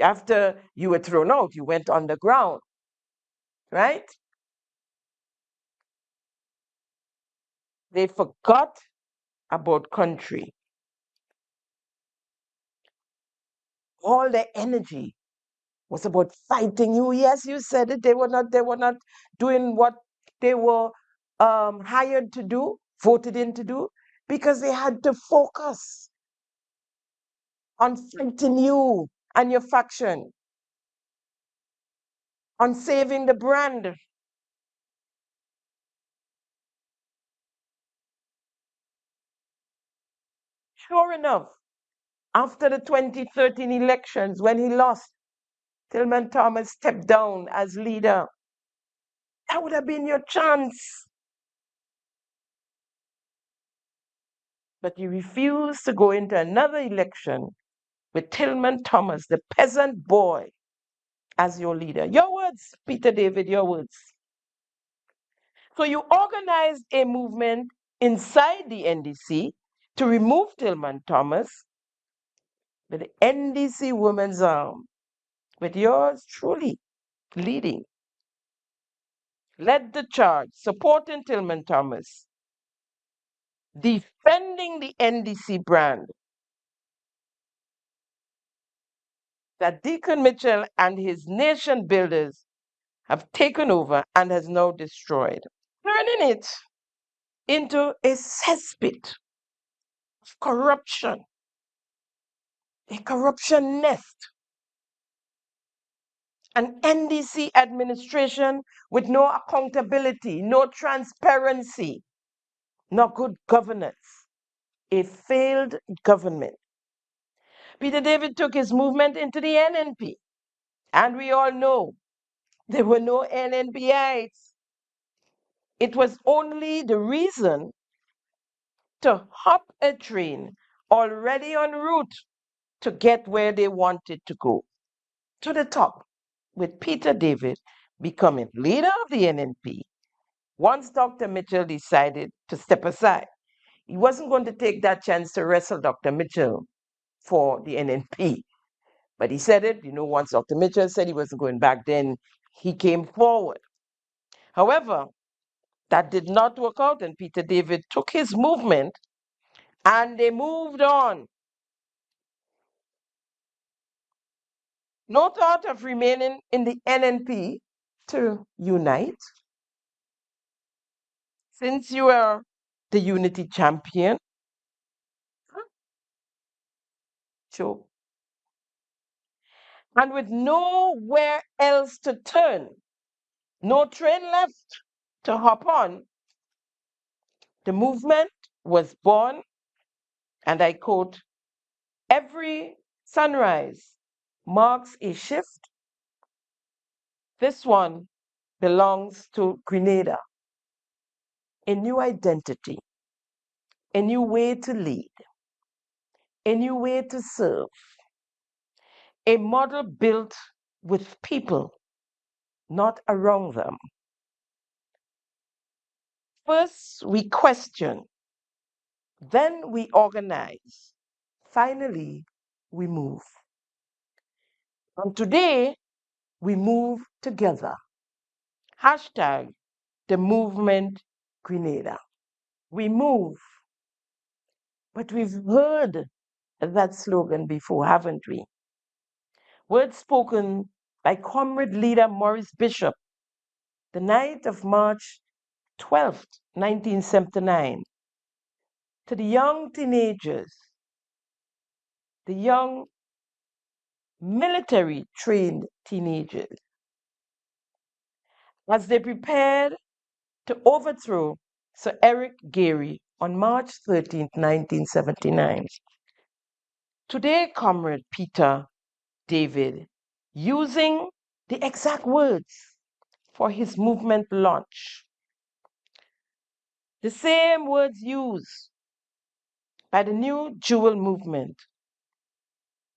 after you were thrown out, you went underground, right? They forgot about country. All their energy was about fighting you. Yes, you said it. They were not doing what they were hired to do, voted in to do, because they had to focus on fighting you and your faction, on saving the brand. Sure enough, after the 2013 elections, when he lost, Tillman Thomas stepped down as leader. That would have been your chance. But you refused to go into another election with Tillman Thomas, the peasant boy, as your leader. Your words, Peter David, your words. So you organized a movement inside the NDC to remove Tillman Thomas with the NDC Women's Arm, with yours truly leading. Led the charge, supporting Tillman Thomas, defending the NDC brand that Deacon Mitchell and his nation builders have taken over and has now destroyed, turning it into a cesspit of corruption, a corruption nest, an NDC administration with no accountability, no transparency, no good governance, a failed government. Peter David took his movement into the NNP, and we all know there were no NNPites. It was only the reason to hop a train already en route to get where they wanted to go, to the top, with Peter David becoming leader of the NNP. Once Dr. Mitchell decided to step aside, he wasn't going to take that chance to wrestle Dr. Mitchell for the NNP. But he said it, once Dr. Mitchell said he wasn't going back, then he came forward. However, that did not work out, and Peter David took his movement and they moved on. No thought of remaining in the NNP to unite. Since you are the unity champion, Joe, and with nowhere else to turn, no train left to hop on, the movement was born, and I quote, "Every sunrise marks a shift. This one belongs to Grenada. A new identity, a new way to lead, a new way to serve, a model built with people, not around them. First, we question, then we organize, finally, we move. And today, we move together. Hashtag the movement Grenada. We move. But we've heard that slogan before, haven't we? Words spoken by Comrade Leader Maurice Bishop the night of March 12th, 1979, to the young teenagers, the young military-trained teenagers, as they prepared to overthrow Sir Eric Gairy on March 13th, 1979. Today, Comrade Peter David, using the exact words for his movement launch, the same words used by the new Jewel movement,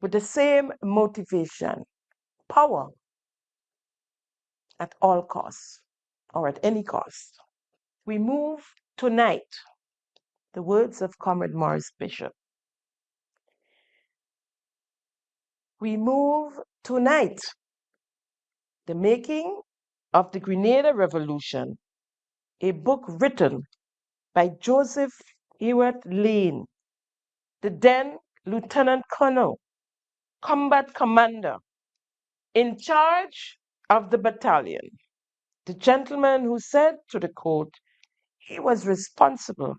with the same motivation, power at all costs, or at any cost. We move tonight, the words of Comrade Maurice Bishop. We move tonight, the making of the Grenada Revolution, a book written by Joseph Ewart Lane, the then Lieutenant Colonel, combat commander, in charge of the battalion, the gentleman who said to the court he was responsible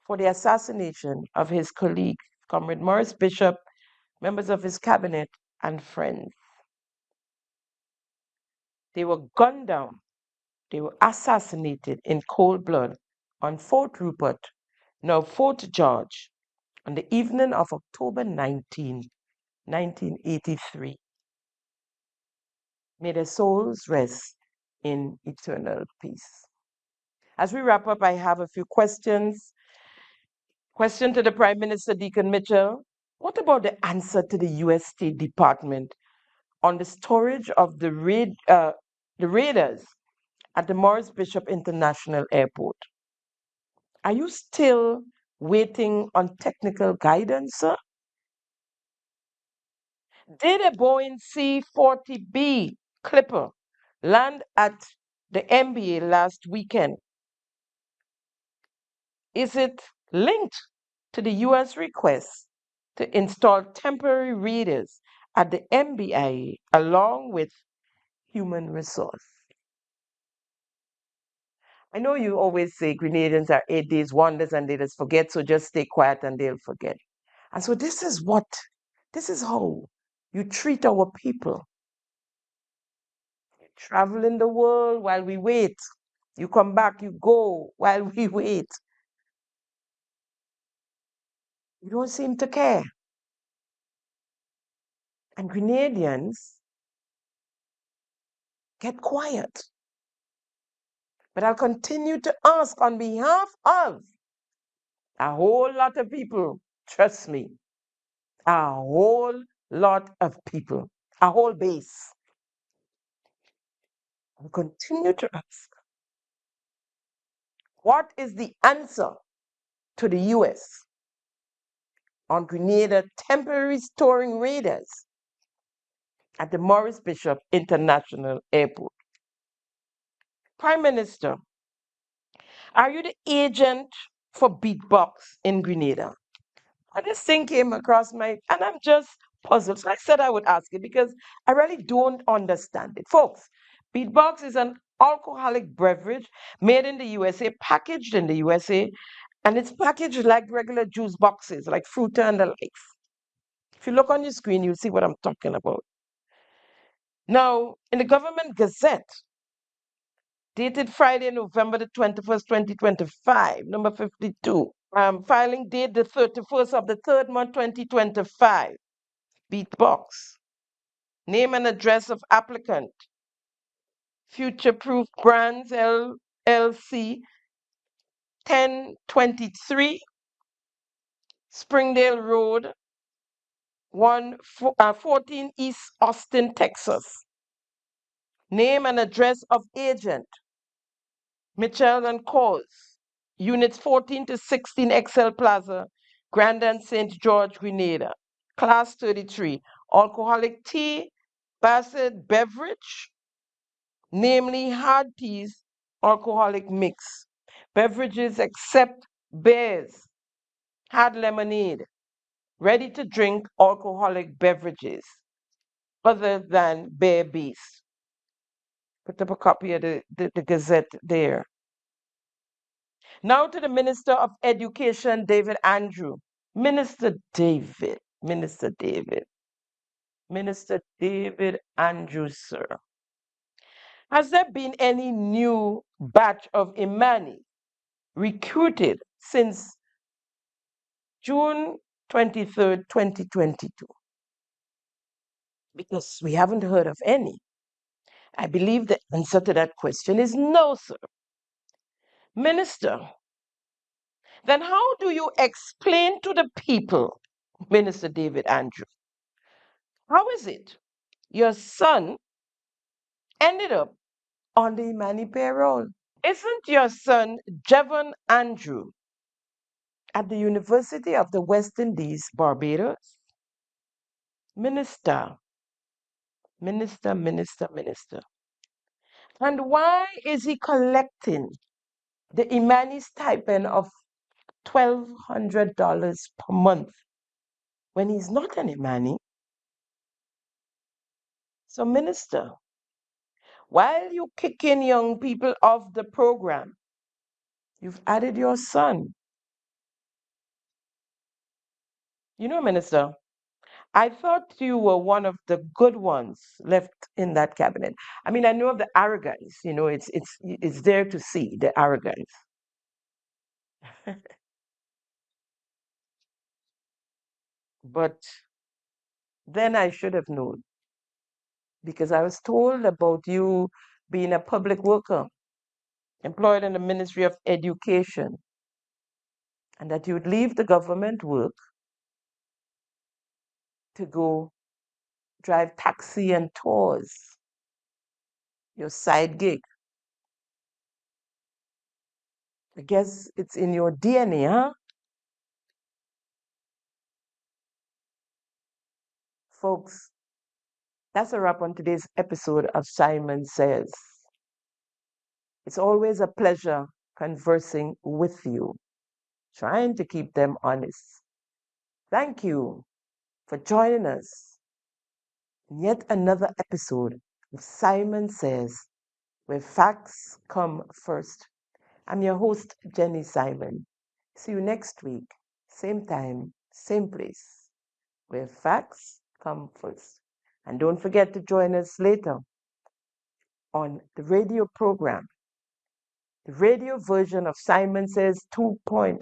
for the assassination of his colleague, Comrade Maurice Bishop, members of his cabinet, and friends. They were gunned down, they were assassinated in cold blood on Fort Rupert, now Fort George, on the evening of October 19, 1983. May their souls rest in eternal peace. As we wrap up, I have a few questions. Question to the Prime Minister, Deacon Mitchell. What about the answer to the U.S. State Department on the storage of the raiders at the Maurice Bishop International Airport? Are you still waiting on technical guidance, sir? Did a Boeing C-40B Clipper land at the MBA last weekend? Is it linked to the U.S. request to install temporary readers at the MBIA along with human resource? I know you always say Grenadians are 8 days wonders and they just forget, so just stay quiet and they'll forget. And so this is how you treat our people. You travel in the world while we wait. You come back, you go while we wait. You don't seem to care. And Grenadians get quiet. But I'll continue to ask on behalf of a whole lot of people, trust me, a whole lot of people, a whole base. I'll continue to ask, what is the answer to the US on Grenada temporary storing raiders at the Maurice Bishop International Airport? Prime Minister, are you the agent for Beatbox in Grenada? And this thing came across and I'm just puzzled. So I said I would ask it because I really don't understand it. Folks, Beatbox is an alcoholic beverage made in the USA, packaged in the USA, and it's packaged like regular juice boxes, like Fruita and the likes. If you look on your screen, you'll see what I'm talking about. Now, in the Government Gazette, dated Friday, November the 21st, 2025, number 52, filing date the 31st of the 3rd month, 2025, Beatbox, name and address of applicant, Future Proof Brands LLC, 1023 Springdale Road, 14 East Austin, Texas. Name and address of agent, Mitchell and Cause, Units 14 to 16 Excel Plaza, Grandin St. George, Grenada. Class 33, alcoholic tea, Bassett beverage, namely hard teas, alcoholic mix. Beverages except beers, hard lemonade, ready to drink alcoholic beverages other than beer base. Put up a copy of the Gazette there. Now to the Minister of Education, David Andrew. Minister David Andrew, sir. Has there been any new batch of Imani recruited since June 23rd, 2022? Because we haven't heard of any. I believe the answer to that question is no, sir. Minister, then how do you explain to the people, Minister David Andrew, how is it your son ended up on the Imani payroll? Isn't your son Jevon Andrew at the University of the West Indies, Barbados? Minister. And why is he collecting the Imani stipend of $1,200 per month when he's not an Imani? So, Minister, while you kicking young people off the program, you've added your son. You know, Minister, I thought you were one of the good ones left in that cabinet. I mean, I know of the arrogance, you know, it's there to see the arrogance. But then I should have known, because I was told about you being a public worker employed in the Ministry of Education, and that you would leave the government work to go drive taxi and tours, your side gig. I guess it's in your DNA, huh? Folks, that's a wrap on today's episode of Simon Says. It's always a pleasure conversing with you, trying to keep them honest. Thank you for joining us in yet another episode of Simon Says, where facts come first. I'm your host, Jenny Simon. See you next week, same time, same place, where facts come first. And don't forget to join us later on the radio program, the radio version of Simon Says 2.0.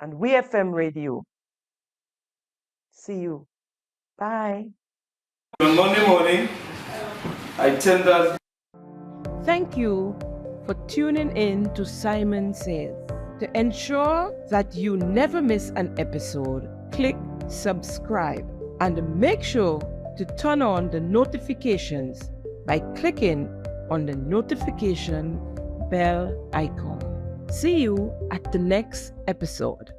and WeFM Radio. See you. Bye. On Monday morning, I tendered. Thank you for tuning in to Simon Says. To ensure that you never miss an episode, click subscribe and make sure to turn on the notifications by clicking on the notification bell icon. See you at the next episode.